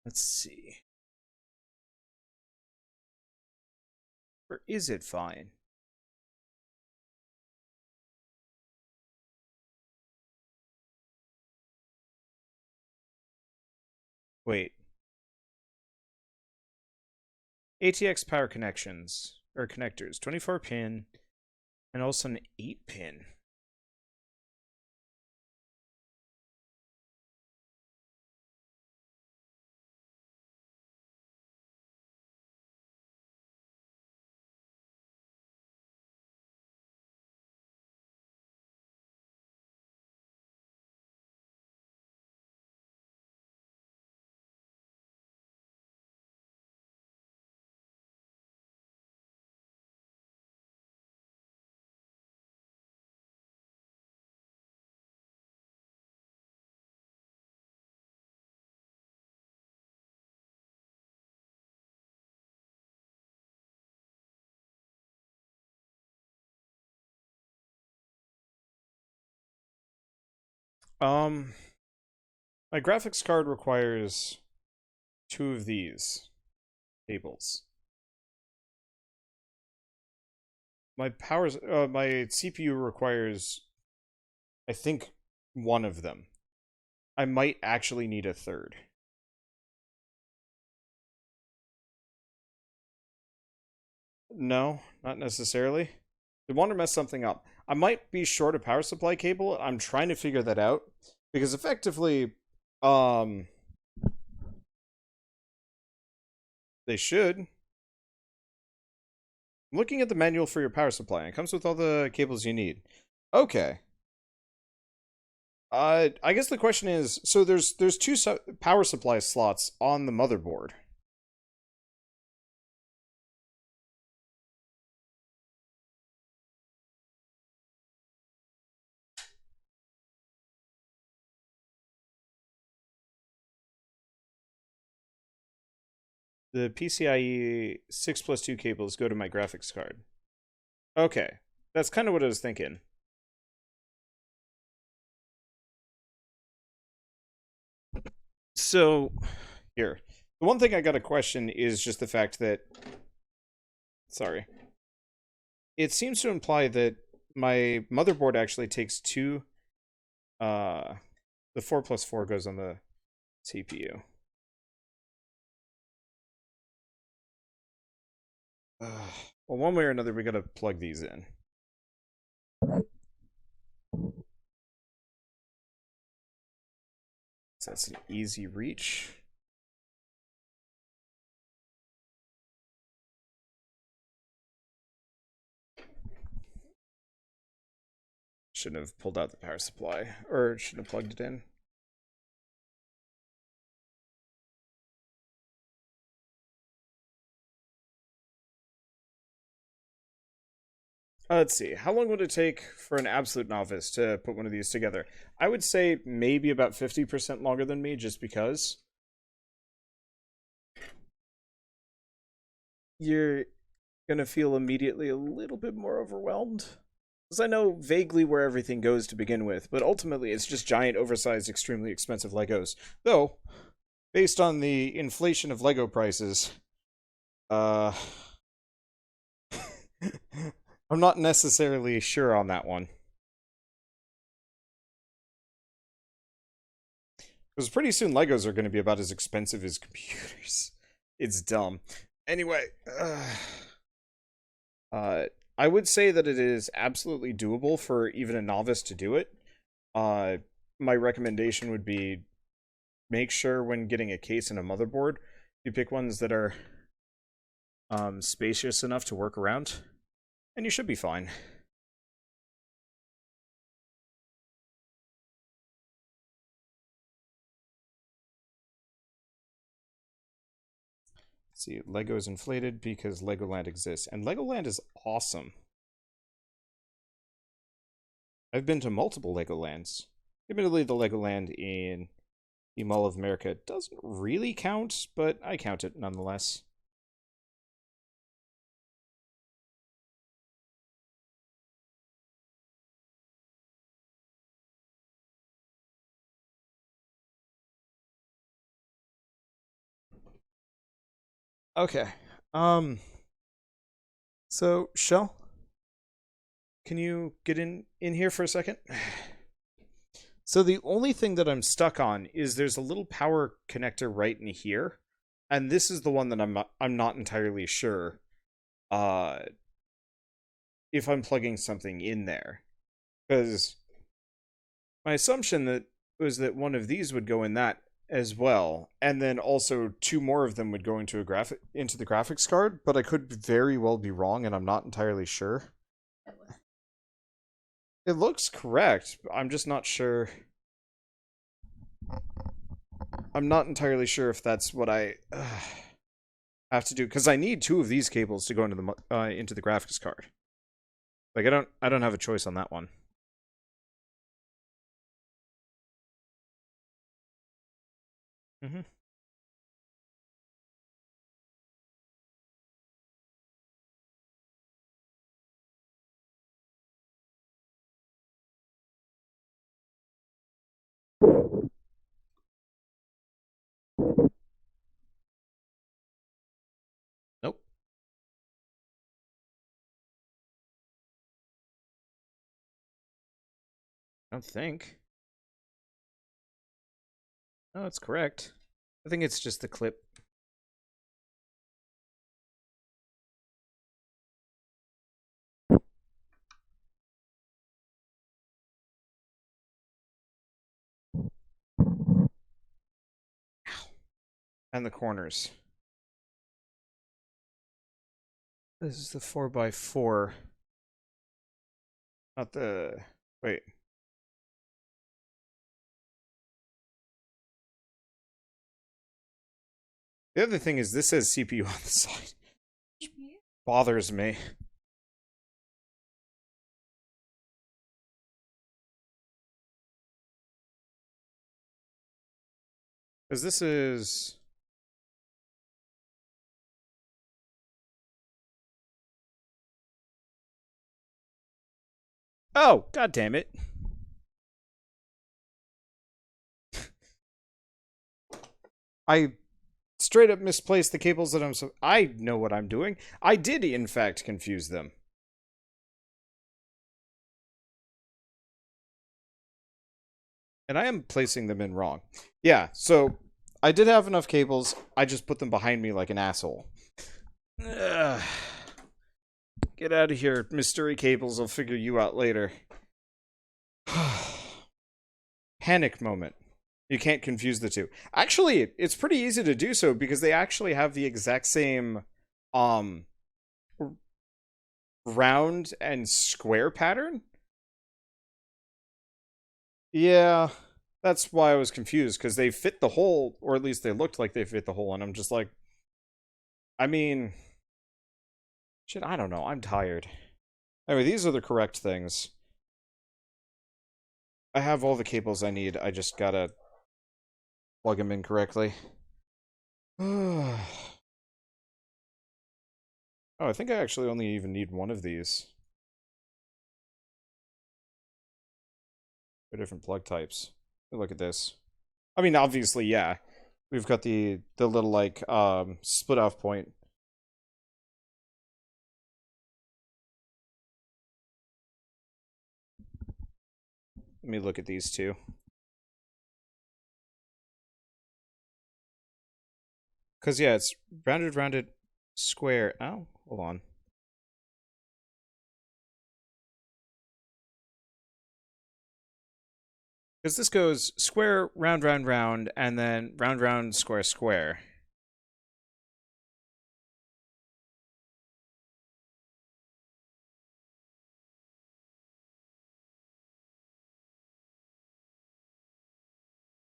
Let's see. Or is it fine? Wait. ATX power connections or connectors, 24-pin, and also an 8-pin. Um, my graphics card requires 2 of these cables. My CPU requires, I think, 1 of them. I might actually need a third. No, not necessarily. They want to mess something up. I might be short a power supply cable. I'm trying to figure that out because effectively, um, they should. I'm looking at the manual for your power supply. It comes with all the cables you need. Okay. I guess the question is, so there's 2 power supply slots on the motherboard. The PCIe 6+2 cables go to my graphics card. Okay, that's kind of what I was thinking. So, here. The one thing I got to question is just the fact that... Sorry. It seems to imply that my motherboard actually takes 2... the 4+4 goes on the CPU. Well, one way or another, we gotta plug these in. So that's an easy reach. Shouldn't have pulled out the power supply, or shouldn't have plugged it in. Let's see. How long would it take for an absolute novice to put one of these together? I would say maybe about 50% longer than me, just because. You're gonna feel immediately a little bit more overwhelmed. Because I know vaguely where everything goes to begin with, but ultimately it's just giant, oversized, extremely expensive Legos. Though, based on the inflation of Lego prices, uh... I'm not necessarily sure on that one. Because pretty soon Legos are going to be about as expensive as computers. It's dumb. Anyway, I would say that it is absolutely doable for even a novice to do it. My recommendation would be make sure when getting a case and a motherboard, you pick ones that are spacious enough to work around, and you should be fine. See, Lego is inflated because Legoland exists, and Legoland is awesome. I've been to multiple Legolands. Admittedly, the Legoland in the Mall of America doesn't really count, but I count it nonetheless. Okay. Um. So, Shell, can you get in here for a second? So the only thing that I'm stuck on is there's a little power connector right in here, and this is the one that I'm not entirely sure uh if I'm plugging something in there, because my assumption that was that one of these would go in that as well, and then also 2 more of them would go into into the graphics card, but I could very well be wrong and I'm not entirely sure. It looks correct. I'm just not sure. I'm not entirely sure if that's what I have to do, because I need 2 of these cables to go into the graphics card. Like I don't have a choice on that one. Mm-hmm. I don't think. No, it's correct. I think it's just the clip. And the corners. This is the 4x4. Not the... Wait. The other thing is this says CPU on the side. Bothers me. Because this is... Oh, god damn it. I straight up misplaced the cables that I know what I'm doing. I did, in fact, confuse them. And I am placing them in wrong. Yeah, so I did have enough cables. I just put them behind me like an asshole. Ugh. Get out of here, mystery cables. I'll figure you out later. Panic moment. You can't confuse the two. Actually, it's pretty easy to do so because they actually have the exact same round and square pattern. Yeah, that's why I was confused, because they fit the hole, or at least they looked like they fit the hole, and I'm just like, I mean, shit, I don't know, I'm tired. Anyway, these are the correct things. I have all the cables I need, I just gotta plug them in correctly. Oh, I think I actually only even need one of these. For different plug types. Look at this. I mean, obviously, yeah. We've got the little, like, split off point. Let me look at these two. Because, yeah, it's rounded, rounded, square. Oh, hold on. Because this goes square, round, round, round, and then round, round, square, square.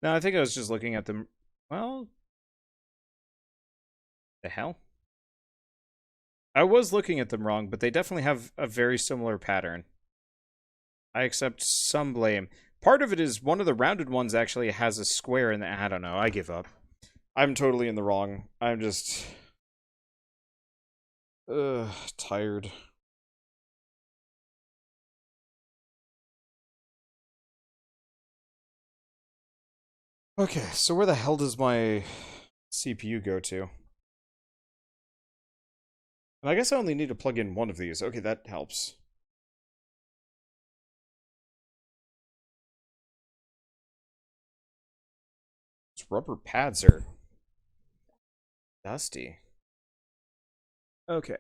No, I think I was just looking at them. Well, the hell? I was looking at them wrong, but they definitely have a very similar pattern. I accept some blame. Part of it is one of the rounded ones actually has a square in the... I don't know, I give up. I'm totally in the wrong. I'm just... tired. Okay, so where the hell does my CPU go to? And I guess I only need to plug in one of these. Okay, that helps. These rubber pads are dusty. Okay.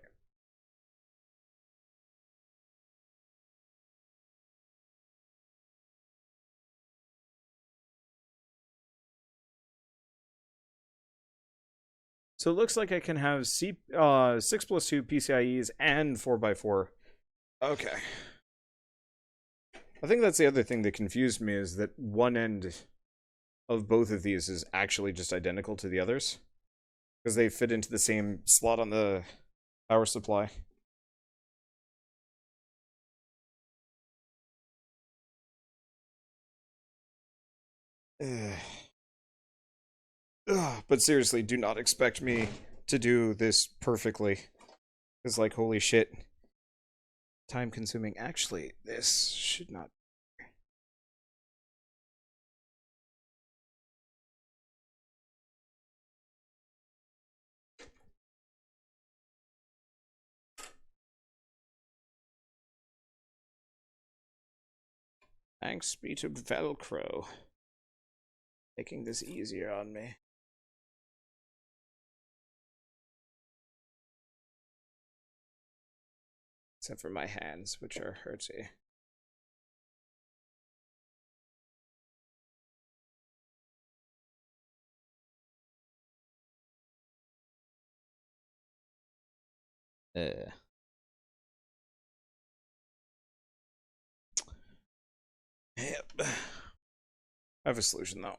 So it looks like I can have 6+2 PCIe's and 4x4. Okay. I think that's the other thing that confused me, is that one end of both of these is actually just identical to the others. Because they fit into the same slot on the power supply. Ugh. Ugh, but seriously, do not expect me to do this perfectly. Because, like, holy shit. Time consuming. Actually, this should not... Thanks be to Velcro. Making this easier on me. Except for my hands, which are hurty. Yep. I have a solution though.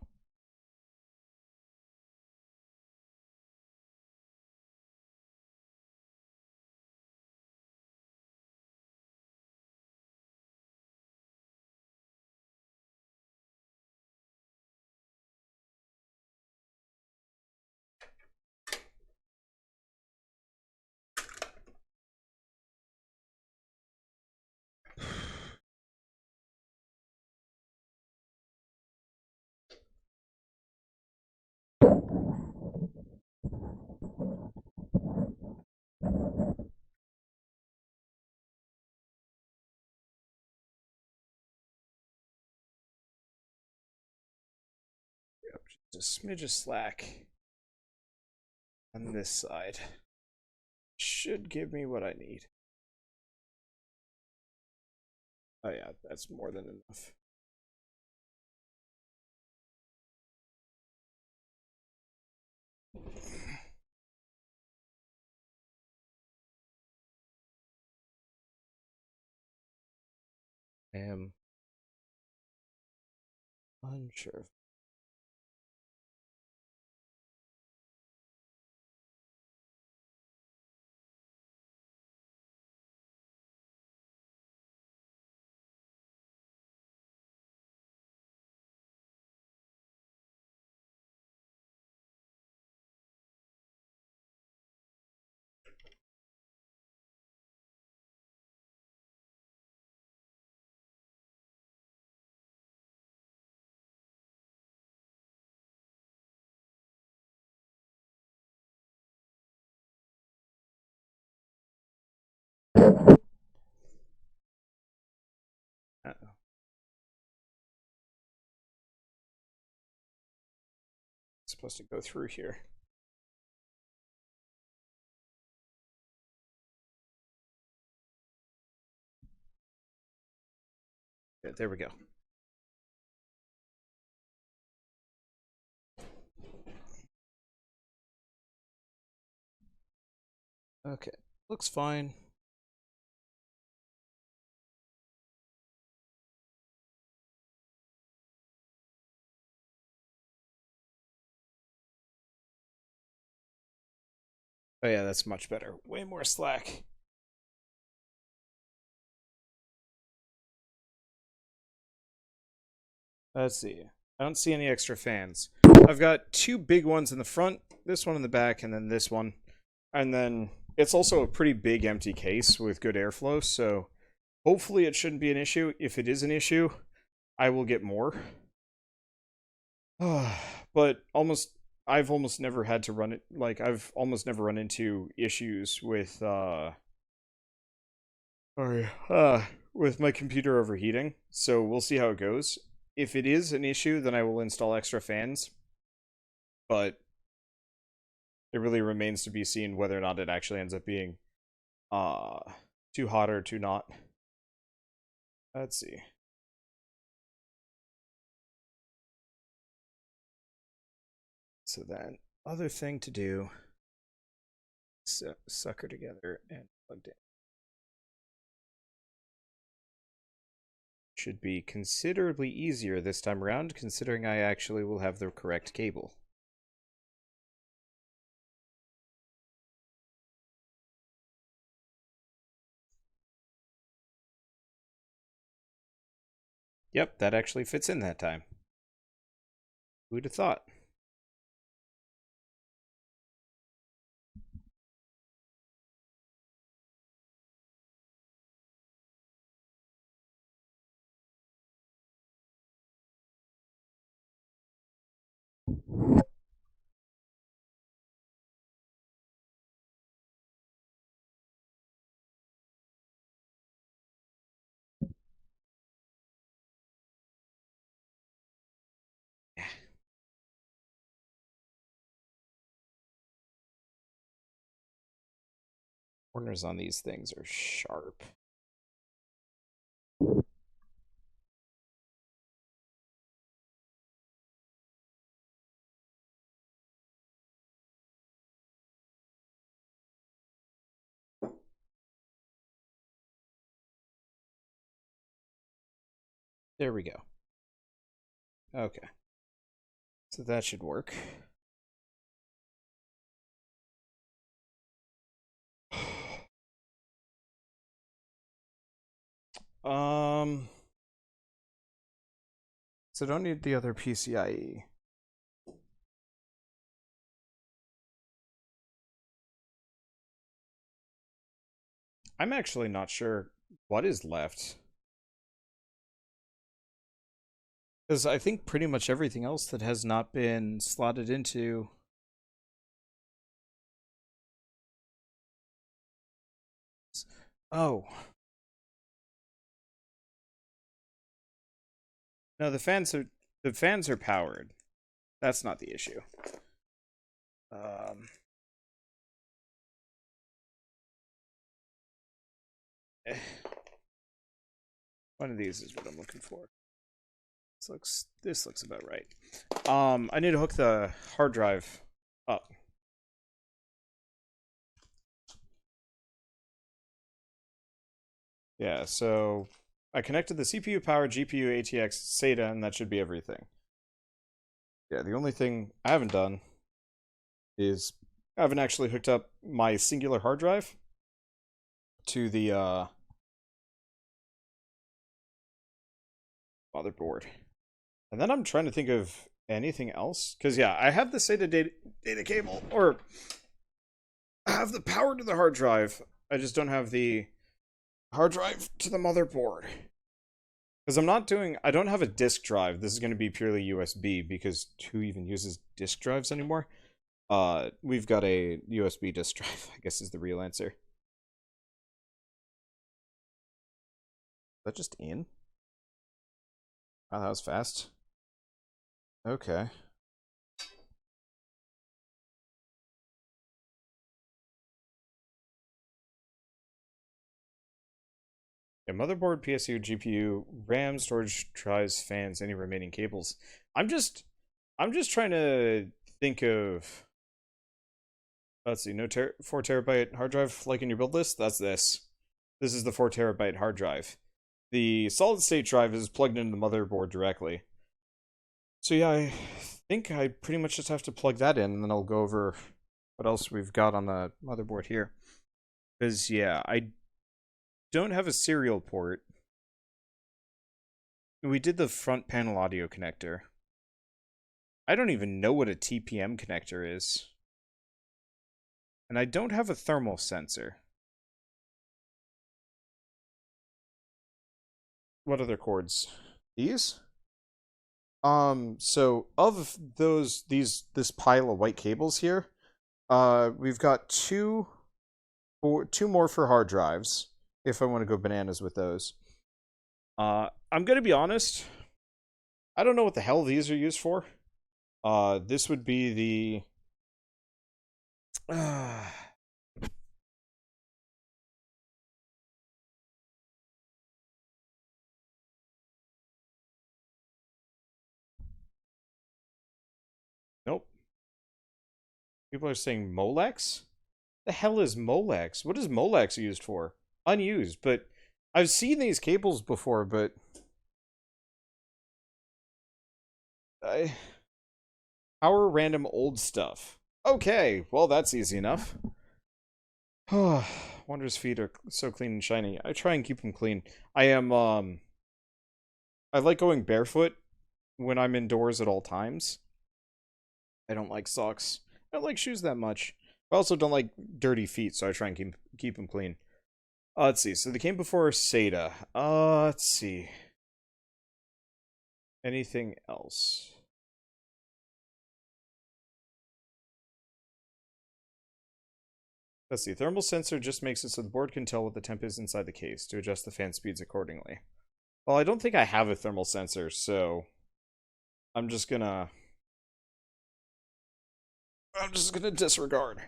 Yep, just a smidge of slack on this side. Should give me what I need. Oh yeah, that's more than enough. I am unsure. Uh-oh. It's supposed to go through here. Yeah, there we go. Okay, looks fine. Oh yeah, that's much better. Way more slack. Let's see. I don't see any extra fans. I've got two big ones in the front, this one in the back, and then this one. And then it's also a pretty big empty case with good airflow, so hopefully it shouldn't be an issue. If it is an issue, I will get more. But I've almost never had to run it, like, I've almost never run into issues with, sorry, with my computer overheating, so we'll see how it goes. If it is an issue, then I will install extra fans, but it really remains to be seen whether or not it actually ends up being uh too hot or too not. Let's see. So then, other thing to do, sucker together and plugged in. Should be considerably easier this time around, considering I actually will have the correct cable. Yep, that actually fits in that time. Who'd have thought? Corners on these things are sharp. There we go. Okay. So that should work. So don't need the other PCIe. I'm actually not sure what is left. Because I think pretty much everything else that has not been slotted into... Oh. No, the fans are powered. That's not the issue. One of these is what I'm looking for. This looks about right. I need to hook the hard drive up. Yeah, so I connected the CPU power, GPU, ATX, SATA, and that should be everything. Yeah, the only thing I haven't done is I haven't actually hooked up my singular hard drive to the motherboard. And then I'm trying to think of anything else. Because, yeah, I have the SATA data cable, or I have the power to the hard drive. I just don't have the hard drive to the motherboard. Because I don't have a disk drive. This is going to be purely USB, because who even uses disk drives anymore? We've got a USB disk drive, I guess is the real answer. Is that just in? Wow, that was fast. Okay. Yeah, motherboard, PSU, GPU, RAM, storage drives, fans, any remaining cables. I'm just trying to think of. Let's see, no 4 terabyte hard drive like in your build list. That's this. This is the 4 terabyte hard drive. The solid state drive is plugged into the motherboard directly. So yeah, I think I pretty much just have to plug that in, and then I'll go over what else we've got on the motherboard here. Because yeah, I don't have a serial port. We did the front panel audio connector. I don't even know what a TPM connector is. And I don't have a thermal sensor. What other cords? These? So of this pile of white cables here, we've got two more for hard drives, if I want to go bananas with those. I'm gonna be honest, I don't know what the hell these are used for. This would be the nope. People are saying Molex? The hell is Molex? What is Molex used for? Unused, but I've seen these cables before, but power random old stuff. Okay, well that's easy enough. Wander's feet are so clean and shiny. I try and keep them clean. I like going barefoot when I'm indoors at all times. I don't like socks. I don't like shoes that much. I also don't like dirty feet, so I try and keep them clean. Let's see. So they came before SATA. Let's see. Anything else? Let's see. Thermal sensor just makes it so the board can tell what the temp is inside the case to adjust the fan speeds accordingly. Well, I don't think I have a thermal sensor, so I'm just gonna disregard,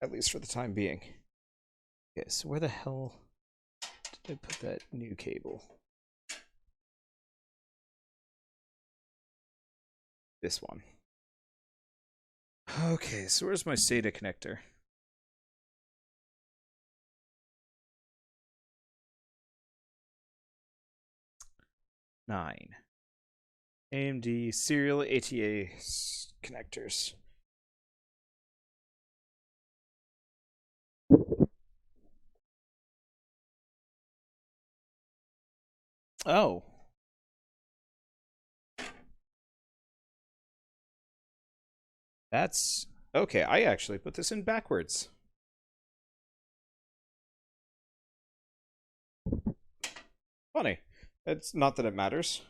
at least for the time being. Okay, so where the hell did I put that new cable? This one. Okay, so where's my SATA connector? Nine. AMD serial ATA connectors. Oh. That's okay. I actually put this in backwards. Funny. It's not that it matters.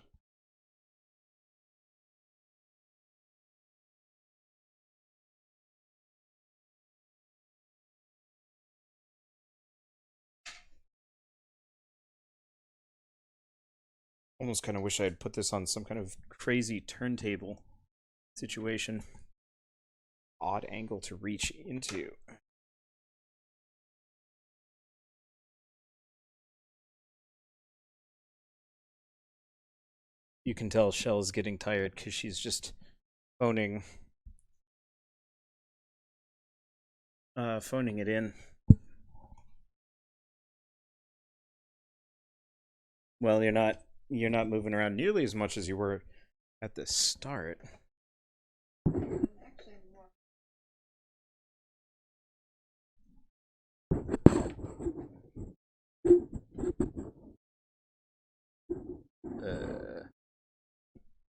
Almost kind of wish I had put this on some kind of crazy turntable situation. Odd angle to reach into. You can tell Shell's getting tired because she's just phoning it in. Well, you're not moving around nearly as much as you were at the start.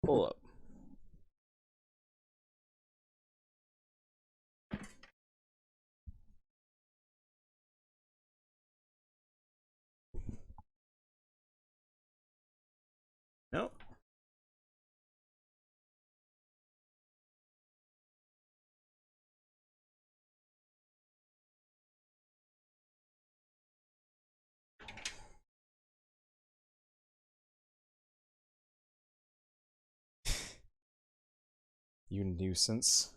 Pull up. No. You nuisance.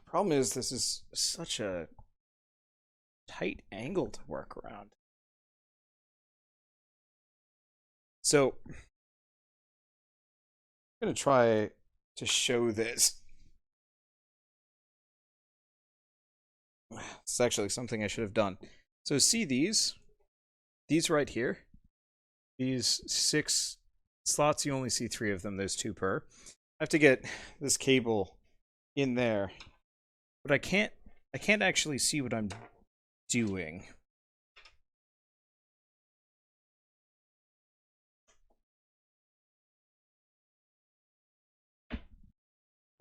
Problem is, this is such a tight angle to work around. So, I'm going to try to show this. It's actually something I should have done. So see these right here, these 6 slots, you only see 3 of them. There's 2 per. I have to get this cable in there, but I can't actually see what I'm doing.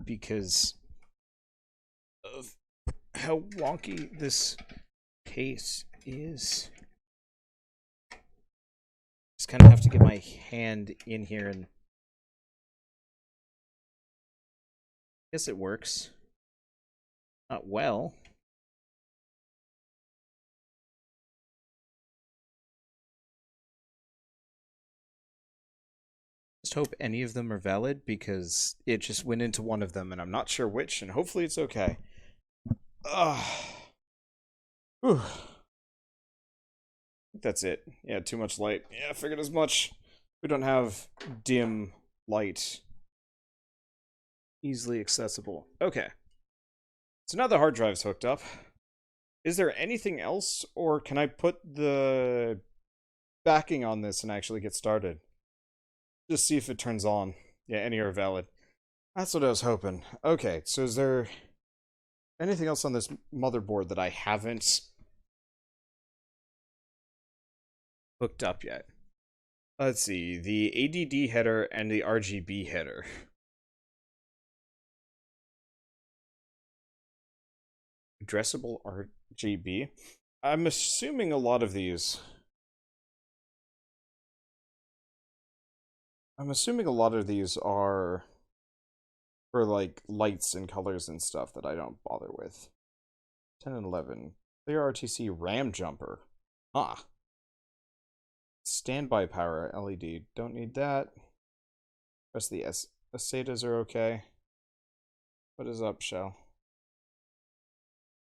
Because of how wonky this case is. Just kind of have to get my hand in here and I guess it works. Not well. Just hope any of them are valid because it just went into one of them and I'm not sure which, and hopefully it's okay. Whew. That's it. Yeah, too much light. Yeah, I figured as much. We don't have dim light. Easily accessible. Okay. So now the hard drive's hooked up. Is there anything else, or can I put the backing on this and actually get started? Just see if it turns on. Yeah, any are valid. That's what I was hoping. Okay, so is there anything else on this motherboard that I haven't hooked up yet? Let's see, the ADD header and the RGB header. Addressable RGB. I'm assuming a lot of these. Are for like lights and colors and stuff that I don't bother with. 10 and 11. Clear RTC RAM jumper. Ah. Standby power LED. Don't need that. Rest of the SATAs are okay. What is up, Shell?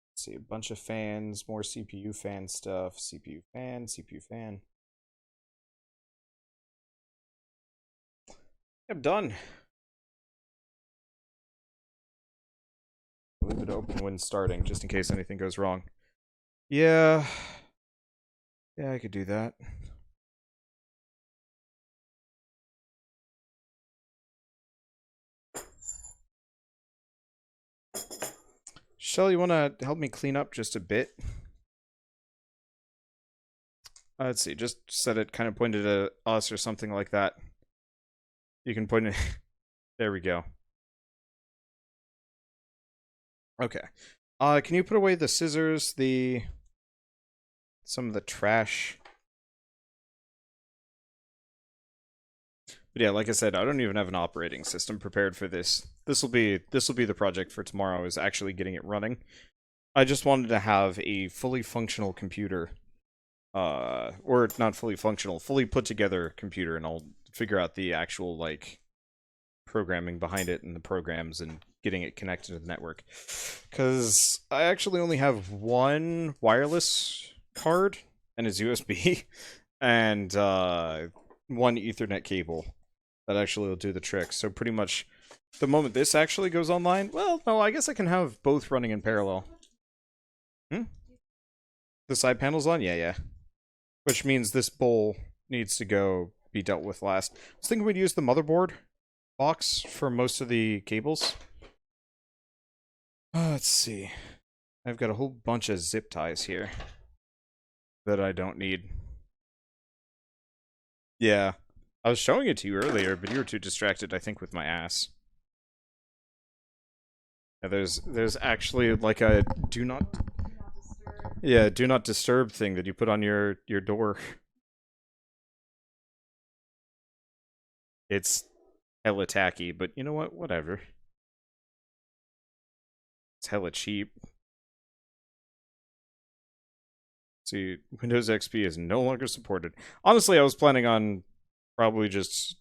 Let's see, a bunch of fans, more CPU fan stuff. CPU fan, CPU fan. I'm done. Leave it open when starting, just in case anything goes wrong. Yeah. Yeah, I could do that. Shell, you want to help me clean up just a bit? Let's see, just set it kind of pointed at us or something like that. You can point it. There we go. Okay. Can you put away the scissors, some of the trash? But yeah, like I said, I don't even have an operating system prepared for this. This will be the project for tomorrow, is actually getting it running. I just wanted to have a fully functional computer. Or not fully functional, fully put together computer, and I'll figure out the actual, like, programming behind it and the programs and getting it connected to the network. Because I actually only have one wireless card, and it's USB, and one Ethernet cable that actually will do the trick. So pretty much the moment this actually goes online, well, no, I guess I can have both running in parallel. The side panel's on? Yeah. Which means this bowl needs to be dealt with last. I was thinking we'd use the motherboard box for most of the cables. Let's see. I've got a whole bunch of zip ties here that I don't need. Yeah. I was showing it to you earlier, but you were too distracted, I think, with my ass. Yeah, there's actually like a do not disturb thing that you put on your door. It's hella tacky, but you know what? Whatever. It's hella cheap. See, Windows XP is no longer supported. Honestly, I was planning on probably just,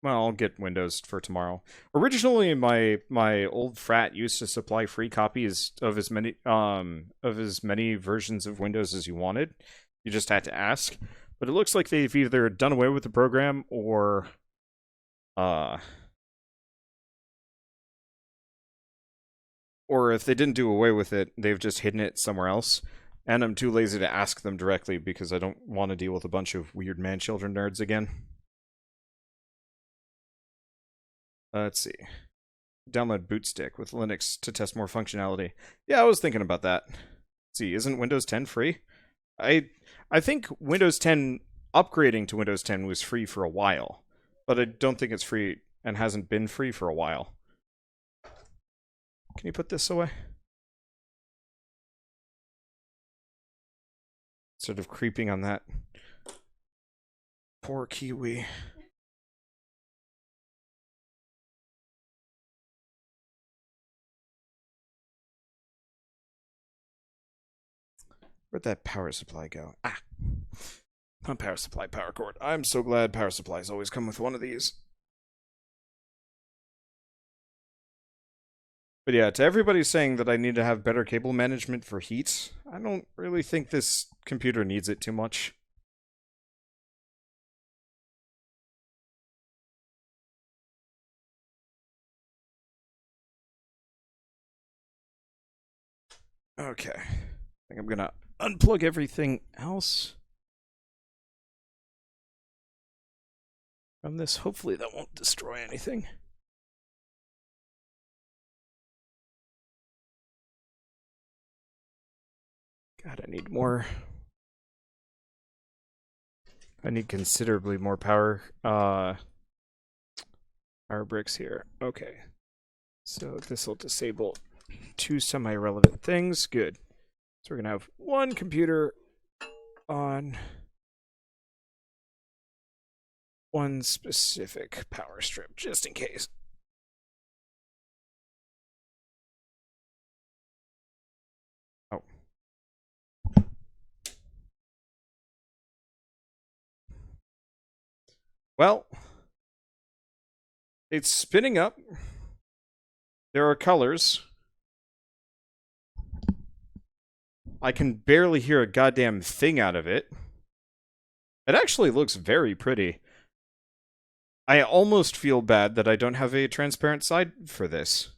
well, I'll get Windows for tomorrow. Originally, my old frat used to supply free copies of as many versions of Windows as you wanted. You just had to ask. But it looks like they've either done away with the program or if they didn't do away with it, they've just hidden it somewhere else. And I'm too lazy to ask them directly because I don't want to deal with a bunch of weird man-children nerds again. Let's see. Download Bootstick with Linux to test more functionality. Yeah, I was thinking about that. Let's see, isn't Windows 10 free? I think Windows 10, upgrading to Windows 10 was free for a while. But I don't think it's free and hasn't been free for a while. Can you put this away? Sort of creeping on that poor Kiwi. Where'd that power supply go? Ah! Not power supply, power cord. I'm so glad power supplies always come with one of these. But yeah, to everybody saying that I need to have better cable management for heat, I don't really think this computer needs it too much. Okay. I think I'm gonna unplug everything else from this. Hopefully that won't destroy anything. God, I need more. I need considerably more power bricks here. Okay. So this will disable two semi-relevant things. Good. So we're going to have one computer on one specific power strip, just in case. Oh. Well, it's spinning up. There are colors. I can barely hear a goddamn thing out of it. It actually looks very pretty. I almost feel bad that I don't have a transparent side for this.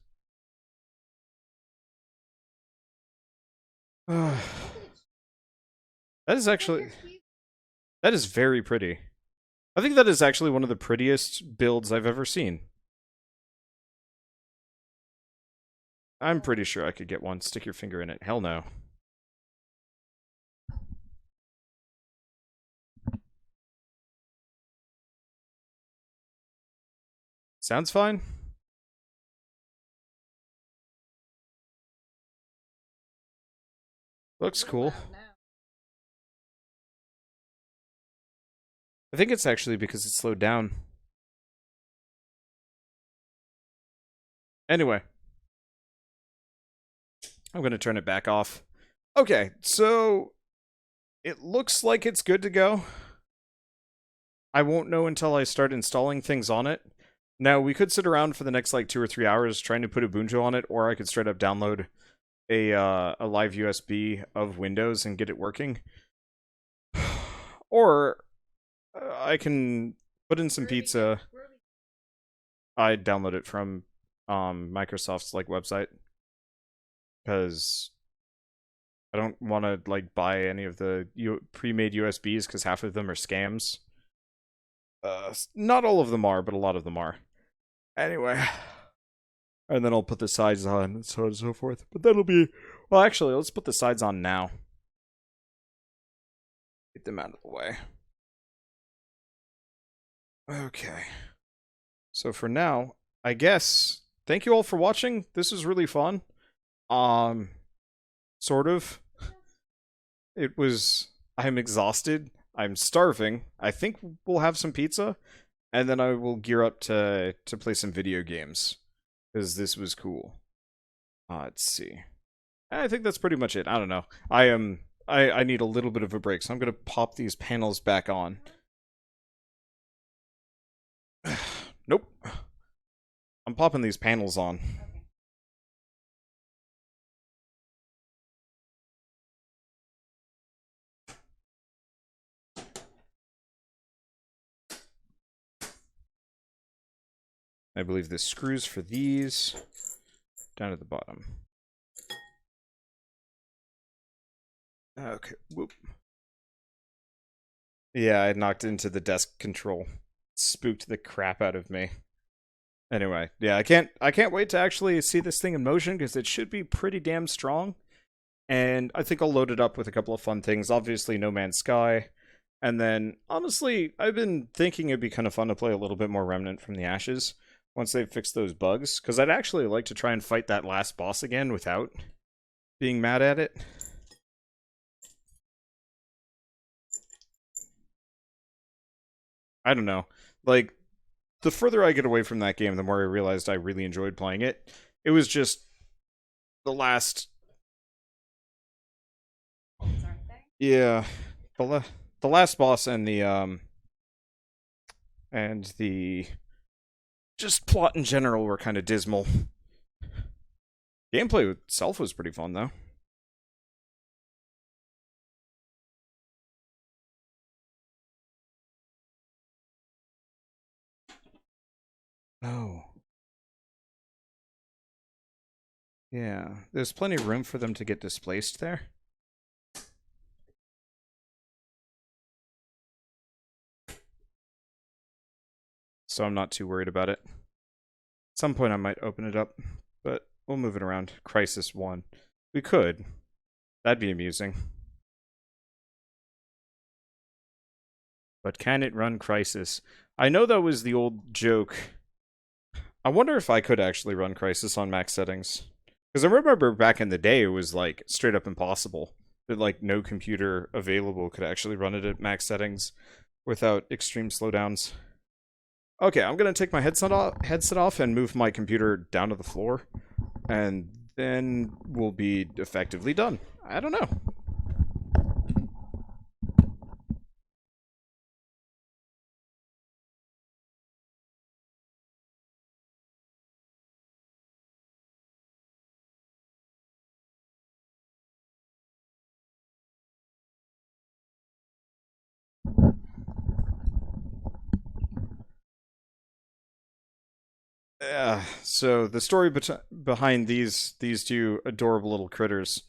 That is actually... That is very pretty. I think that is actually one of the prettiest builds I've ever seen. I'm pretty sure I could get one. Stick your finger in it. Hell no. Sounds fine. Looks cool. I think it's actually because it slowed down. Anyway. I'm going to turn it back off. Okay, so it looks like it's good to go. I won't know until I start installing things on it. Now, we could sit around for the next like 2 or 3 hours trying to put Ubuntu on it, or I could straight up download a live USB of Windows and get it working. Or I can put in some pizza. I download it from Microsoft's like website because I don't want to like buy any of the pre-made USBs because half of them are scams. Not all of them are, but a lot of them are. Anyway, and then I'll put the sides on and so on and so forth. But that'll be... Well, actually, let's put the sides on now. Get them out of the way. Okay. So for now, I guess, thank you all for watching. This was really fun. Sort of. It was... I'm exhausted. I'm starving. I think we'll have some pizza. And then I will gear up to play some video games. Because this was cool. Let's see. I think that's pretty much it. I don't know. I need a little bit of a break, so I'm gonna pop these panels back on. Nope. I'm popping these panels on. I believe the screws for these down at the bottom. Okay, whoop. Yeah, I knocked into the desk control. Spooked the crap out of me. Anyway, yeah, I can't wait to actually see this thing in motion because it should be pretty damn strong. And I think I'll load it up with a couple of fun things. Obviously, No Man's Sky. And then, honestly, I've been thinking it'd be kind of fun to play a little bit more Remnant from the Ashes once they've fixed those bugs. Because I'd actually like to try and fight that last boss again without being mad at it. I don't know. Like, the further I get away from that game, the more I realized I really enjoyed playing it. It was just the last... Yeah. The last boss and the just plot in general were kind of dismal. Gameplay itself was pretty fun, though. Oh. Yeah, there's plenty of room for them to get displaced there. So I'm not too worried about it. At some point I might open it up, but we'll move it around. Crisis 1. We could. That'd be amusing. But can it run Crisis? I know that was the old joke. I wonder if I could actually run Crisis on max settings. Because I remember back in the day it was like straight up impossible. That like no computer available could actually run it at max settings without extreme slowdowns. Okay, I'm gonna take my headset off and move my computer down to the floor, and then we'll be effectively done. I don't know. So the story behind these two adorable little critters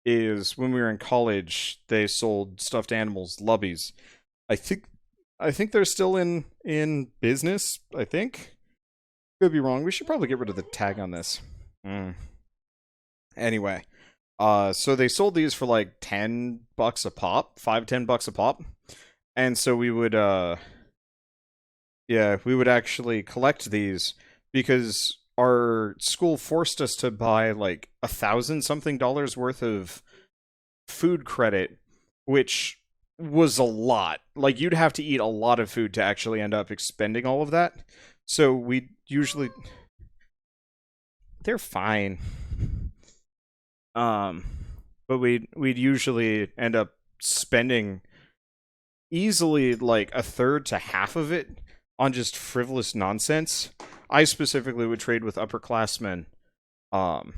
is when we were in college, they sold stuffed animals, lubbies. I think I think they're still in business. I think could be wrong. We should probably get rid of the tag on this. Anyway, so they sold these for like $10 a pop, 5-10 bucks a pop, and so we would yeah, we would actually collect these because our school forced us to buy like 1,000 something dollars worth of food credit, which was a lot. Like you'd have to eat a lot of food to actually end up expending all of that. So we usually they're fine. Um but we'd usually end up spending easily like a third to half of it on just frivolous nonsense. I specifically would trade with upperclassmen. Um,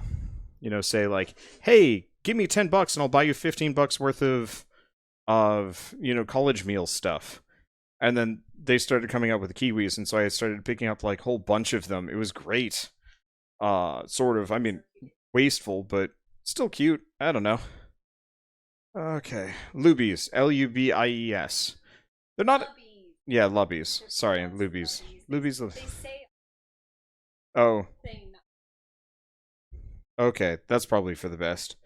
say like, "Hey, give me $10 and I'll buy you $15 worth of college meal stuff." And then they started coming up with kiwis, and so I started picking up like a whole bunch of them. It was great. Sort of. I mean, wasteful, but still cute. I don't know. Okay, lubies, Lubies. They're not. Lubbies. Yeah, lubbies. They're Sorry, pronounced lubies. lubbies. Lubies. They say Oh, thing. okay. That's probably for the best.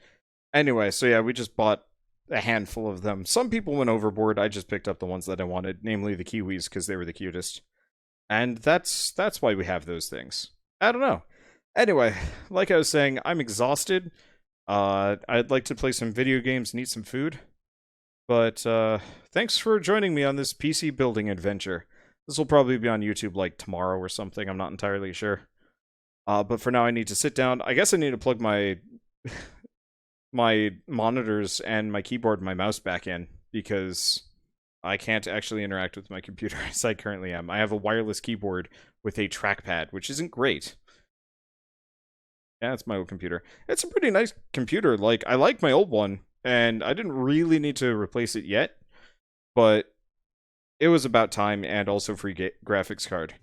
Anyway, so yeah, we just bought a handful of them. Some people went overboard. I just picked up the ones that I wanted, namely the kiwis, because they were the cutest. And that's why we have those things. I don't know. Anyway, like I was saying, I'm exhausted. I'd like to play some video games and eat some food. But thanks for joining me on this PC building adventure. This will probably be on YouTube like tomorrow or something. I'm not entirely sure. But for now, I need to sit down. I guess I need to plug my my monitors and my keyboard and my mouse back in because I can't actually interact with my computer as I currently am. I have a wireless keyboard with a trackpad, which isn't great. Yeah, it's my old computer. It's a pretty nice computer. Like, I like my old one, and I didn't really need to replace it yet, but it was about time, and also free graphics card.